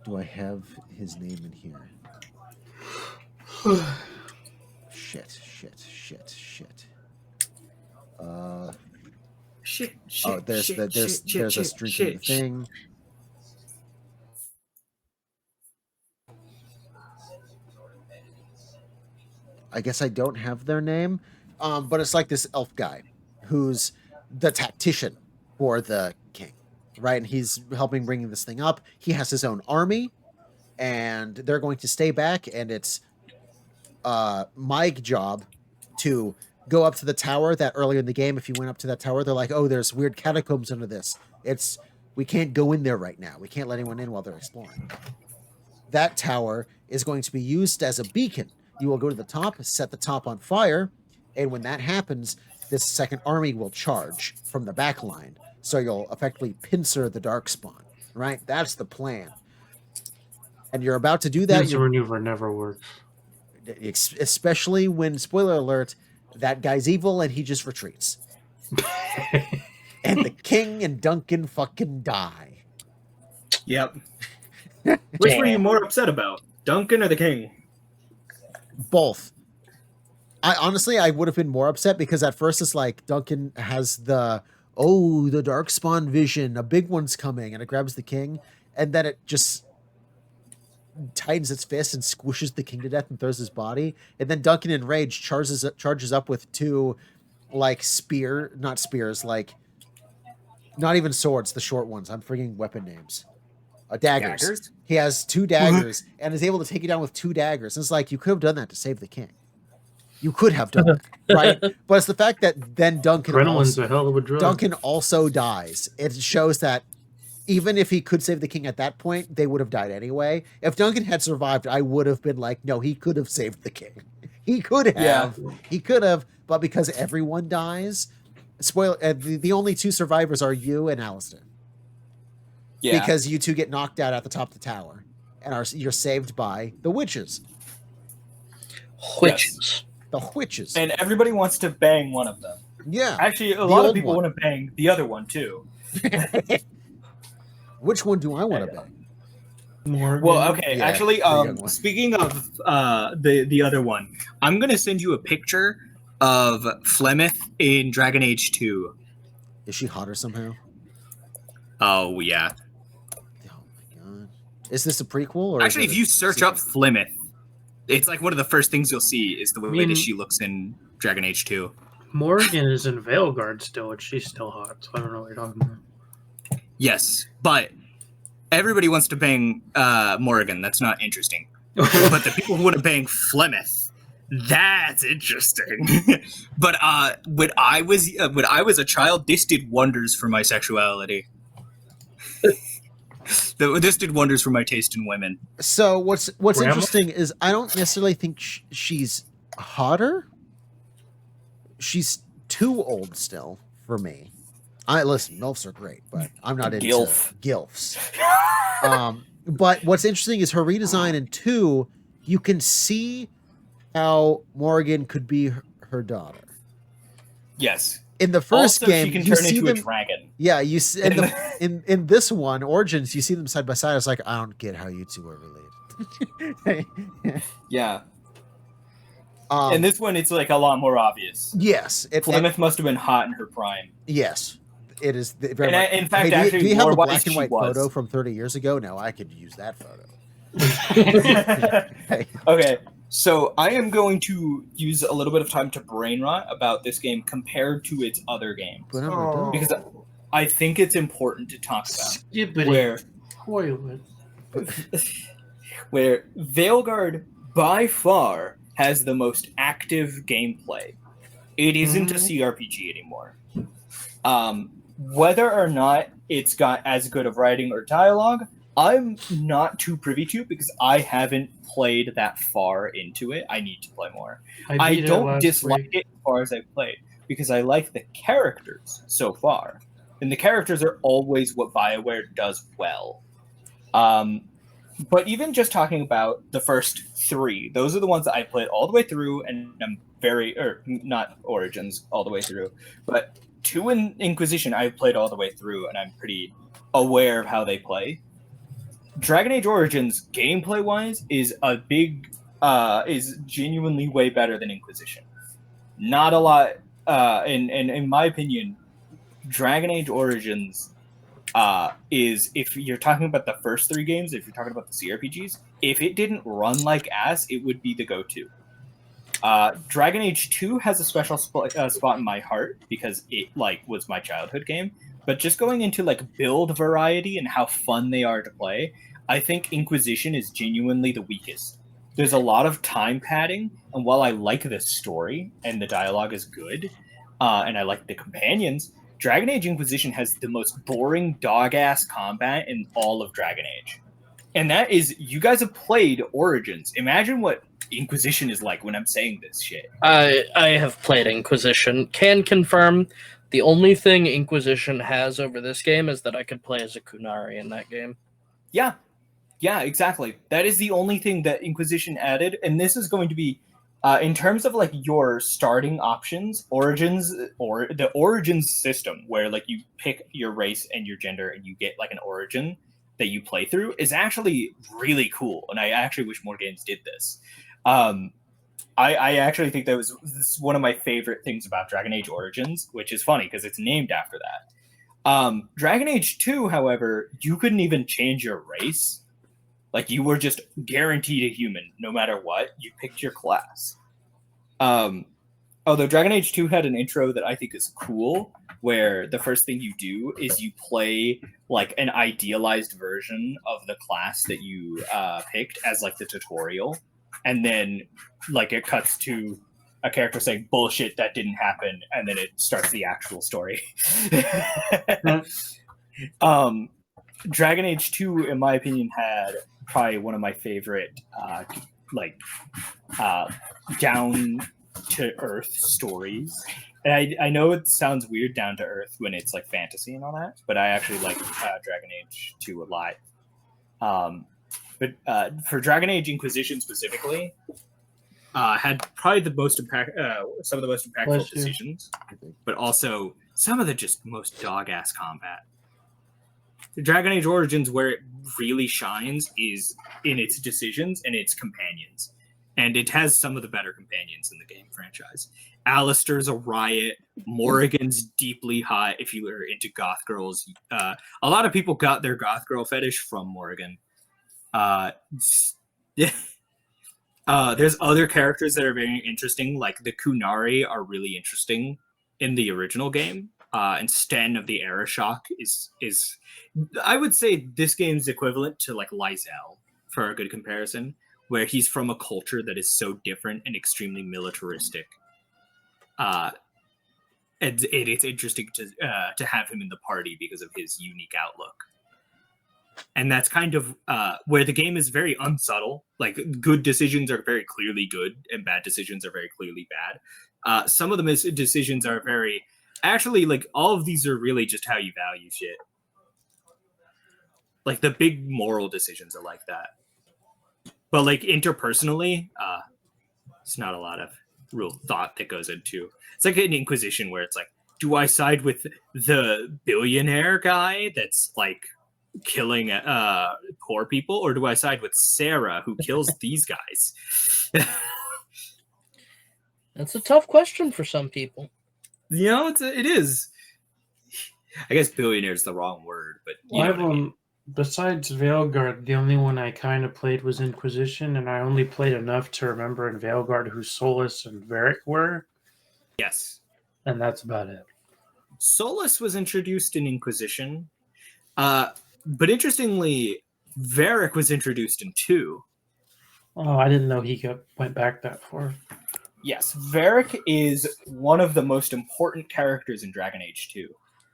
Do I have his name in here? Shit. There's a streak in the thing. I guess I don't have their name, but it's like this elf guy who's the tactician for the king, right? And he's helping bringing this thing up. He has his own army, and they're going to stay back. And it's my job to go up to the tower that earlier in the game, if you went up to that tower, they're like, oh, there's weird catacombs under this. We can't go in there right now. We can't let anyone in while they're exploring. That tower is going to be used as a beacon. You will go to the top, set the top on fire, and when that happens, this second army will charge from the back line. So you'll effectively pincer the Darkspawn, right? That's the plan. And you're about to do that. Pincer maneuver never works. Especially when, spoiler alert, that guy's evil and he just retreats. And the king and Duncan fucking die. Yep. Which were you more upset about, Duncan or the king? Both. I would have been more upset because at first it's like Duncan has the Darkspawn vision, a big one's coming, and it grabs the king, and then it just tightens its fist and squishes the king to death and throws his body, and then Duncan in rage charges up with 2 like not spears, like not even swords, the short ones. I'm forgetting weapon names. Daggers. He has 2 daggers and is able to take you down with 2 daggers. And it's like, you could have done that to save the king. You could have done that, right? But it's the fact that then Adrenaline's a hell of a drug. Duncan also dies. It shows that even if he could save the king at that point, they would have died anyway. If Duncan had survived, I would have been like, no, he could have saved the king. He could have. Yeah. He could have, but because everyone dies, the only two survivors are you and Alistair. Yeah. Because you two get knocked out at the top of the tower and you're saved by the witches. Witches. The witches. And everybody wants to bang one of them. Yeah. Actually, a The lot of old people one. want to bang the other one too. Which one do I want to bang? Morgan. Well, okay. Yeah, Actually, the young one. speaking of the other one, I'm gonna send you a picture of Flemeth in Dragon Age 2. Is she hotter somehow? Oh yeah. Oh my god. Is this a prequel or Actually, is if it you a search sequel? up Flemeth, it's like one of the first things you'll see is the way mean- that she looks in Dragon Age 2. Morgan is in Veilguard still, and she's still hot. So I don't know what you're talking about. Yes, but everybody wants to bang Morrigan. That's not interesting. But the people who want to bang Flemeth, that's interesting. But when I was a child, this did wonders for my sexuality. This did wonders for my taste in women. So what's Grandma? interesting is I don't necessarily think she's hotter. She's too old still for me. Listen, MILFs are great, but I'm not into Gilf. gilfs. But what's interesting is her redesign in 2, you can see how Morgan could be her daughter. Yes. In the first Also, game, she can you turn see into a them. dragon. Yeah, you see in this one, Origins, you see them side by side. It's like I don't get how you two are related. Yeah. And this one, it's like a lot more obvious. Yes, Flemeth must have been hot in her prime. yes, it is. Very And much. in fact, Hey, actually, do you have a lore-wise, black and she white was. photo from 30 years ago? No, I could use that photo. Hey. Okay, so I am going to use a little bit of time to brain rot about this game compared to its other games. But I'm not done. Because I think it's important to talk about. Skippity Where toilet. where Veilguard by far has the most active gameplay. It isn't a CRPG anymore. Whether or not it's got as good of writing or dialogue, I'm not too privy to because I haven't played that far into it. I need to play more. I beat it don't last dislike week. it as far as I've played because I like the characters so far. And the characters are always what BioWare does well. But even just talking about the first 3, those are the ones that I played all the way through, and I'm not Origins all the way through, but 2 in Inquisition I've played all the way through, and I'm pretty aware of how they play. Dragon Age Origins, gameplay-wise, is genuinely way better than Inquisition. Not a lot, in my opinion, Dragon Age Origins is, if you're talking about the first 3 games, if you're talking about the CRPGs, if it didn't run like ass, it would be the go-to. Dragon Age 2 has a special spot in my heart because it was my childhood game. But just going into build variety and how fun they are to play, I think Inquisition is genuinely the weakest. There's a lot of time padding, and while I like the story and the dialogue is good, and I like the companions, Dragon Age Inquisition has the most boring dog-ass combat in all of Dragon Age. And that is, you guys have played Origins. Imagine what Inquisition is like when I'm saying this shit. I have played Inquisition. Can confirm the only thing Inquisition has over this game is that I could play as a Kunari in that game. Yeah, exactly. That is the only thing that Inquisition added, and this is going to be, in terms of your starting options, Origins, or the Origins system, where you pick your race and your gender and you get an origin that you play through, is actually really cool, and I actually wish more games did this. I actually think this is one of my favorite things about Dragon Age Origins, which is funny because it's named after that. Dragon Age 2, however, you couldn't even change your race. You were just guaranteed a human, no matter what. You picked your class. Although Dragon Age 2 had an intro that I think is cool, where the first thing you do is you play an idealized version of the class that you picked as the tutorial, and then it cuts to a character saying bullshit that didn't happen, and then it starts the actual story. Dragon Age 2, in my opinion, had probably one of my favorite down to earth stories. And I know it sounds weird down to earth when it's like fantasy and all that, but I actually like Dragon Age 2 a lot. But for Dragon Age Inquisition specifically, had probably the most some of the most impactful decisions, but also some of the just most dog-ass combat. The Dragon Age Origins, where it really shines, is in its decisions and its companions. And it has some of the better companions in the game franchise. Alistair's a riot. Morrigan's deeply hot if you are into goth girls. A lot of people got their goth girl fetish from Morrigan. There's other characters that are very interesting, like the Kunari are really interesting in the original game. And Sten of the Arashock is I would say this game's equivalent to like Lysel for a good comparison, where he's from a culture that is so different and extremely militaristic. And it's interesting to have him in the party because of his unique outlook. And that's kind of where the game is very unsubtle. Like, good decisions are very clearly good, and bad decisions are very clearly bad. Some of the decisions are very... Actually, like, all of these are really just how you value shit. Like, the big moral decisions are like that. But, like, interpersonally, it's not a lot of real thought that goes into... It's like an Inquisition where it's like, do I side with the billionaire guy that's, like, killing poor people, or do I side with Sarah who kills these guys? That's a tough question for some people. You know, it is. I guess billionaire is the wrong word, but you know what I mean. Besides Veilguard, the only one I kind of played was Inquisition, and I only played enough to remember in Veilguard who Solus and Varric were. Yes. And that's about it. Solus was introduced in Inquisition. But interestingly, Varric was introduced in 2. Oh, I didn't know he went back that far. Yes, Varric is one of the most important characters in Dragon Age 2.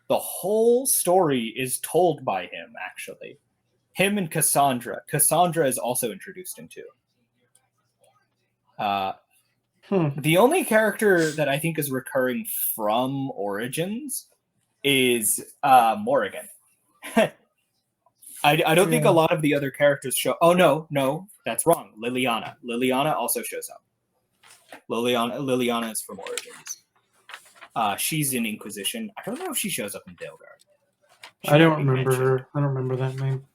The whole story is told by him, actually. Him and Cassandra. Cassandra is also introduced in 2. The only character that I think is recurring from Origins is Morrigan. I don't think a lot of the other characters show... Oh, no, that's wrong. Liliana. Liliana also shows up. Liliana is from Origins. She's in Inquisition. I don't know if she shows up in Veilguard. I don't remember her. I don't remember that name.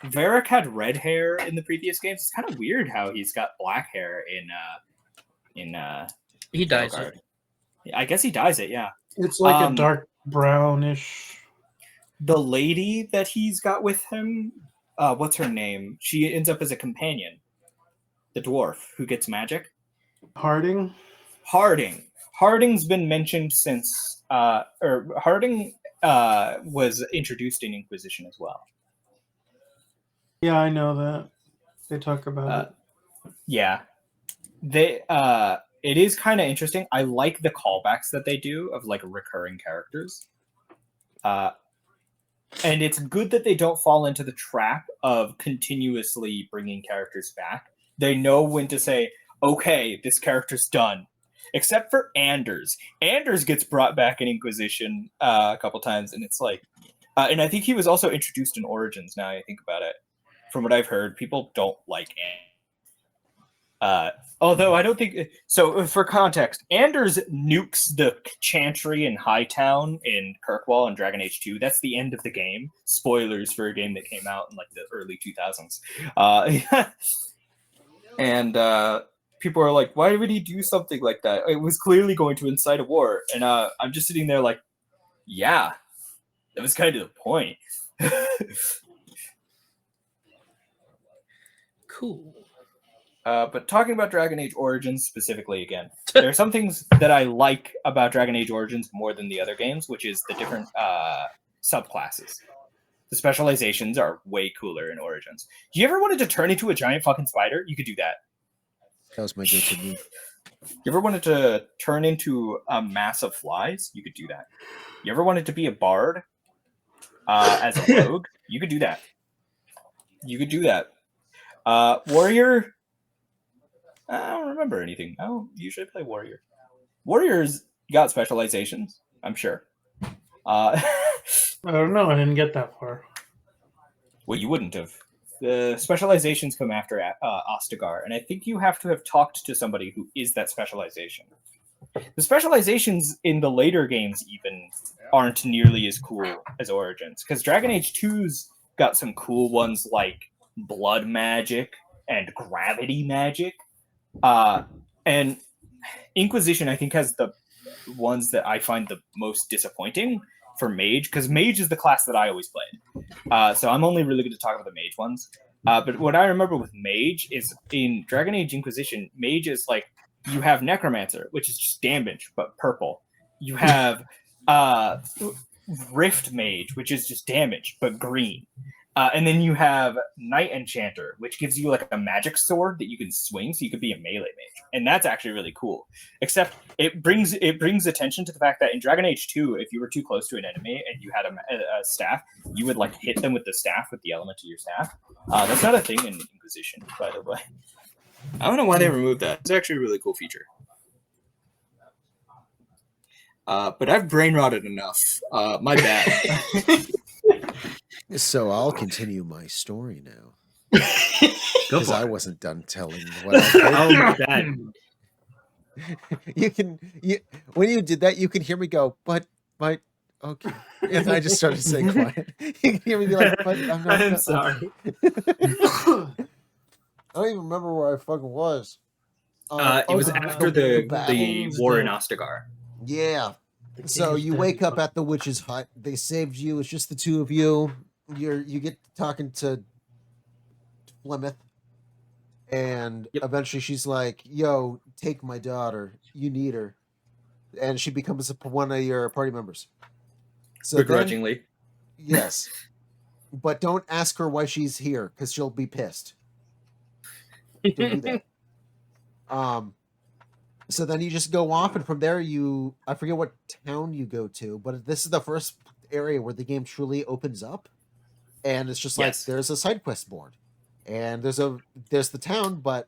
Varric had red hair in the previous games. It's kind of weird how he's got black hair in He dyes Veilguard. it. I guess he dyes it, yeah. It's like a dark brownish... The lady that he's got with him, what's her name? She ends up as a companion. The dwarf who gets magic. Harding? Harding's been mentioned since, Harding was introduced in Inquisition as well. Yeah, I know that. They talk about it. Yeah. It is kind of interesting. I like the callbacks that they do of like recurring characters. And it's good that they don't fall into the trap of continuously bringing characters back. They know when to say, okay, this character's done. Except for Anders. Anders gets brought back in Inquisition a couple times, and it's like... and I think he was also introduced in Origins, now I think about it. From what I've heard, people don't like Anders. Although I don't think... So, for context, Anders nukes the Chantry in Hightown in Kirkwall in Dragon Age 2. That's the end of the game. Spoilers for a game that came out in like the early 2000s. And people are like, why would he do something like that? It was clearly going to incite a war. And I'm just sitting there like, yeah, that was kind of the point. Cool. But talking about Dragon Age Origins specifically again, there are some things that I like about Dragon Age Origins more than the other games, which is the different subclasses. The specializations are way cooler in Origins. Do you ever wanted to turn into a giant fucking spider? You could do that. That was my go-to move. You ever wanted to turn into a mass of flies? You could do that. You ever wanted to be a bard as a rogue? You could do that. You could do that. Warrior. I don't remember anything. I don't usually play warrior. Warriors got specializations, I'm sure. I don't know. I didn't get that far. Well, you wouldn't have. The specializations come after Ostagar, and I think you have to have talked to somebody who is that specialization. The specializations in the later games even aren't nearly as cool as Origins, because Dragon Age 2's got some cool ones like blood magic and gravity magic. And Inquisition, I think, has the ones that I find the most disappointing for Mage, because Mage is the class that I always played. So I'm only really going to talk about the Mage ones. But what I remember with Mage is in Dragon Age Inquisition, Mage is like, you have Necromancer, which is just damage, but purple. You have Rift Mage, which is just damage, but green. And then you have Knight Enchanter, which gives you like a magic sword that you can swing, so you could be a melee mage, and that's actually really cool. Except it brings attention to the fact that in Dragon Age 2, if you were too close to an enemy and you had a staff, you would like hit them with the staff, with the element of your staff. That's not a thing in Inquisition, by the way. I don't know why they removed that. It's actually a really cool feature. But I've brain rotted enough. My bad. So I'll continue my story now. Because I wasn't done telling what I heard. Oh my god. When you did that, you can hear me go, but okay. And I just started saying quiet. You can hear me be like, but I'm not. I'm sorry. I don't even remember where I fucking was. It was after the battle. war in Ostagar. Yeah. So you wake up at the witch's hut. They saved you. It's just the two of you. You get talking to Plymouth, and eventually she's like, "Yo, take my daughter. You need her," and she becomes one of your party members. So begrudgingly, yes, but don't ask her why she's here because she'll be pissed. Don't do that. So then you just go off, and from there I forget what town you go to, but this is the first area where the game truly opens up, and it's just like there's a side quest board, and there's the town, but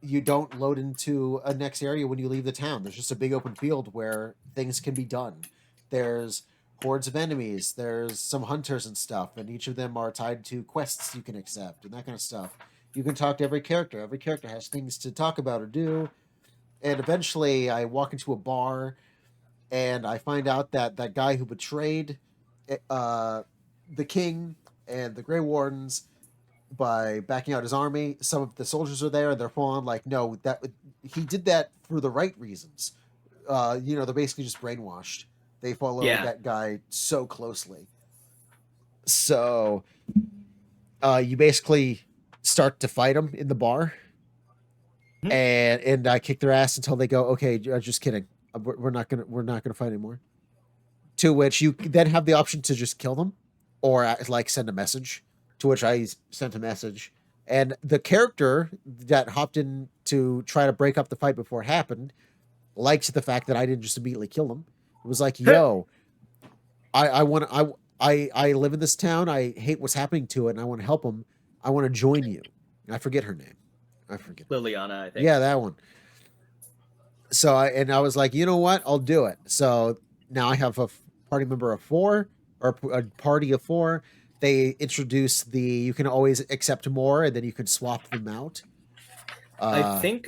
you don't load into a next area when you leave the town. There's just a big open field where things can be done. There's hordes of enemies. There's some hunters and stuff, and each of them are tied to quests you can accept and that kind of stuff. You can talk to every character. Every character has things to talk about or do. And eventually I walk into a bar and I find out that that guy who betrayed the king and the Grey Wardens by backing out his army, some of the soldiers are there and they're full on like, no, that he did that for the right reasons. They're basically just brainwashed. They follow that guy so closely. So you basically start to fight him in the bar. And I kick their ass until they go, okay, just kidding. We're not gonna fight anymore. To which you then have the option to just kill them, or like send a message. To which I sent a message, and the character that hopped in to try to break up the fight before it happened liked the fact that I didn't just immediately kill them. It was like, yo, I live in this town. I hate what's happening to it, and I want to help them. I want to join you. I forget her name. I forget. Liliana, I think. Yeah, that one. So I was like, you know what? I'll do it. So now I have a party member of 4, or a party of 4. They introduce you can always accept more, and then you can swap them out. I think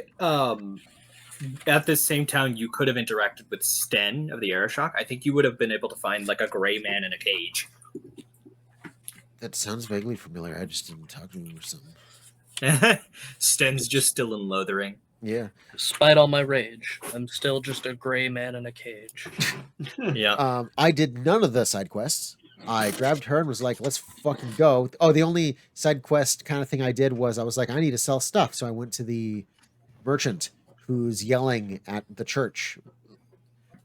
at this same town you could have interacted with Sten of the Aeroshock. I think you would have been able to find like a gray man in a cage. That sounds vaguely familiar. I just didn't talk to him or something. Sten's just still in Lothering. Yeah. Despite all my rage, I'm still just a gray man in a cage. Yeah. I did none of the side quests. I grabbed her and was like, let's fucking go. Oh, the only side quest kind of thing I did was I was like, I need to sell stuff. So I went to the merchant who's yelling at the church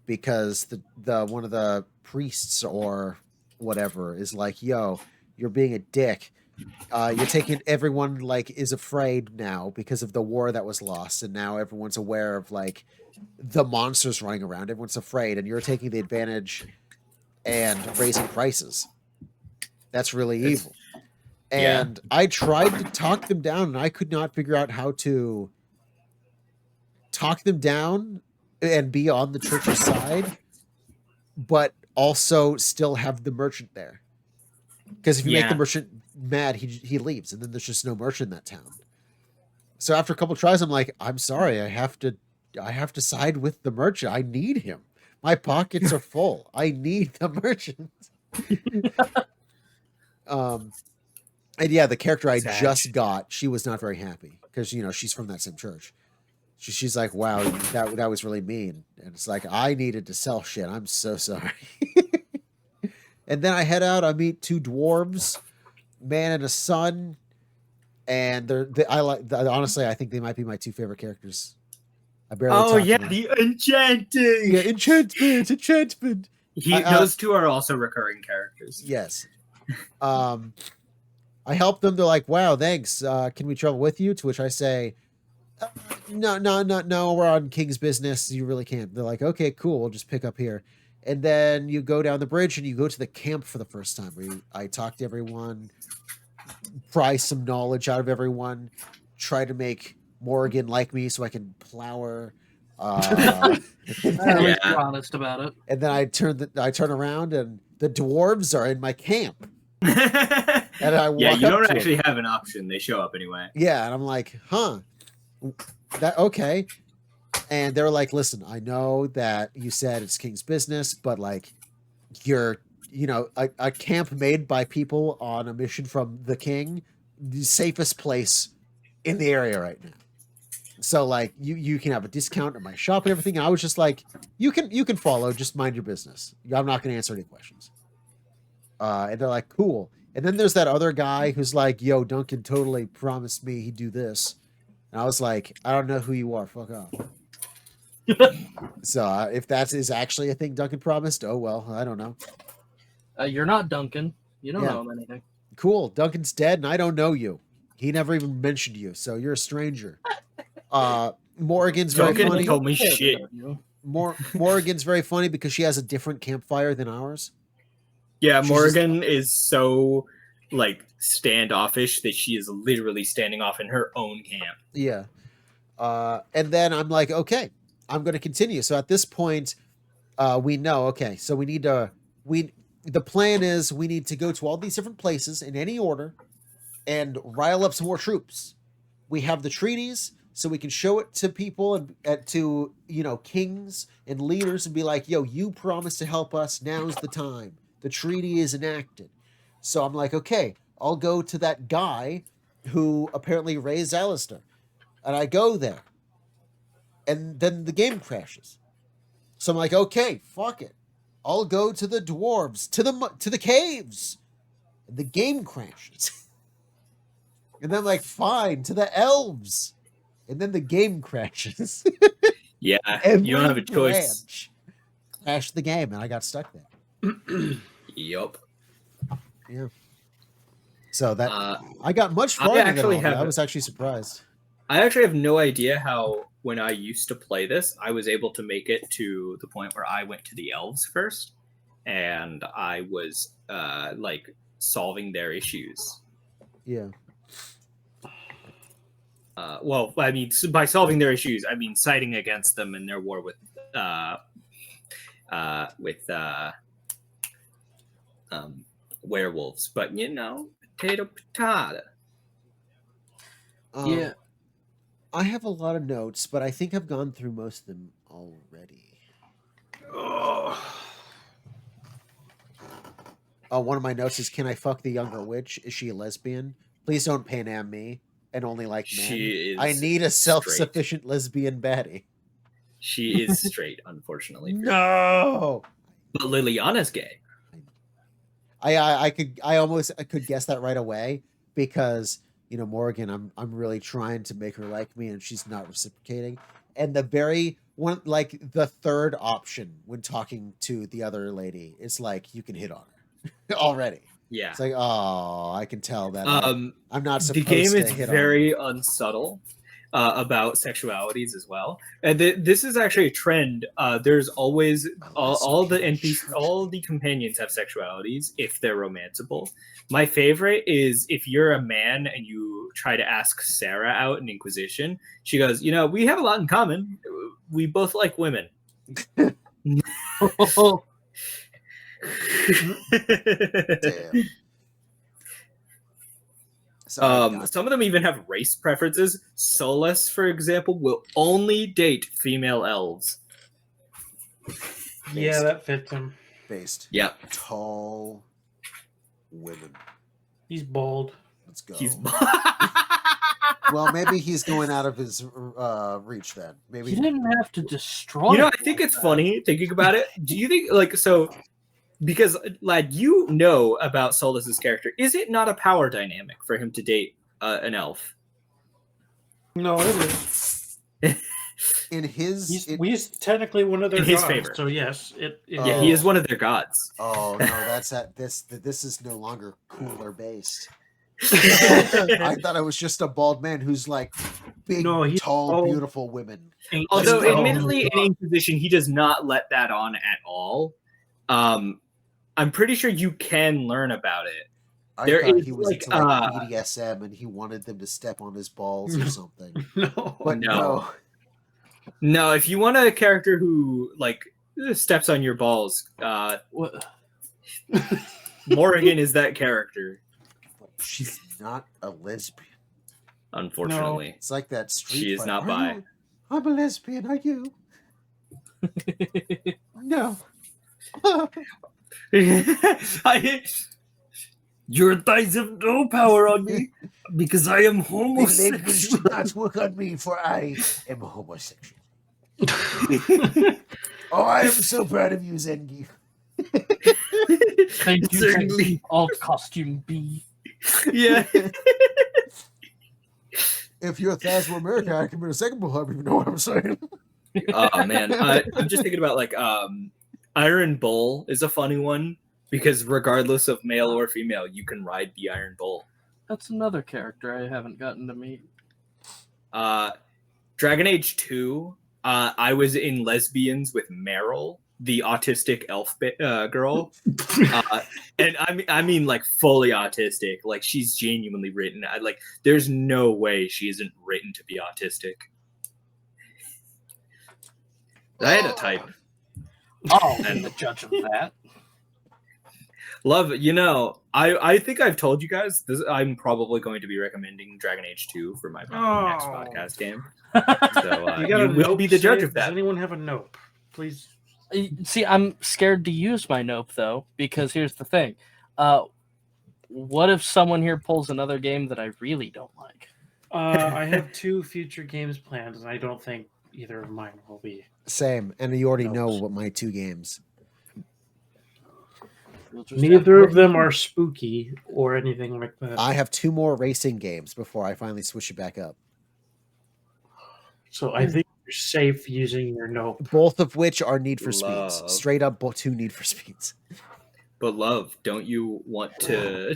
because the one of the priests or whatever is like, yo, you're being a dick. You're taking everyone like is afraid now because of the war that was lost, and now everyone's aware of like the monsters running around. Everyone's afraid, and you're taking the advantage and raising prices. That's really It's- evil. Yeah. And I tried to talk them down, and I could not figure out how to talk them down and be on the church's side, but also still have the merchant there. Because if you make the Yeah. merchant mad, he leaves, and then there's just no merchant in that town. So after a couple tries, I'm like, I'm sorry, I have to side with the merchant. I need him. My pockets are full. I need the merchant. And yeah, the character I Sad. just got, she was not very happy because she's from that same church. She's like, wow, that was really mean. And it's like, I needed to sell shit. I'm so sorry. And then I head out. I meet two dwarves, man and a son, and honestly, I think they might be my two favorite characters. I barely. Oh talked to yeah, them. the enchanting. Yeah, enchantment. Those two are also recurring characters. Yes. I help them. They're like, wow, thanks. Can we travel with you? To which I say, no. We're on King's business. You really can't. They're like, okay, cool. We'll just pick up here. And then you go down the bridge and you go to the camp for the first time. I talk to everyone, pry some knowledge out of everyone, try to make Morrigan like me so I can plow her. At least Yeah. be honest about it. And then I turn around and the dwarves are in my camp. Yeah, And I walk you up don't to actually them. have an option. They show up anyway. Yeah, and I'm like, huh, that okay. And they're like, listen, I know that you said it's King's business, but like you're, a camp made by people on a mission from the King, the safest place in the area right now. So like you can have a discount at my shop and everything. And I was just like, you can follow, just mind your business. I'm not going to answer any questions. And they're like, cool. And then there's that other guy who's like, yo, Duncan totally promised me he'd do this. And I was like, I don't know who you are. Fuck off. So if that is actually a thing Duncan promised, oh well, I don't know. You're not Duncan. You don't Yeah. know him anything. Cool. Duncan's dead, and I don't know you. He never even mentioned you, so you're a stranger. Morrigan's very Duncan funny. told me shit. Morrigan's very funny because she has a different campfire than ours. Yeah, She's Morgan is so like standoffish that she is literally standing off in her own camp. Yeah. And then I'm like, okay, I'm going to continue. So at this point, we know, okay, so the plan is we need to go to all these different places in any order and rile up some more troops. We have the treaties, so we can show it to people and to, kings and leaders and be like, yo, you promised to help us. Now's the time. The treaty is enacted. So I'm like, okay, I'll go to that guy who apparently raised Alistair. And I go there. And then the game crashes. So I'm like, okay, fuck it. I'll go to the dwarves, to the caves. And the game crashes. And then I'm like, fine, to the elves. And then the game crashes. Yeah, Every you don't have a choice. branch crashed the game, and I got stuck there. Yup. So that I got much I farther than actually all that. have- I was actually surprised. I actually have no idea how, when I used to play this, I was able to make it to the point where I went to the elves first, and I was like solving their issues. Yeah. Well, I mean, by solving their issues, I mean siding against them in their war with werewolves. But potato potato. Yeah. I have a lot of notes, but I think I've gone through most of them already. One of my notes is, can I fuck the younger witch? Is she a lesbian? Please don't Pan-Am me and only like men. She is I need a self-sufficient lesbian baddie. She is straight, unfortunately. No. But Liliana's gay. I could guess that right away because Morgan, I'm really trying to make her like me and she's not reciprocating. And the third option when talking to the other lady is like, you can hit on her already. Yeah. It's like, oh, I can tell that Um, I'm not the supposed game to is hit very unsubtle about sexualities as well, and this is actually a trend. There's always all the NPCs, all the companions have sexualities if they're romanceable. My favorite is if you're a man and you try to ask Sarah out in Inquisition. She goes, "You know, we have a lot in common. We both like women." Damn. Sorry, Some of them even have race preferences. Solus, for example, will only date female elves. Yeah, that fits him. based. Yep. Tall women. He's bald. Let's go. He's Well, maybe he's going out of his reach then. Maybe You didn't have to destroy. You know, it I think like it's that. funny thinking about it. Do you think, like, so, because, lad, you know about Solus's character. Is it not a power dynamic for him to date an elf? No, it is. in his. He's technically one of their In his gods, favor. so yes, it Yeah, he is one of their gods. Oh no, that's at this. This is no longer cooler based. I thought I was just a bald man who's like big, No, he's tall, bald. beautiful women. Although, No. admittedly, in Inquisition, he does not let that on at all. I'm pretty sure you can learn about it. I There thought is, he was like, into like BDSM and he wanted them to step on his balls or something. No, But no. No, if you want a character who like steps on your balls, What? Morrigan is that character. She's not a lesbian. Unfortunately, It's like that street she is fight. not Are bi. you- I'm a lesbian, are you? No. Your thighs have no power on me because I am They homosexual. do not work on me, for I am homosexual. Oh, I am so proud of you, Zengi. Thank you, Certainly. Zengi, alt costume B. Yeah. If your thighs were American, I commit a second bull. I don't even know what I'm saying. Oh man, I'm just thinking about like Iron Bull is a funny one because regardless of male or female, you can ride the Iron Bull. That's another character I haven't gotten to meet. Dragon Age 2, I was in Lesbians with Meryl, the autistic elf girl. And I mean like fully autistic. Like she's genuinely written. There's no way she isn't written to be autistic. I had a type. Oh, I'm the judge of that. Love it. You know, I think I've told you guys this. I'm probably going to be recommending Dragon Age 2 for my next Oh. podcast game. So You got you a will nope be the judge save? of that. Does anyone have a nope? Please. See, I'm scared to use my nope though, because here's the thing. What if someone here pulls another game that I really don't like? I have 2 future games planned, and I don't think either of mine will be. Same, and you already know Nope. what my 2 games. We'll just Neither have of them are spooky or anything like that. I have 2 more racing games before I finally switch it back up. So I think you're safe using your nope. Both of which are Need for Speeds. Love. Straight up 2 Need for Speeds. But love, don't you want to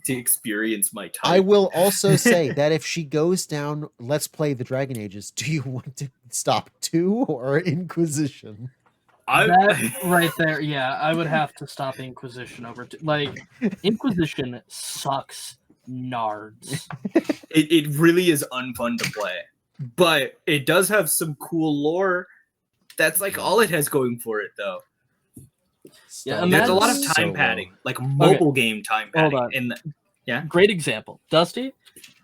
experience my type? I will also say that if she goes down, let's play the Dragon Ages. Do you want to stop 2 or Inquisition? that right there. Yeah, I would have to stop Inquisition over. Inquisition sucks nards. It really is unfun to play, but it does have some cool lore. That's like all it has going for it, though. Yeah, There's a lot of So time low. padding, like mobile game time Hold padding. on. And Great example, Dusty.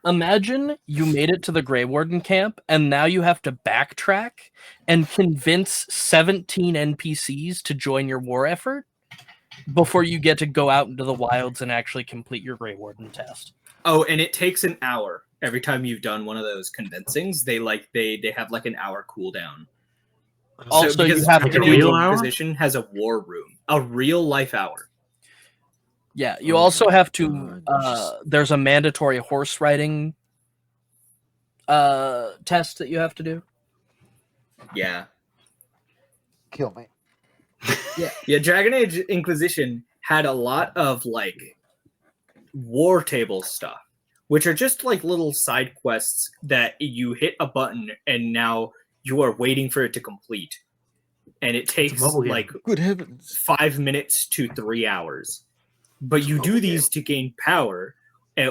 Imagine you made it to the Grey Warden camp, and now you have to backtrack and convince 17 NPCs to join your war effort before you get to go out into the wilds and actually complete your Grey Warden test. oh, and it takes an hour every time you've done one of those convincings. They have like an hour cooldown. Also, you because have Like to a Dragon Age real hour? Inquisition has a war room, a real life hour. Yeah, you Oh also my have to. God. There's a mandatory horse riding test that you have to do. Yeah. Kill me. Yeah, Dragon Age Inquisition had a lot of like war table stuff, which are just like little side quests that you hit a button and now you are waiting for it to complete. And it takes mobile game. like Good heavens. 5 minutes to 3 hours. But you do these to gain power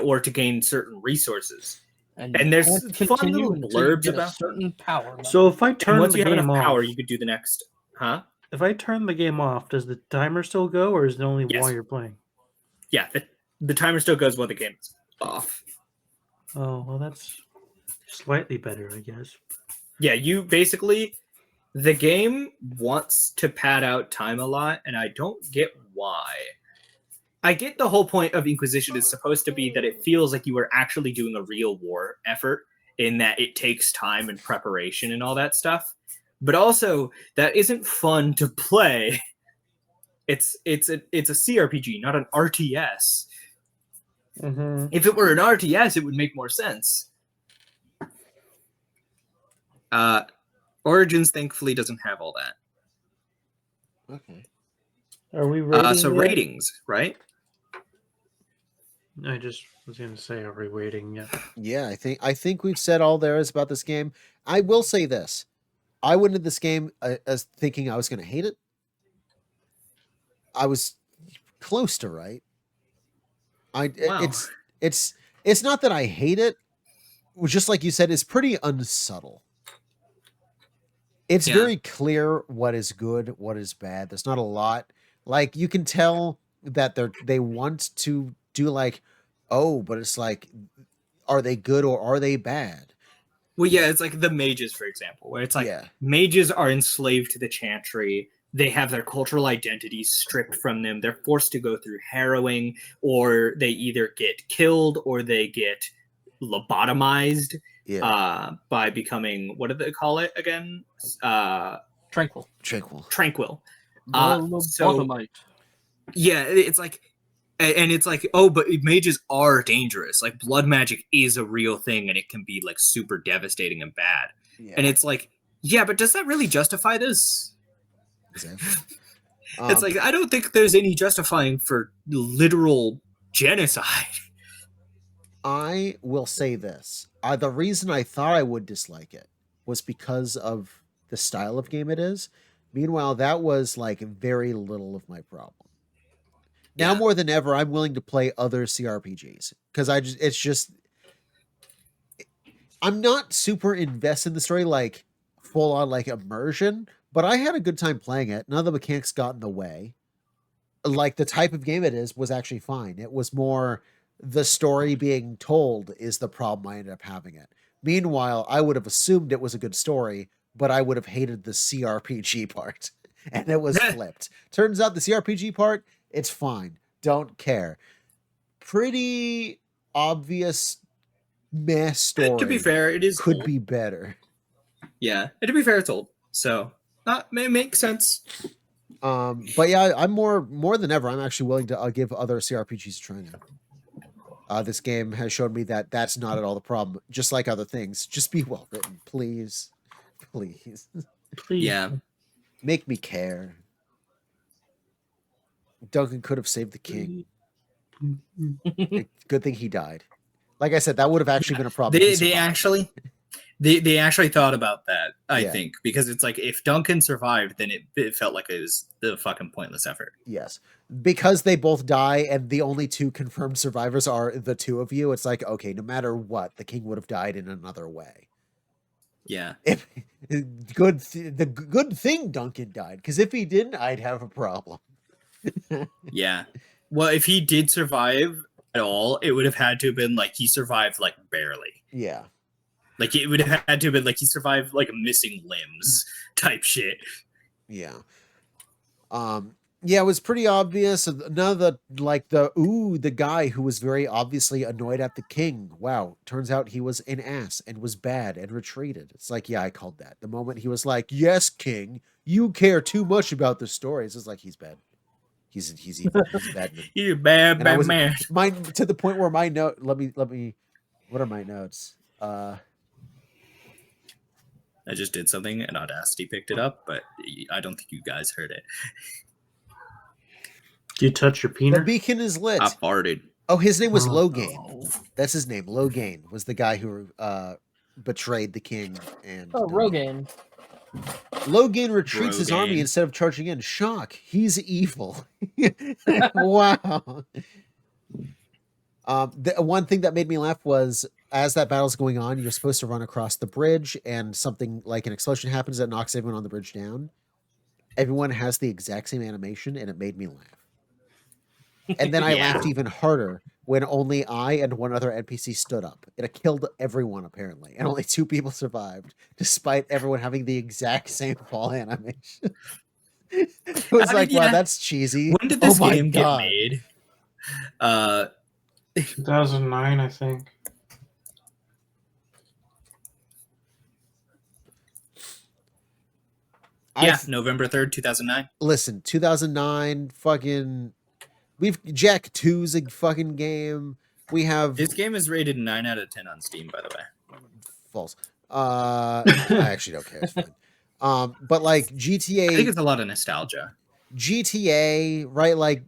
or to gain certain resources. And you there's can't fun continue little until you blurbs get a about certain power. So if I and turn once the you have game enough power, off, you could do the next. Huh? if I turn the game off, does the timer still go, or is it only Yes. while you're playing? Yeah, the timer still goes while the game is off. Oh, well, that's slightly better, I guess. Yeah, you basically, the game wants to pad out time a lot, and I don't get why. I get the whole point of Inquisition is supposed to be that it feels like you are actually doing a real war effort, in that it takes time and preparation and all that stuff. But also, that isn't fun to play. It's a CRPG, not an RTS. Mm-hmm. If it were an RTS, it would make more sense. Origins, thankfully, doesn't have all that. Okay. Are we rating? So yet? ratings, right? I just was going to say, are we waiting yet? Yeah, I think we've said all there is about this game. I will say this: I went into this game as thinking I was going to hate it. I was close to right. Wow. It's not that I hate it. Just like you said, it's pretty unsubtle. It's Yeah. very clear what is good, what is bad. There's not a lot. Like you can tell that they want to do like, oh, but it's like, are they good or are they bad? Well, yeah, it's like the mages, for example, where it's like Yeah. mages are enslaved to the chantry. They have their cultural identities stripped from them. They're forced to go through harrowing, or they either get killed or they get lobotomized by becoming, what do they call it again? Tranquil. Tranquil. So yeah, it's like, and it's like, oh, but mages are dangerous. Like blood magic is a real thing, and it can be like super devastating and bad. Yeah. And it's like, yeah, but does that really justify this? Exactly. It's like, I don't think there's any justifying for literal genocide. I will say this. The reason I thought I would dislike it was because of the style of game it is. Meanwhile, that was like very little of my problem. Now Yeah. more than ever, I'm willing to play other CRPGs because I'm not super invested in the story, like full on like immersion, but I had a good time playing it. None of the mechanics got in the way. Like the type of game it is was actually fine. It was more the story being told is the problem I ended up having it. Meanwhile, I would have assumed it was a good story, but I would have hated the CRPG part. And it was flipped. Turns out the CRPG part, it's fine. Don't care. Pretty obvious meh story. To be fair, it is could old. be better. Yeah, and to be fair, it's old, so that may make sense. But yeah, I'm more than ever. I'm actually willing to give other CRPGs a try now. This game has shown me that that's not at all the problem. Just like other things, just be well written, please, please. Please. Yeah, Make me care. Duncan could have saved the king. Good thing he died. Like I said, that would have actually been a problem. if he they survived. they actually thought about that. I Yeah. think because it's like if Duncan survived, then it felt like it was the fucking pointless effort. Yes. Because they both die and the only two confirmed survivors are the two of you, it's like, okay, no matter what, the king would have died in another way. Yeah, If the good thing Duncan died, because if he didn't, I'd have a problem. yeah. Well, if he did survive at all, it would have had to have been like he survived like barely. Yeah. Like it would have had to have been like he survived like missing limbs type shit. Yeah. Yeah, it was pretty obvious. None of the guy who was very obviously annoyed at the king. Wow, turns out he was an ass and was bad and retreated. It's like, yeah, I called that. The moment he was like, "Yes, king, you care too much about the stories." It's like he's bad. He's evil. He's a bad man. You bad And I was- man. Mine to the point where my note. Let me. What are my notes? I just did something and Audacity picked it up, but I don't think you guys heard it. Do you touch your The penis? beacon is lit. I farted. Oh, his name was Oh. Logain. That's his name. Logain was the guy who betrayed the king. And Oh, Rogaine. Logain retreats his army Rogaine. instead of charging in. Shock. He's evil. Wow. The one thing that made me laugh was as that battle's going on, you're supposed to run across the bridge, and something like an explosion happens that knocks everyone on the bridge down. Everyone has the exact same animation, and it made me laugh. And then I Yeah. laughed even harder when only I and one other NPC stood up. It killed everyone, apparently, and only 2 people survived, despite everyone having the exact same fall animation. It was I like, mean, wow, yeah. that's cheesy. When did this Oh my game God. get made? 2009, I think. Yeah, November 3rd, 2009. Listen, 2009, fucking, Jack 2's a fucking game. We have This game is rated 9 out of 10 on Steam, by the way. false. I actually don't care. It's fine. But like I think GTA, it's a lot of nostalgia. right? Like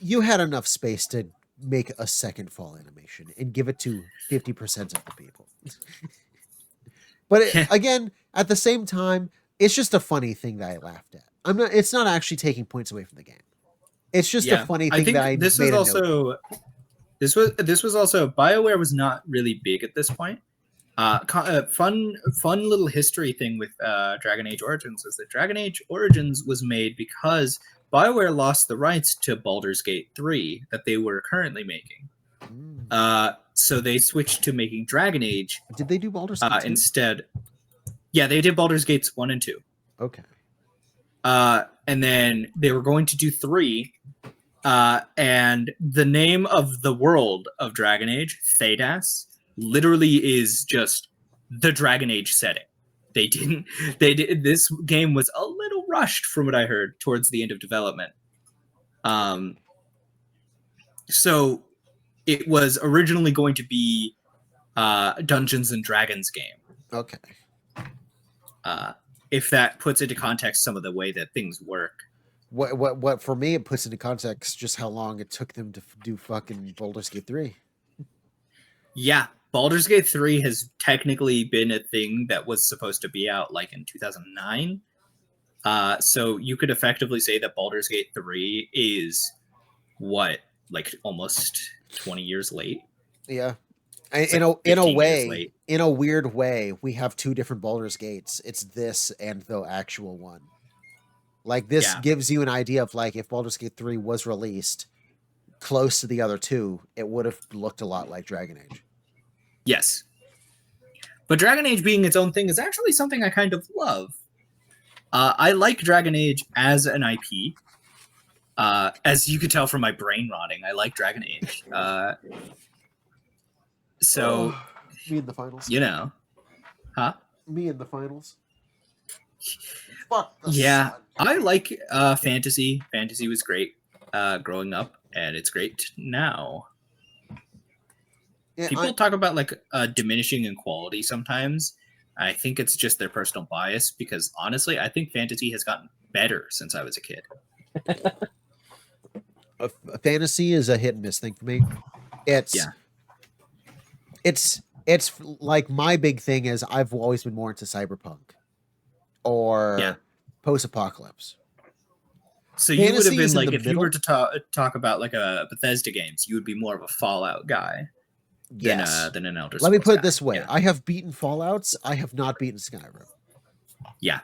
you had enough space to make a second fall animation and give it to 50% of the people. But again, at the same time, it's just a funny thing that I laughed at. It's not actually taking points away from the game. It's just a funny thing I think that I this made was a note. also this was also BioWare was not really big at this point. Fun little history thing with Dragon Age Origins is that Dragon Age Origins was made because BioWare lost the rights to Baldur's Gate 3 that they were currently making. So they switched to making Dragon Age. Did they do Baldur's Gate 2? Instead. Yeah, they did Baldur's Gates 1 and 2. Okay. And then they were going to do 3. And the name of the world of Dragon Age, Thedas, literally is just the Dragon Age setting. This game was a little rushed from what I heard towards the end of development. So it was originally going to be Dungeons and Dragons game. Okay. If that puts into context some of the way that things work. What for me it puts into context just how long it took them to do fucking Baldur's Gate 3. Yeah, Baldur's Gate 3 has technically been a thing that was supposed to be out like in 2009. So you could effectively say that Baldur's Gate 3 is what, like almost 20 years late. Yeah. It's In like a 15 years way, late. in a weird way, we have 2 different Baldur's Gates. It's this and the actual one. Like this gives you an idea of like if Baldur's Gate 3 was released close to the other 2, it would have looked a lot like Dragon Age. Yes. But Dragon Age being its own thing is actually something I kind of love. I like Dragon Age as an IP. As you could tell from my brain rotting, I like Dragon Age. So, me in the finals. you know. Huh? Me in the finals. Fuck the Yeah, sun. I like Fantasy. Fantasy was great growing up, and it's great now. Yeah, People talk about like diminishing in quality sometimes. I think it's just their personal bias because honestly, I think Fantasy has gotten better since I was a kid. Fantasy is a hit and miss thing for me. It's like my big thing is I've always been more into cyberpunk or post-apocalypse. So you would have Fantasy been is in like, the if you were middle. to talk about like a Bethesda games, you would be more of a Fallout guy Yes. than an Elder Scrolls Let me put it guy. this way. Yeah. I have beaten Fallouts. I have not beaten Skyrim. Yeah.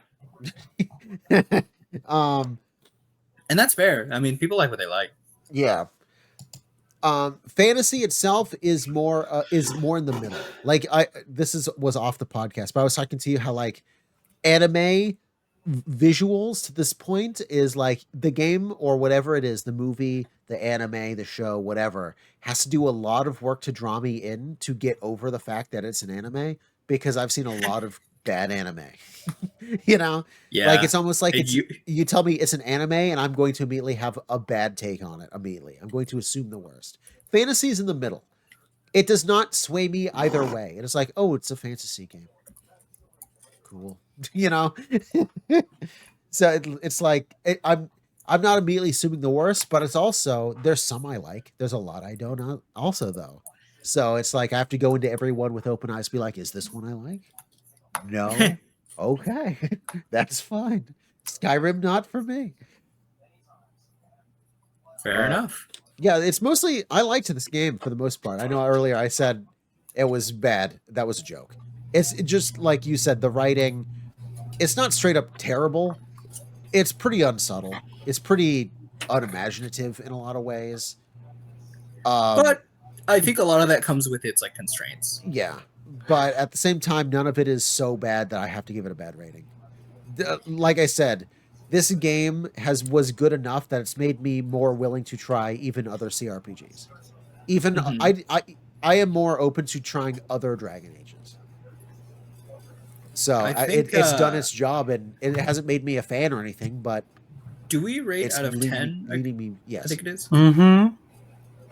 Um, And that's fair. I mean, people like what they like. yeah. Fantasy itself is more in the middle. Like was off the podcast, but I was talking to you how like anime visuals to this point is like the game or whatever it is, the movie, the anime, the show, whatever, has to do a lot of work to draw me in to get over the fact that it's an anime because I've seen a lot of bad anime. You know? Yeah. Like it's almost like And you tell me it's an anime and I'm going to immediately have a bad take on it immediately. I'm going to assume the worst. Fantasy is in the middle. It does not sway me either way. It is like, oh, it's a fantasy game. Cool. You know? So it's like I I'm not immediately assuming the worst, but it's also there's some I like. There's a lot I don't also though. So it's like I have to go into every one with open eyes, be like, is this one I like? No. Okay. That's fine. Skyrim not for me. Fair enough. Yeah, it's mostly I liked this game for the most part. I know earlier I said it was bad. That was a joke. It's just like you said, the writing, it's not straight up terrible. It's pretty unsubtle. It's pretty unimaginative in a lot of ways. But I think a lot of that comes with its like constraints. Yeah, but at the same time, none of it is so bad that I have to give it a bad rating. Like I said, this game was good enough that it's made me more willing to try even other CRPGs. Even Mhm. I am more open to trying other Dragon Ages. So I think, it's done its job, and it hasn't made me a fan or anything. But Do we rate it's out of leading 10? leading me. I Yes, think it is. Mm-hmm.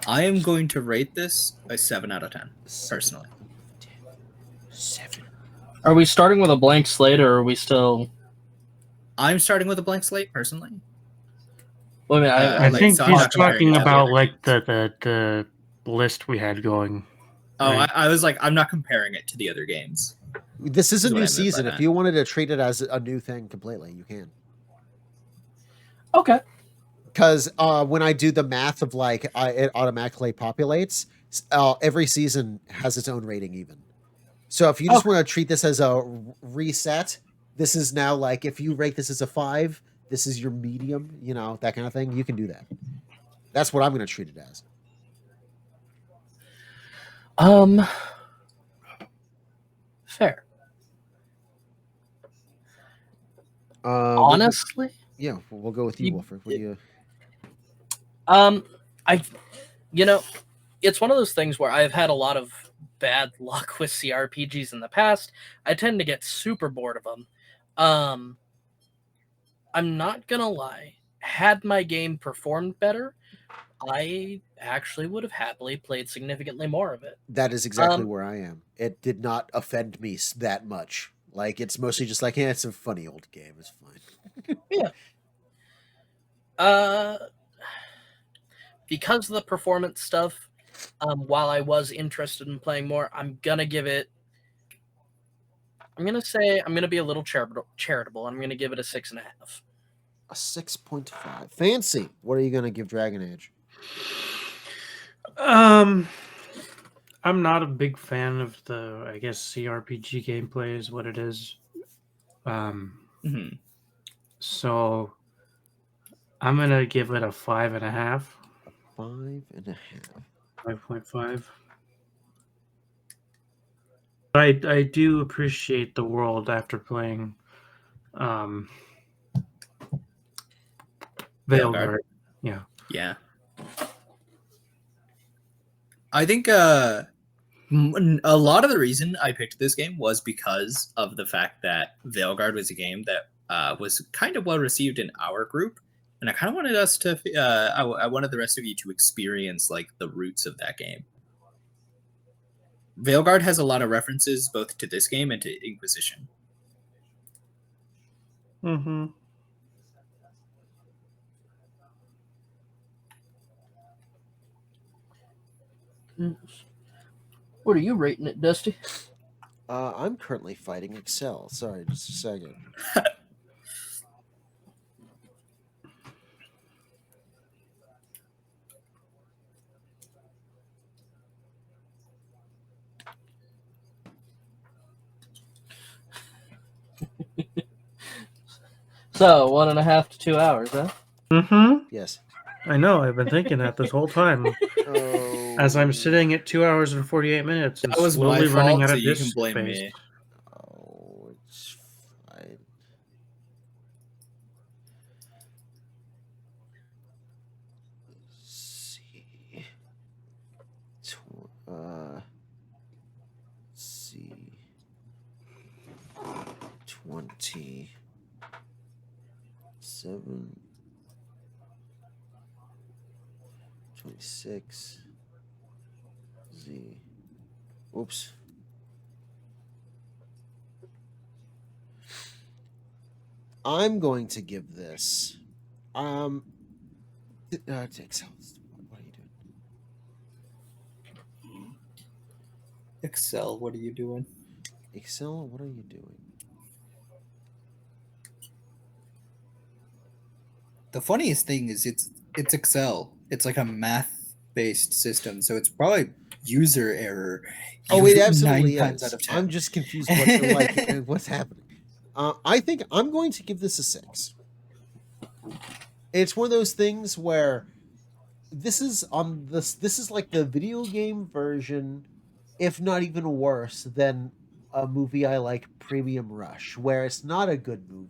I am going to rate this a 7 out of 10, personally. 7. Are we starting with a blank slate, or are we still? I'm starting with a blank slate, personally. Well, I mean, I like, think so I'm he's not comparing talking it to the about other like games. the list we had going. Oh, Right. I was like, I'm not comparing it to the other games. This is a Is what I new meant by season. If that. you wanted to treat it as a new thing completely, you can. okay. Because when I do the math of like it automatically populates, every season has its own rating even. So if you just want to treat this as a reset, this is now like if you rate this as a 5, this is your medium, you know, that kind of thing. You can do that. That's what I'm going to treat it as. Fair. We'll Honestly, we'll go with you, Wulfryk. What do you? I, it's one of those things where I've had a lot of bad luck with CRPGs in the past. I tend to get super bored of them. I'm not gonna lie. Had my game performed better, I actually would have happily played significantly more of it. That is exactly where I am. It did not offend me that much. Like it's mostly just like, it's a funny old game. It's fine. Yeah. Because of the performance stuff, while I was interested in playing more, I'm gonna give it. I'm gonna be a little charitable. I'm gonna give it a 6.5. A 6.5. Fancy. What are you going to give Dragon Age? I'm not a big fan of the, I guess, CRPG gameplay is what it is. Mhm. So I'm gonna give it a 5.5. 5.5. 5.5. I do appreciate the world after playing Veilguard. Yeah. Yeah. I think a lot of the reason I picked this game was because of the fact that Veilguard was a game that was kind of well received in our group, and I kind of wanted us to. I wanted the rest of you to experience like the roots of that game. Veilguard has a lot of references both to this game and to Inquisition. Mm-hmm. What are you rating it, Dusty? I'm currently fighting Excel. Sorry, just a second. So 1.5 to 2 hours, huh? Mm-hmm. Yes. I know. I've been thinking that this whole time. Oh, As I'm sitting at 2 hours and 48 minutes and That was my slowly running fault, out so of you can disk blame space. me. Oh, it's fine. Let's see. See. 27. 26. Z. Oops. I'm going to give this Excel. What are you doing? Excel, what are you doing? Excel, what are you doing? The funniest thing is it's Excel. It's like a math-based system, so it's probably user error. Oh, it absolutely 9 times is. out of 10. I'm just confused what's happening. I think I'm going to give this a 6. It's one of those things where this is like the video game version, if not even worse than a movie I like, Premium Rush, where it's not a good movie.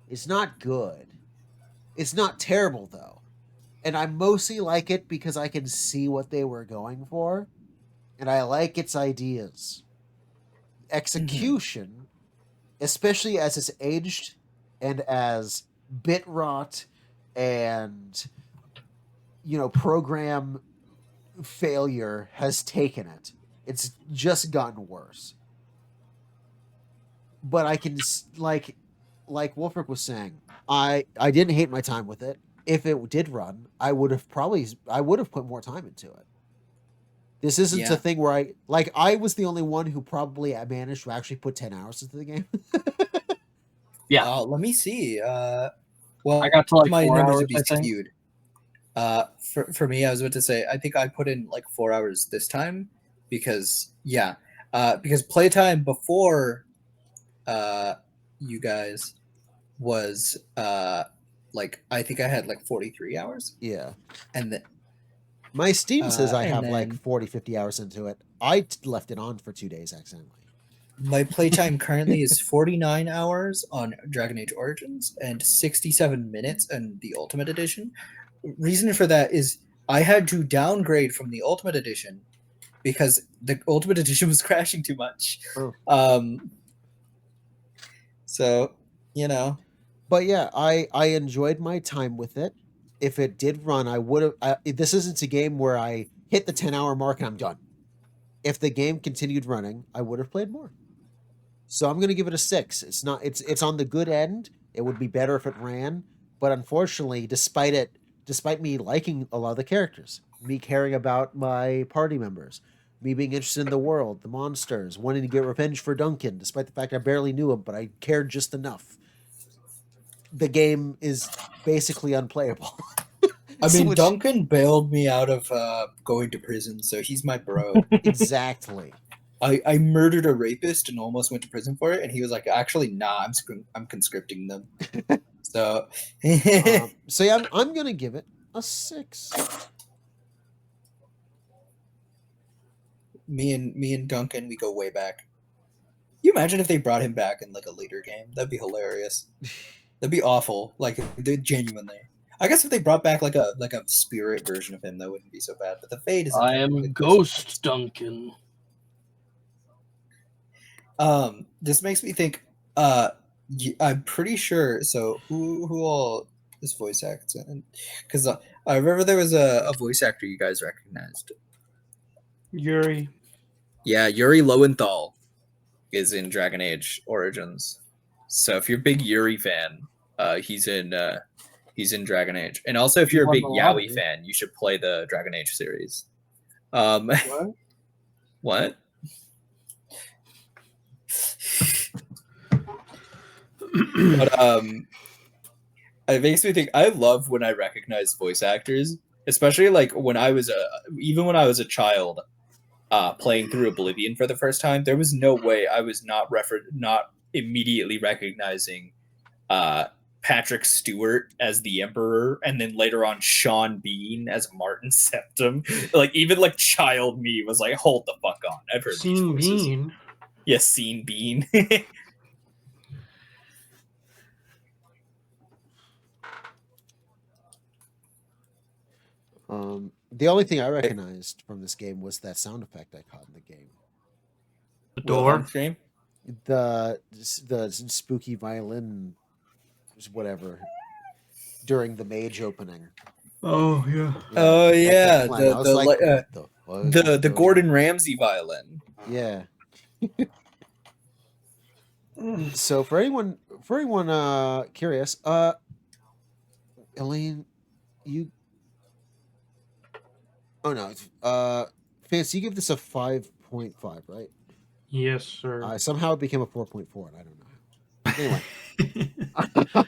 It's not good. It's not terrible though. And I mostly like it because I can see what they were going for, and I like its ideas. Execution, especially as it's aged and as bit rot and program failure has taken it. It's just gotten worse. But I can like Wulfryk was saying, I didn't hate my time with it. If it did run, I would have put more time into it. This isn't a thing where I was the only one who probably managed to actually put 10 hours into the game. Yeah. Let me see. Well, I got to like my 4 numbers hours, would be I think. skewed. For me, I was about to say, I think I put in like 4 hours this time because playtime before you guys was like I think I had like 43 hours. Yeah. And then my Steam says I and have like then- 40, 50 hours into it. I left it on for 2 days accidentally. my playtime currently is 49 hours on Dragon Age Origins and 67 minutes in the Ultimate Edition. Reason for that is I had to downgrade from the Ultimate Edition because the Ultimate Edition was crashing too much. Oh. So, But yeah, I enjoyed my time with it. If it did run, I would have. This isn't a game where I hit the 10-hour mark and I'm done. If the game continued running, I would have played more. So I'm going to give it a 6. It's not. It's on the good end. It would be better if it ran, but unfortunately, despite me liking a lot of the characters, me caring about my party members, me being interested in the world, the monsters, wanting to get revenge for Duncan, despite the fact I barely knew him, but I cared just enough. The game is basically unplayable. I mean, Duncan bailed me out of going to prison, so he's my bro. Exactly. I murdered a rapist and almost went to prison for it, and he was like, "Actually, nah, I'm conscripting them." So, so yeah, I'm gonna give it a 6. me and Duncan, we go way back. You imagine if they brought him back in like a later game? That'd be hilarious. That'd be awful. Like, genuinely. I guess if they brought back like a spirit version of him, that wouldn't be so bad. But the Fade is. I am Ghost Duncan. This makes me think. I'm pretty sure. So who all is voice acting? Because I remember there was a voice actor you guys recognized. Yuri. Yeah, Yuri Lowenthal is in Dragon Age Origins. So if you're a big Yuri fan, he's in Dragon Age. And also if you're a big Yaoi fan, you should play the Dragon Age series. What? What? But it makes me think. I love when I recognize voice actors, especially like when I was a child, playing through Oblivion for the first time. There was no way I was not immediately recognizing Patrick Stewart as the Emperor, and then later on Sean Bean as Martin Septim. Like even like child me was like, hold the fuck on. I've heard these voices. Bean. Yes, Scene Bean. The only thing I recognized from this game was that sound effect I caught in the game. The door. Game? The spooky violin, whatever, during the mage opening. Oh yeah. Oh yeah, the the Gordon Ramsay violin. Yeah. So for anyone curious, Eelayne, you. Oh no, Fancy, you give this a 5.5, right? Yes, sir. Somehow it became a 4.4, and I don't know how. Anyway.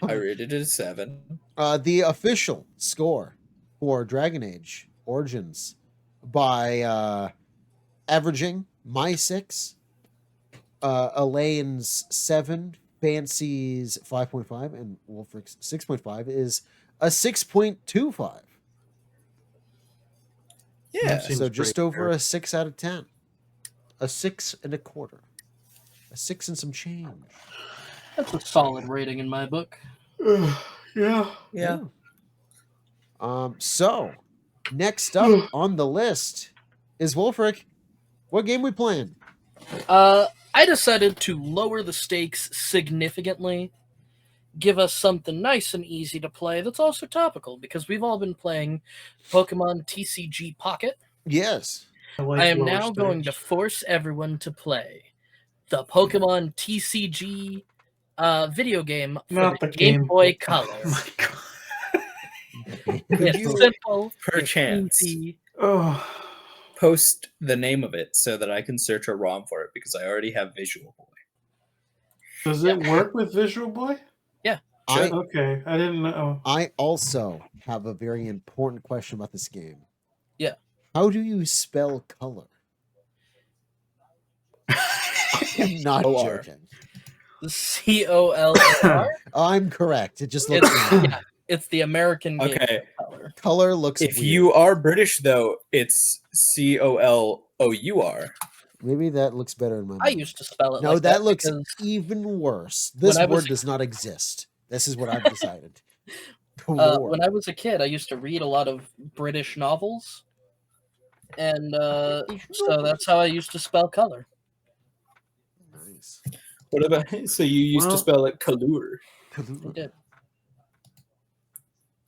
I rated it a 7. The official score for Dragon Age Origins by averaging my 6, Elaine's 7, Fancy's 5.5, and Wulfryk's 6.5 is a 6.25. Yeah. Seems So just pretty over fair. a 6 out of 10. A 6.25. A 6 and some change. That's a solid rating in my book. Yeah. Yeah. So next up on the list is Wulfryk. What game we playing? I decided to lower the stakes significantly, give us something nice and easy to play that's also topical, because we've all been playing Pokemon TCG Pocket. Yes. like I am lower now going to stakes. force everyone to play the Pokemon TCG video game for Not the the Game game. Boy Oh Color. my god. Could It's you, simple, per it's chance, easy. Oh. post the name of it so that I can search a ROM for it because I already have Visual Boy. Does it work with Visual Boy? I Okay, I didn't know. I also have a very important question about this game. Yeah. How do you spell color? I'm not O-R. joking. COLR. I'm correct. It just looks It's, wrong. yeah, it's the American Game Okay. Boy Color. Color looks If weird. you are British, though, it's COLOUR. Maybe that looks better in my I mind. used to spell it No, like that looks because even worse. This when I was- word does not exist. This is what I've decided. Color. when I was a kid, I used to read a lot of British novels, and so that's how I used to spell color. Nice. What about so you used to Well- spell it Kalur? I did.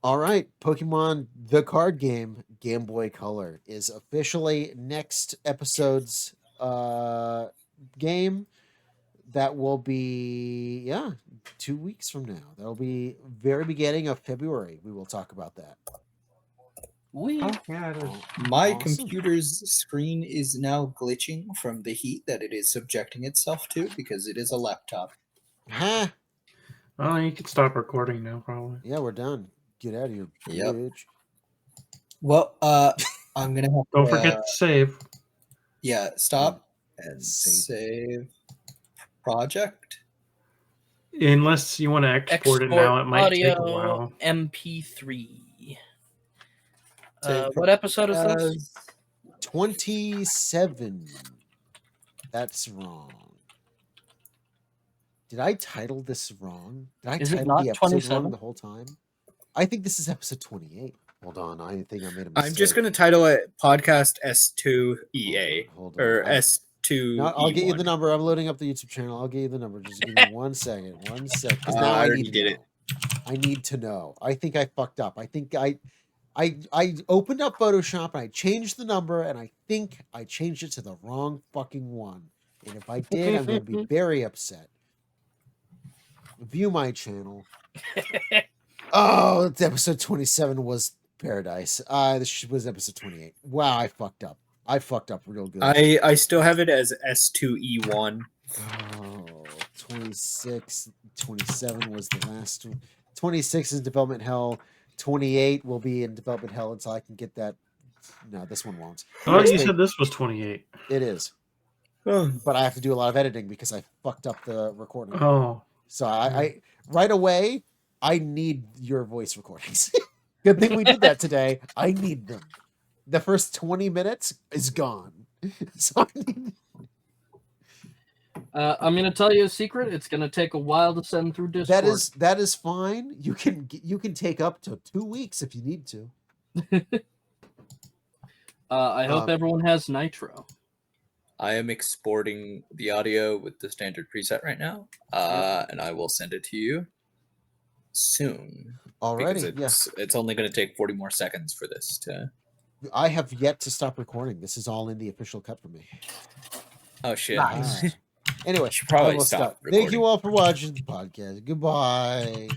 All right, Pokemon the card game Game Boy Color is officially next episode's game. That will be 2 weeks from now. That'll be very beginning of February. We will talk about that. We Oh, yeah, it is. My Awesome. computer's screen is now glitching from the heat that it is subjecting itself to because it is a laptop. Ha! Well, you can stop recording now, probably. Yeah, we're done. Get out of here, Yep. bitch. Well, I'm gonna have Don't to forget to save. stop and Save. save project. Unless you want to export it now, it might take a while. MP3. Save What episode is this? as- 27. That's wrong. Did I title this wrong? Did I Is it title not the episode 27? wrong the whole time? I think this is episode 28. Hold on, I think I made a mistake. I'm just gonna title it podcast S2EA Hold on. or I- S2. No, I'll get you the number. I'm loading up the YouTube channel. I'll get you the number. Just give me 1 second. 1 second. Because now I I already need to did know. it. I need to know. I think I fucked up. I think I opened up Photoshop and I changed the number and I think I changed it to the wrong fucking one. And if I did, I'm going to be very upset. View my channel. Oh, it's episode 27 was Paradise. This was episode 28. Wow, I fucked up. I fucked up real good. I still have it as S2E1. Oh, 26, 27 was the last one. 26 is development hell. 28 will be in development hell until I can get that. No, this one won't. Oh, Next you week- said this was 28. It is, Oh, but I have to do a lot of editing because I fucked up the recording. Oh, So I right away, I need your voice recordings. Good thing we did that today. I need them. The first 20 minutes is gone. So I need. I'm going to tell you a secret. It's going to take a while to send through Discord. That is fine. You can take up to 2 weeks if you need to. I hope everyone has Nitro. I am exporting the audio with the standard preset right now, and I will send it to you soon. Because Alrighty, it's only going to take 40 more seconds for this to. I have yet to stop recording. This is all in the official cut for me. Oh shit! Nice. Ah. Anyway, Should probably I will stop Thank you recording. all for watching the podcast. Goodbye.